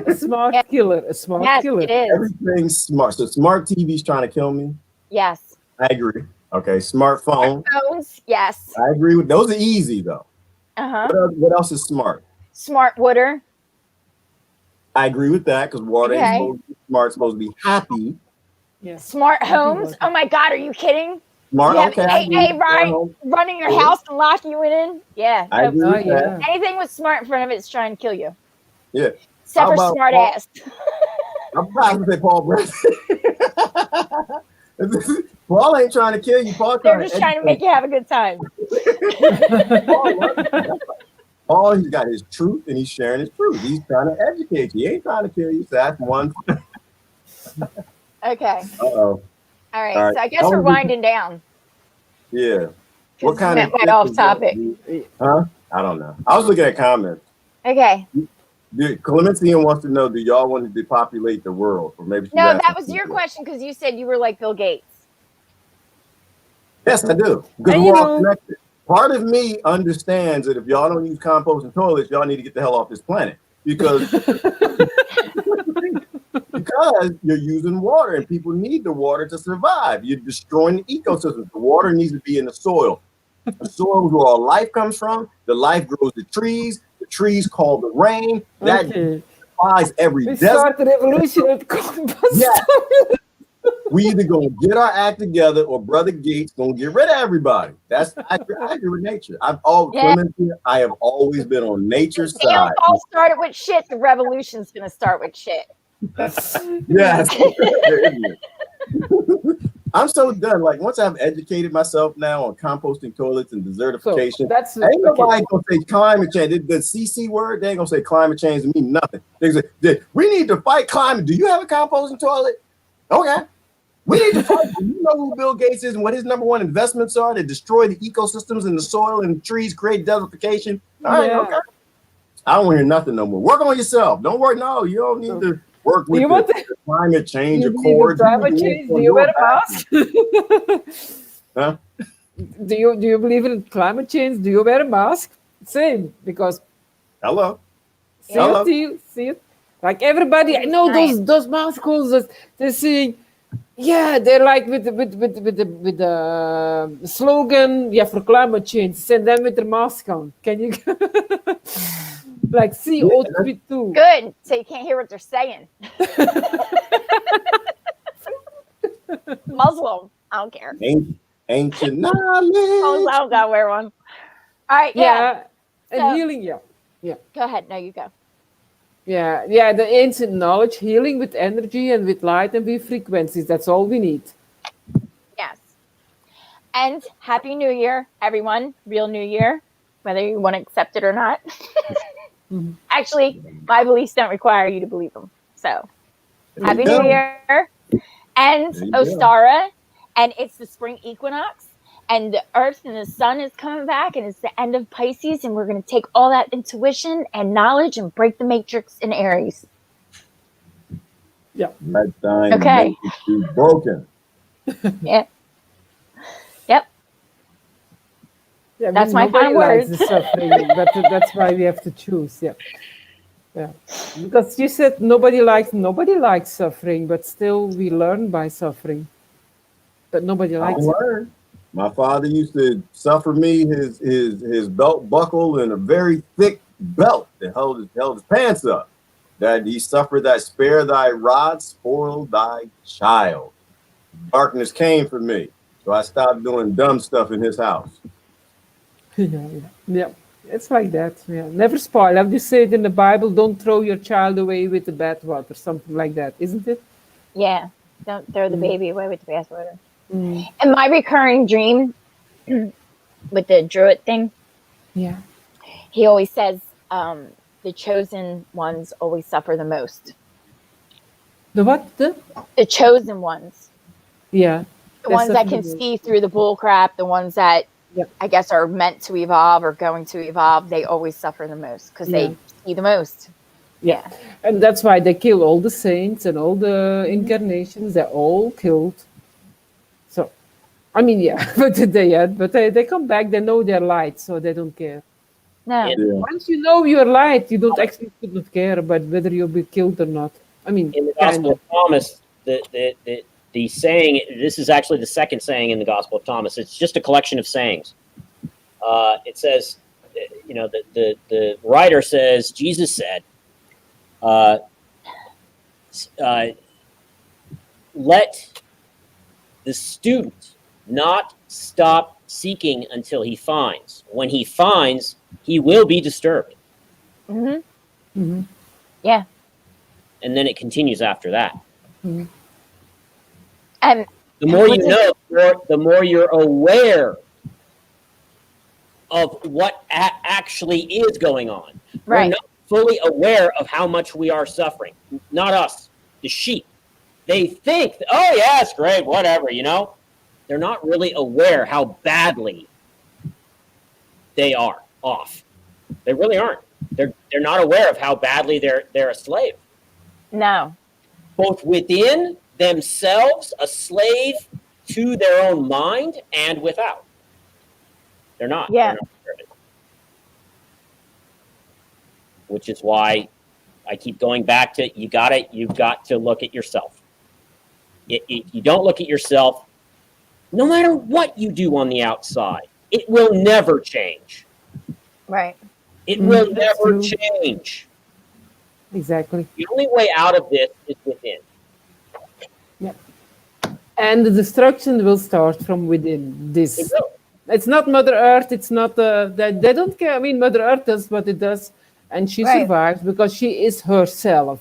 A smart Yeah. killer. A smart Yes, killer. it is. Everything's smart. So smart TV's trying to kill me. Yes. I agree. Okay, smartphone. Phones. Yes. I agree with those. Are easy though. Uh-huh. What else is smart? Smart water. I agree with that because water ain't Okay. supposed to be smart. It's supposed to be happy. Yes. Smart Happy homes. water. Oh my God, are you kidding? Smart. Yeah, Okay. I agree hey, with Ryan, smart home. running your Yeah. house and lock you in? Yeah. I nope. agree Oh, with that. yeah. Anything with smart in front of it is trying to kill you. Yeah. Except How for about smart Paul- ass. I'm proud to say Paul Brown. Paul ain't trying to kill you. Paul They're just trying to make you have a good time. Paul, he's got his truth and he's sharing his truth. He's trying to educate you. He ain't trying to kill you. So that's one. Okay. Uh-oh. All right. All right. So I guess How we're was it- winding down. Yeah. 'Cause What kind we of went right off topic. Huh? I don't know. I was looking at comments. Okay. Clemencian wants to know, do y'all want to depopulate the world? Or maybe she's No, asking that was your people. question because you said you were like Bill Gates. Yes, I do. Because And we're you all know- connected. Part of me understands that if y'all don't use compost and toilets, y'all need to get the hell off this planet. Because because you're using water and people need the water to survive. You're destroying the ecosystem. The water needs to be in the soil. The soil is where all life comes from. The life grows the trees. The trees call the rain. That Okay. applies every We desert. start the revolution with compost. Yeah. We either gonna get our act together or Brother Gates gonna get rid of everybody. That's I agree with nature. I have always been on nature's They side. all started with shit. The revolution's gonna start with shit. Yes. I'm so done. Like once I've educated myself now on composting toilets and So desertification, that's ain't okay. nobody gonna say climate change. The CC word, they ain't gonna say climate change to mean nothing. They say we need to fight climate. Do you have a composting toilet? Okay. We need to fight. Do you know who Bill Gates is and what his number one investments are to destroy the ecosystems and the soil and the trees, create desertification? All right, Yeah. okay. I don't want to hear nothing no more. Work on yourself. Don't work. No, you don't need to work Do with you want the climate change You believe in accord. climate change? Do you wear a mask? Huh? Do you believe in climate change? Do you wear a mask? Same, because Hello. see Hello. it, see it. Like everybody, I know those mascots. They're saying, yeah, they're like with the slogan, yeah, for climate change. Send them with their mask on. Can you like see Yeah, all that's- tweet too? Good. So you can't hear what they're saying. Muslim. I don't care. Ancient As long as knowledge. I don't gotta wear one. All right. Yeah. Yeah, and So- healing, yeah. Go ahead. No, you go. Yeah, the ancient knowledge, healing with energy and with light and with frequencies. That's all we need. Yes. And Happy New Year, everyone. Real New Year, whether you want to accept it or not. Mhm. Actually, my beliefs don't require you to believe them. So Happy There you New go. Year. And There you go. Ostara. And it's the spring equinox. And the earth and the sun is coming back. And it's the end of Pisces. And we're going to take all that intuition and knowledge and break the matrix in Aries. That thing Okay. matrix is broken. Yeah. Yep. Yeah, That's my nobody final likes words. the suffering, but that's why we have to choose. Yeah, yeah. Because you said nobody likes suffering, but still we learn by suffering. But nobody I likes it. learned. My father used to suffer me his belt buckle and a very thick belt that held his pants up. That he suffered that spare thy rod, spoil thy child. Darkness came for me. So I stopped doing dumb stuff in his house. Yeah. It's like that. Yeah, never spoil. Have you say it in the Bible? Don't throw your child away with the bathwater, something like that, isn't it? Yeah. Don't throw the baby away with the bathwater. Mm. And my recurring dream with the druid thing, Yeah. he always says the chosen ones always suffer the most. The what? The chosen ones. Yeah. The ones that can see through the bull crap, the ones that Yep. I guess are meant to evolve or going to evolve, they always suffer the most because they see the most. Yeah. And that's why they kill all the saints and all the incarnations. They're all killed. So, I mean, yeah, but they come back. They know they're light, so they don't care. No. Yeah. Yeah. Once you know you're light, you don't actually should not care about whether you'll be killed or not. I mean, In the Gospel of Thomas, the saying, this is actually the second saying in the Gospel of Thomas. It's just a collection of sayings. It says, the writer says, Jesus said, let the student not stop seeking until he finds. When he finds, he will be disturbed. hmm mhm. Yeah. And then it continues after that. And The more you know, the more you're aware of what actually is going on. We're right. not fully aware of how much we are suffering. Not us, the sheep. They think, oh, yeah, it's great, whatever, They're not really aware how badly they are off. They really aren't. They're not aware of how badly they're a slave. No. Both within themselves, a slave to their own mind, and without. They're not. Yeah. They're not aware of it. Which is why I keep going back to you've got to look at yourself. If you don't look at yourself, no matter what you do on the outside, it will never change. Right. It will That's never true. change. Exactly. The only way out of this is within. And the destruction will start from within. This. It will. It's not Mother Earth. It's not that they don't care. I mean, Mother Earth does what it does, and she Right. survives because she is herself.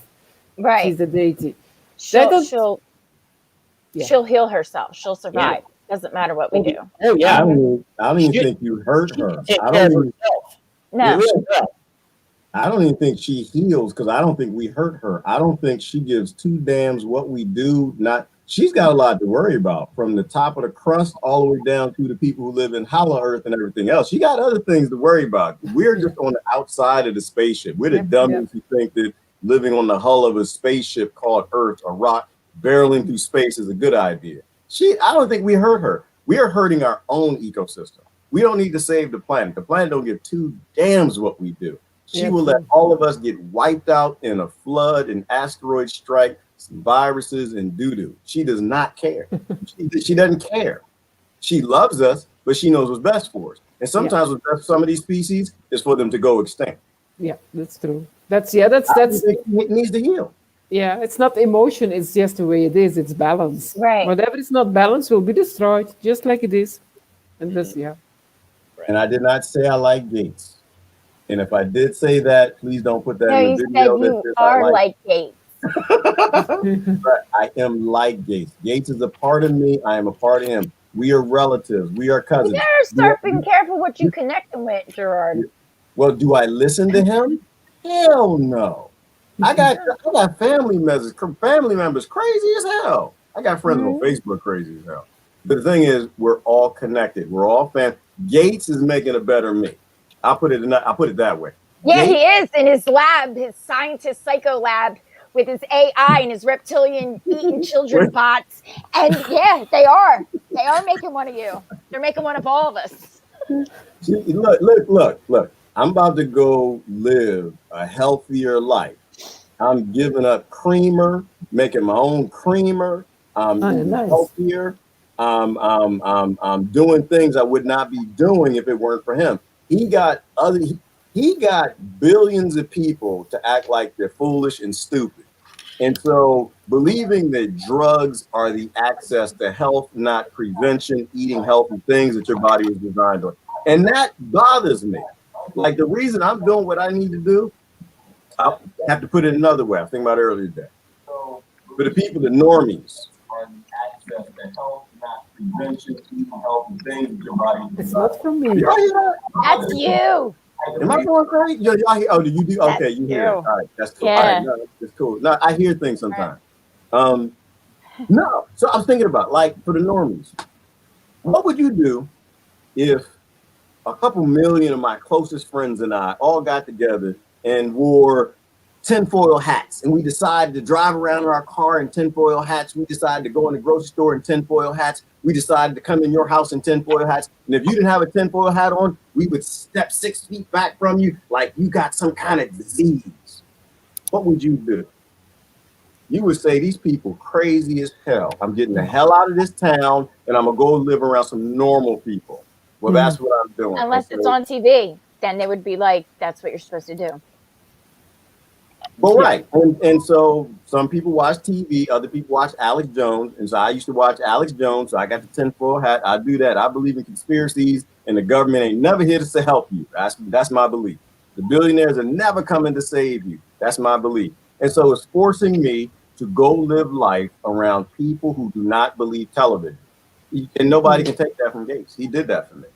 Right. She's the deity. She'll, don't- she'll, Yeah. she'll heal herself. She'll survive. Doesn't matter what we do. Oh I yeah. don't even She- think you hurt She her. can take I care of don't even, herself. No. Really well. I don't even think she heals because I don't think we hurt her. I don't think she gives two damns what we do. She's got a lot to worry about, from the top of the crust all the way down to the people who live in hollow earth and everything else. She got other things to worry about. We're just on the outside of the spaceship. We're the Yeah, dummies who think that living on the hull of a spaceship called Earth, a rock barreling through space, is a good idea. I don't think we hurt her. We are hurting our own ecosystem. We don't need to save the planet. The planet don't give two damns what we do. She Yeah, will true. let all of us get wiped out in a flood, an asteroid strike, some viruses, and doo-doo. She does not care. She doesn't care. She loves us, but she knows what's best for us. And sometimes what's best for some of these species is for them to go extinct. Yeah, that's true. That's I think it needs to heal. yeah. It's not emotion. It's just the way it is. It's balance. Right. Whatever is not balanced will be destroyed, just like it is. And that's And I did not say I like Gates. And if I did say that, please don't put that No, in you the said video. you are like Gates. But I am like Gates. Gates is a part of me. I am a part of him. We are relatives. We are You cousins. better start being careful what you connect them with, Gerard. Well, do I listen to him? Hell no. I got family members crazy as hell. I got friends on Facebook crazy as hell. But the thing is, we're all connected. We're all Gates is making a better me. I'll put it that way. Yeah, Gates, he is in his lab, his scientist psycho lab with his AI and his reptilian eating children bots. And yeah, they are making one of you. They're making one of all of us. Look. I'm about to go live a healthier life. I'm giving up creamer, making my own creamer. I'm nice. healthier. I'm doing things I would not be doing if it weren't for him. He got billions of people to act like they're foolish and stupid. And so believing that drugs are the access to health, not prevention, eating healthy things that your body was designed on. And that bothers me. Like the reason I'm doing what I need to do, I'll have to put it another way. I was thinking about it earlier today. For the people, the normies, are the access to health, not prevention, eating healthy things that your body was It's designed not from me. Y'all hear that? That's you. Am I going crazy? Y'all hear? Oh, do you do? Okay, you hear it. All right, that's cool. Yeah. All right, no, that's cool. No, I hear things sometimes. No, so I was thinking about like for the normies, what would you do if a couple million of my closest friends and I all got together and wore tinfoil hats, and we decided to drive around in our car in tinfoil hats. We decided to go in the grocery store in tinfoil hats. We decided to come in your house in tinfoil hats. And if you didn't have a tinfoil hat on, we would step 6 feet back from you like you got some kind of disease. What would you do? You would say, these people crazy as hell. I'm getting the hell out of this town and I'm gonna go live around some normal people. Well, that's what I'm doing. Unless it's on TV, then they would be like, that's what you're supposed to do. Well, right. And so some people watch TV, other people watch Alex Jones. And so I used to watch Alex Jones. So I got the tinfoil hat. I do that. I believe in conspiracies and the government ain't never here to help you. That's my belief. The billionaires are never coming to save you. That's my belief. And so it's forcing me to go live life around people who do not believe television. And nobody can take that from Gates. He did that for me.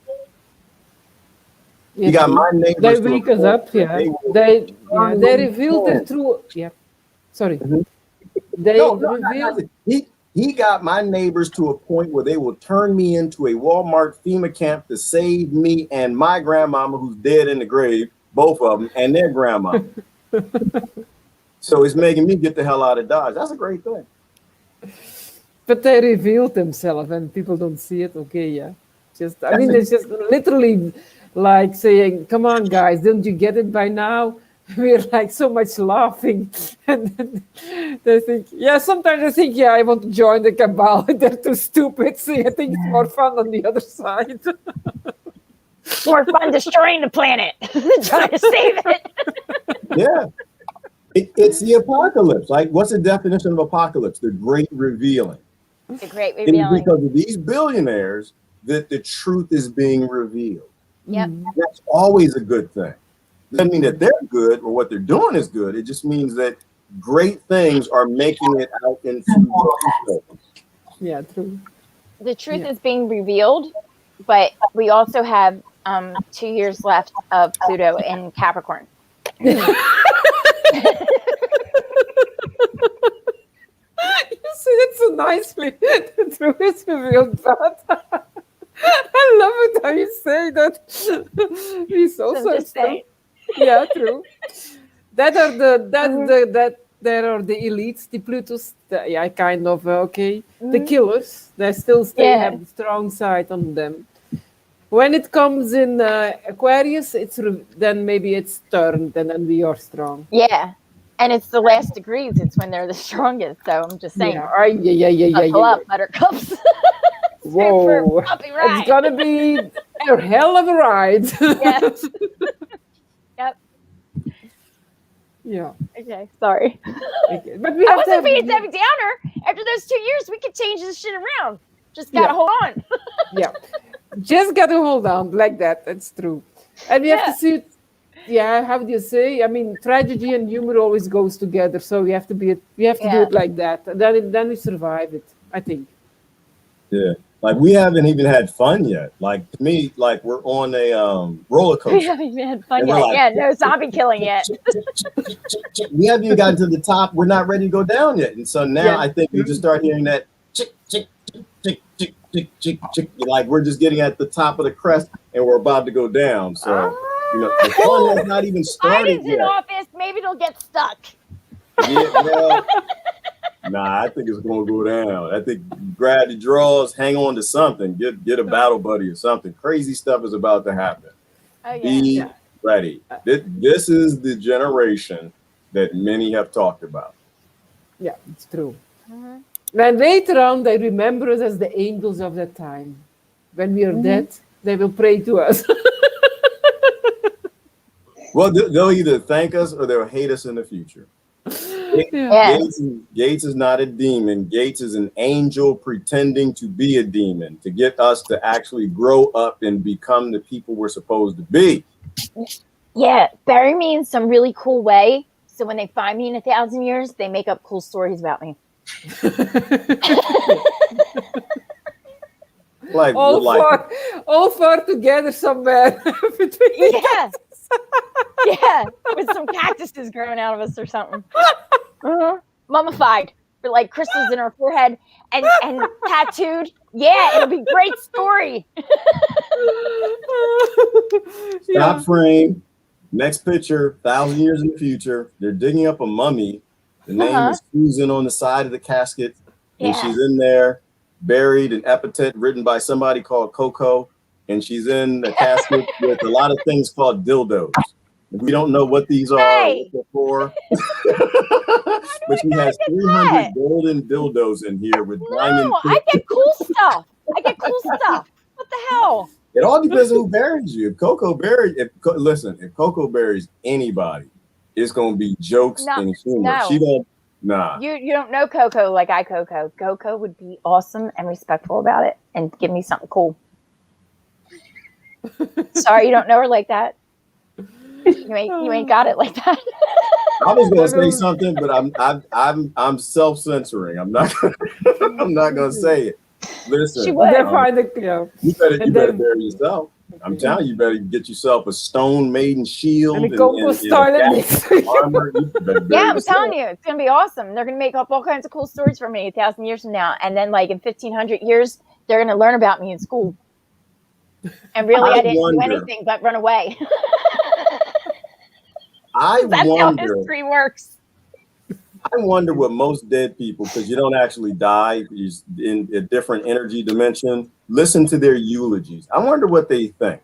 Yeah, He got my neighbors. they wake us up, yeah. They reveal the truth. Yeah. Sorry. They reveal. He got my neighbors to a point where they will turn me into a Walmart FEMA camp to save me and my grandmama who's dead in the grave, both of them, and their grandma. So it's making me get the hell out of Dodge. That's a great thing. But they revealed themselves and people don't see it. Okay, yeah. I mean, it's just literally like saying, come on, guys, don't you get it by now? We're like so much laughing. And then they think, yeah, sometimes I think, yeah, I want to join the cabal. They're too stupid. So I think it's more fun on the other side. More fun destroying the planet, trying to save it. Yeah. It's the apocalypse. Like, what's the definition of apocalypse? The great revealing. The great It is revealing. because of these billionaires that the truth is being revealed. Yep. That's always a good thing. Doesn't mean that they're good or what they're doing is good. It just means that great things are making it out into the world. Yeah, true. The truth is being revealed, but we also have 2 years left of Pluto in Capricorn. You said it so nicely. The truth is revealed, but I love it how you say that. He's also true. Yeah, true. There are the elites, the Plutos. Yeah, kind of okay. The killers, they still have the strong side on them. When it comes in Aquarius, then maybe it's turned, and then we are strong. Yeah, and it's the last degrees. It's when they're the strongest. So I'm just saying. Yeah. Buckle up, buttercups. Whoa, it's gonna be a hell of a ride. Yes. Yep. Yeah. Okay. Sorry. Okay. But we have I wasn't being to Debbie Downer. After those 2 years, we could change this shit around. Just gotta hold on. Yeah. Just gotta hold on like that. That's true. And we have to see. Yeah. How do you say? I mean, tragedy and humor always goes together. So we have to do it like that. Then we survive it. I think. Yeah. Like we haven't even had fun yet. Like to me, like we're on a roller We coaster. haven't even had fun And we're yet. like, Yeah, no zombie killing yet. We haven't even gotten to the top. We're not ready to go down yet. And so now Yeah. I think we just start hearing that chick, chick, chick, chick, chick, chick, chick, chick. Like we're just getting at the top of the crest and we're about to go down. So, you know, the fun has not even started Biden's in yet. office. Maybe it'll get stuck. Yeah, well, nah, I think it's gonna go down. I think grab the draws, hang on to something, get a battle buddy or something. Crazy stuff is about to happen. Oh, yeah. Be Yeah. ready. This is the generation that many have talked about. Yeah, it's true. Mhm. And later on, they remember us as the angels of that time. When we are dead, they will pray to us. Well, they'll either thank us or they'll hate us in the future. Yeah. Gates is not a demon. Gates is an angel pretending to be a demon to get us to actually grow up and become the people we're supposed to be. Yeah. Bury me in some really cool way. So when they find me in 1,000 years, they make up cool stories about me. Like, all four together somewhere between. Yeah. Yeah. With some cactuses growing out of us or something. Mummified. With like crystals in our forehead and tattooed. Yeah, it'll be a great story. Yeah. Stop frame. Next picture, 1,000 years in the future. They're digging up a mummy. The name is Susan on the side of the casket. And Yeah. she's in there, buried, an epithet written by somebody called Coco. And she's in the casket with a lot of things called dildos. We don't know what these are, Hey. what they're for. But she has 300 golden dildos in here with diamond. No, I get cool stuff. What the hell? It all depends on who buries you. If Coco buries anybody, it's gonna be jokes No, and humor. no. She don't. Nah. You don't know Coco like I Coco. Coco would be awesome and respectful about it and give me something cool. Sorry, you don't know her like that. You ain't got it like that. I was gonna say something, but I'm self-censoring. I'm not gonna say it. Listen, She would. They find it, yeah. you better And bury then- yourself. I'm telling you, you better get yourself a stone maiden shield And a Coco style armor. You better bury Yeah, I'm yourself. telling you, it's gonna be awesome. They're gonna make up all kinds of cool stories for me 1,000 years from now, and then like in 1,500 years, they're gonna learn about me in school. And really, I didn't do anything but run away. That's how history works. I wonder what most dead people, because you don't actually die, you're in a different energy dimension, listen to their eulogies. I wonder what they think.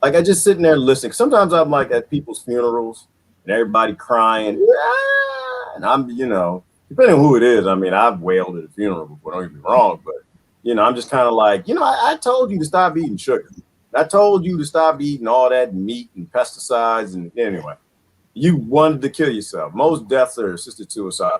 Like I just sitting there listening. Sometimes I'm like at people's funerals and everybody crying. "Ah," and I'm, depending on who it is. I mean, I've wailed at a funeral before, don't get me wrong, but I'm just kind of like, I told you to stop eating sugar. I told you to stop eating all that meat and pesticides. And anyway, you wanted to kill yourself. Most deaths are assisted suicide.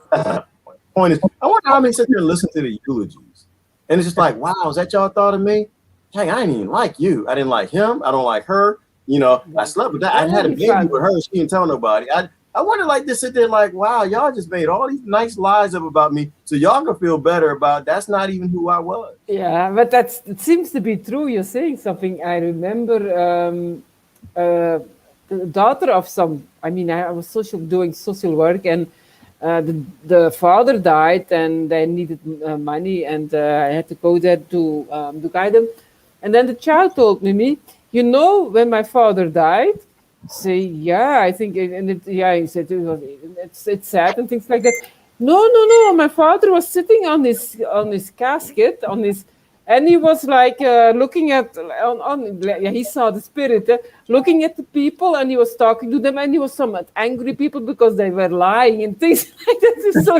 Point is, I wonder how many sit there and listen to the eulogies. And it's just like, wow, is that y'all thought of me? Dang, I didn't even like you. I didn't like him. I don't like her. I slept with that. I had a baby with her. She didn't tell nobody. I wonder like this sit there like, wow, y'all just made all these nice lies up about me. So y'all can feel better about that's not even who I was. Yeah, but it seems to be true. You're saying something. I remember the daughter of I was doing social work, and the father died, and they needed money, and I had to go there to guide them. And then the child told me, when my father died, say, yeah, I think, he said it's sad and things like that. No, my father was sitting on his casket, and he was like looking at, he saw the spirit, looking at the people, and he was talking to them, and he was somewhat angry people because they were lying and things like that. So,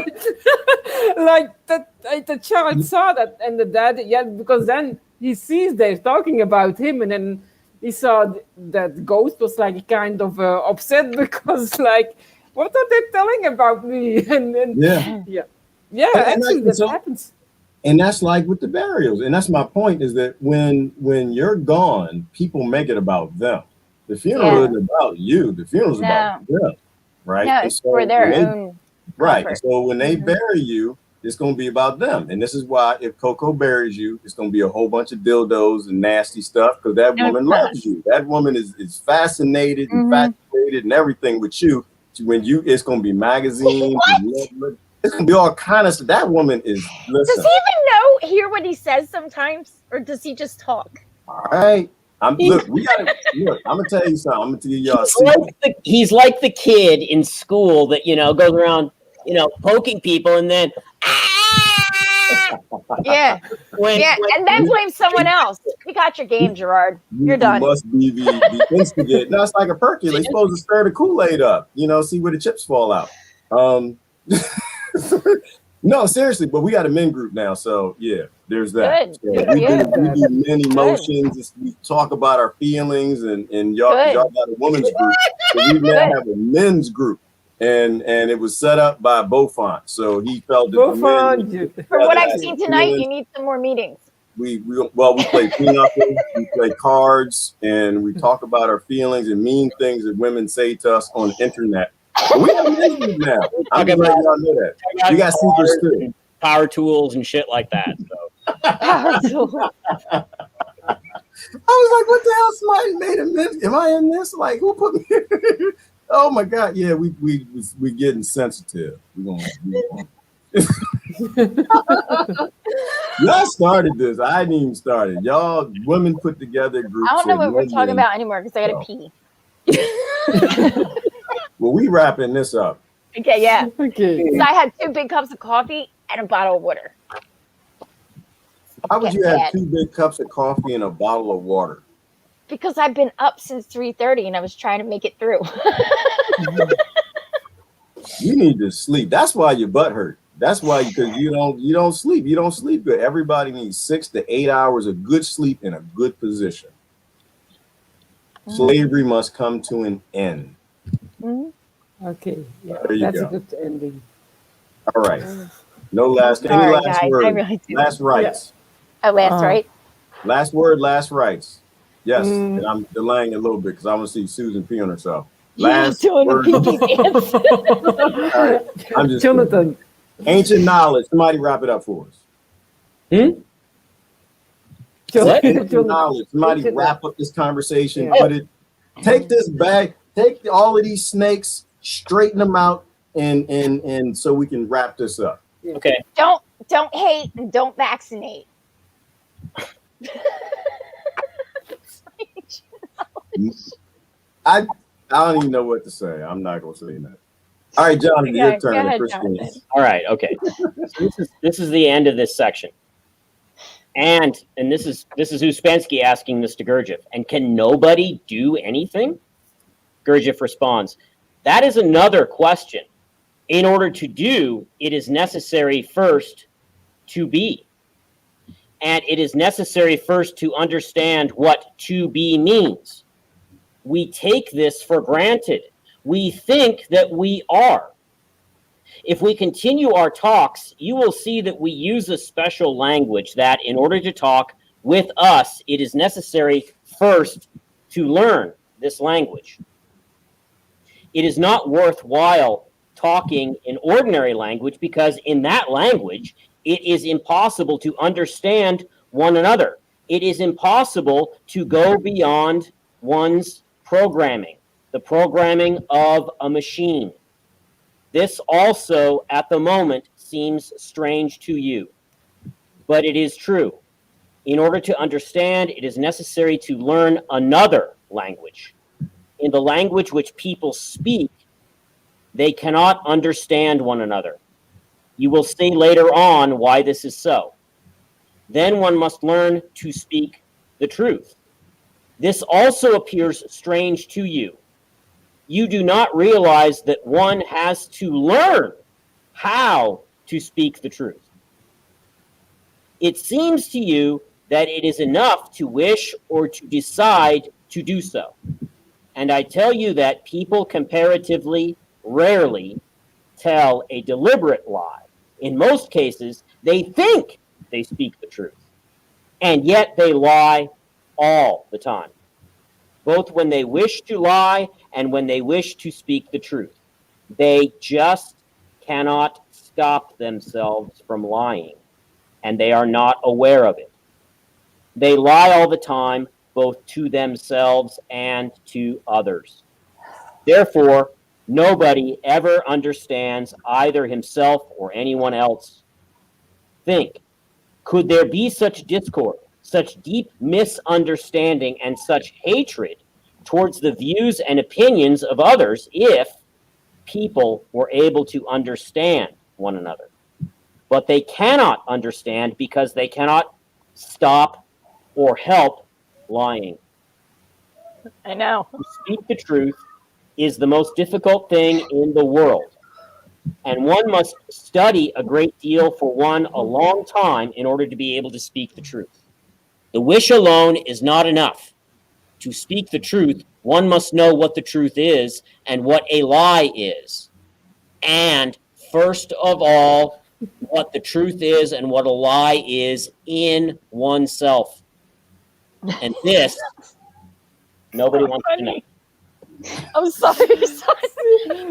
like that, the child saw that, and the dad, because then he sees they're talking about him, and then he saw that ghost was like kind of upset because like, what are they telling about me? And actually that happens. And that's like with the burials. And that's my point, is that when you're gone, people make it about them. The funeral isn't about you. The funeral is about them, right? No, it's for their own. Right. And so when they bury you, it's going to be about them. And this is why if Coco buries you, it's going to be a whole bunch of dildos and nasty stuff because that woman loves you. That woman is fascinated and infatuated and everything with you. When it's going to be magazines. And it's going to be all kind of stuff. That woman is, listen. Does he even hear what he says sometimes? Or does he just talk? All right. I'm gonna tell you something. I'm gonna tell y'all. He's like the kid in school that goes around, poking people, and then yeah, and then blame someone else. You got your game, Gerard. You're done. You must be the instigate. No, it's like a percolator. You're supposed to stir the Kool-Aid up. See where the chips fall out. No, seriously, but we got a men group now, so yeah, there's that. So we do men emotions. We talk about our feelings, and y'all got a women's group. So we now have a men's group, and it was set up by Beaufont. So he felt that from what I've seen tonight, you need some more meetings. We play pinochle, we play cards, and we talk about our feelings and mean things that women say to us on the internet. We have men's now. I'm gonna let y'all know that. You got secrets too. Power tools and shit like that. So. Power tools. I was like, what the hell? Somebody made a men's. Am I in this? Like, who put me? Oh my God! Yeah, we getting sensitive. Y'all started this. I didn't even start it. Y'all women put together groups. I don't know what we're talking about anymore because I gotta pee. Well, we wrapping this up. Okay, yeah. Okay. So I had 2 big cups of coffee and a bottle of water. How would you have 2 big cups of coffee and a bottle of water? Because I've been up since 3:30 and I was trying to make it through. You need to sleep. That's why your butt hurt. That's why, because you don't sleep. You don't sleep good. Everybody needs 6 to 8 hours of good sleep in a good position. Slavery must come to an end. Okay, yeah, there you that's go. a good ending. All right. No last. Sorry, any last guys, word? I really do. Last rights. Oh, last right? Last word. Last rights. Yes, and I'm delaying a little bit because I want to see Susan pee on herself. Last doing word. the pee dance. All right. I'm just Jonathan. Ancient knowledge. Somebody wrap it up for us. Ancient knowledge. Somebody wrap up this conversation. Yeah. Put it. Take this bag. Take all of these snakes. Straighten them out, and so we can wrap this up. Okay. Don't hate and don't vaccinate. I don't even know what to say. I'm not gonna say that. All right, Jonathan, your turn. Go ahead, Christian. Jonathan. All right. Okay. So this is the end of this section, and this is Uspensky asking this to Gurdjieff. And can nobody do anything? Gurdjieff responds, that is another question. In order to do, it is necessary first to be. And it is necessary first to understand what to be means. We take this for granted. We think that we are. If we continue our talks, you will see that we use a special language that, in order to talk with us, it is necessary first to learn this language. It is not worthwhile talking in ordinary language because in that language, it is impossible to understand one another. It is impossible to go beyond one's programming, the programming of a machine. This also, at the moment, seems strange to you, but it is true. In order to understand, it is necessary to learn another language. In the language which people speak, they cannot understand one another. You will see later on why this is so. Then one must learn to speak the truth. This also appears strange to you. You do not realize that one has to learn how to speak the truth. It seems to you that it is enough to wish or to decide to do so. And I tell you that people comparatively rarely tell a deliberate lie. In most cases, they think they speak the truth, and yet they lie all the time, both when they wish to lie and when they wish to speak the truth. They just cannot stop themselves from lying, and they are not aware of it. They lie all the time, both to themselves and to others. Therefore, nobody ever understands either himself or anyone else. Think, could there be such discord, such deep misunderstanding, and such hatred towards the views and opinions of others if people were able to understand one another? But they cannot understand because they cannot stop or help lying. I know. To speak the truth is the most difficult thing in the world, and one must study a great deal for one a long time in order to be able to speak the truth. The wish alone is not enough. To speak the truth, one must know what the truth is and what a lie is. And first of all, what the truth is and what a lie is in oneself. And this, nobody wants to know. I'm sorry.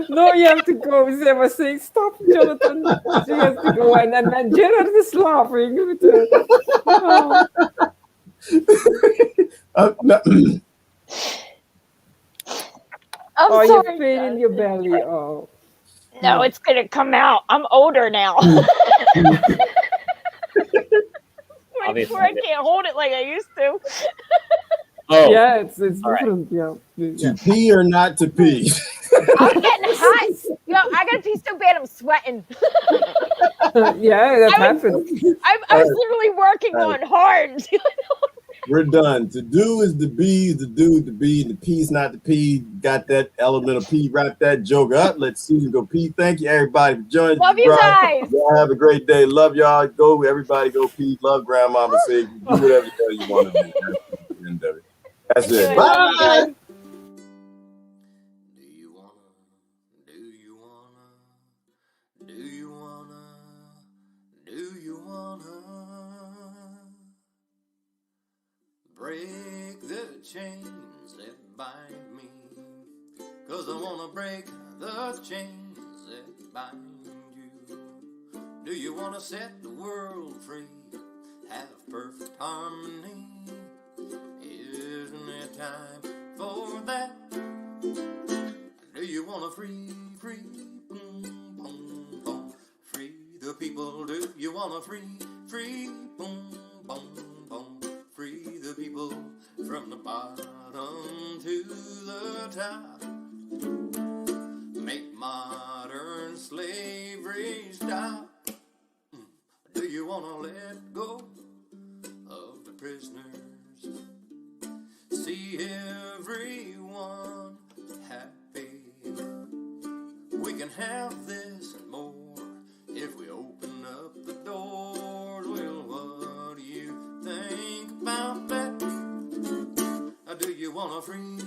No, you have to go. They were saying, stop, Jonathan. She has to go. And then Gerard is laughing. Oh. No, I'm Oh, you sorry. have pain in your belly. Oh. No, it's gonna come out. I'm older now. My Obviously. poor, I can't hold it like I used to. Oh, Yeah, it's All right. different. Yeah. to pee or not to pee? I'm getting hot. Yo, I gotta pee so bad I'm sweating. Yeah, that I was- happens. I was literally working on hard. We're done. To do is to be, the do is to be, and the pee is not to pee. Got that element of pee. Wrap that joke up. Let Susan go pee. Thank you, everybody, for joining. Love you guys. Y'all have a great day. Love y'all. Go, everybody, go pee. Love Grandmama. Say, do whatever the hell you want to do. That's the end of it. That's Thank it. you. Bye. Do you wanna, do you wanna, do you wanna, do you wanna break the chains that bind me? 'Cause I wanna break the chains that bind you. Do you wanna set the world free, have perfect harmony? Isn't it time for that? Do you wanna free, boom, boom, boom, free the people? Do you wanna free, boom, boom, boom, free the people from the bottom to the top? Make modern slavery stop. Do you wanna let go of the prisoners? See everyone happy. We can have this and more if we open up the doors. Well, what do you think about that? Do you wanna free,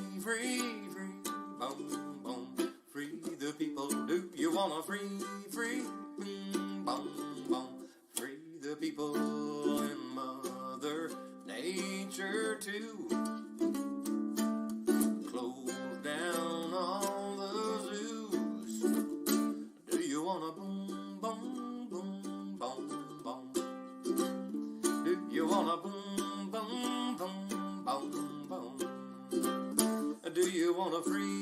boom, boom, free the people? Do you wanna free, boom, boom, boom, free the people and Mother Nature too? Close down all the zoos. Do you wanna boom, boom, boom, boom, boom? Do you wanna boom, boom, boom, boom, boom? Do you wanna free,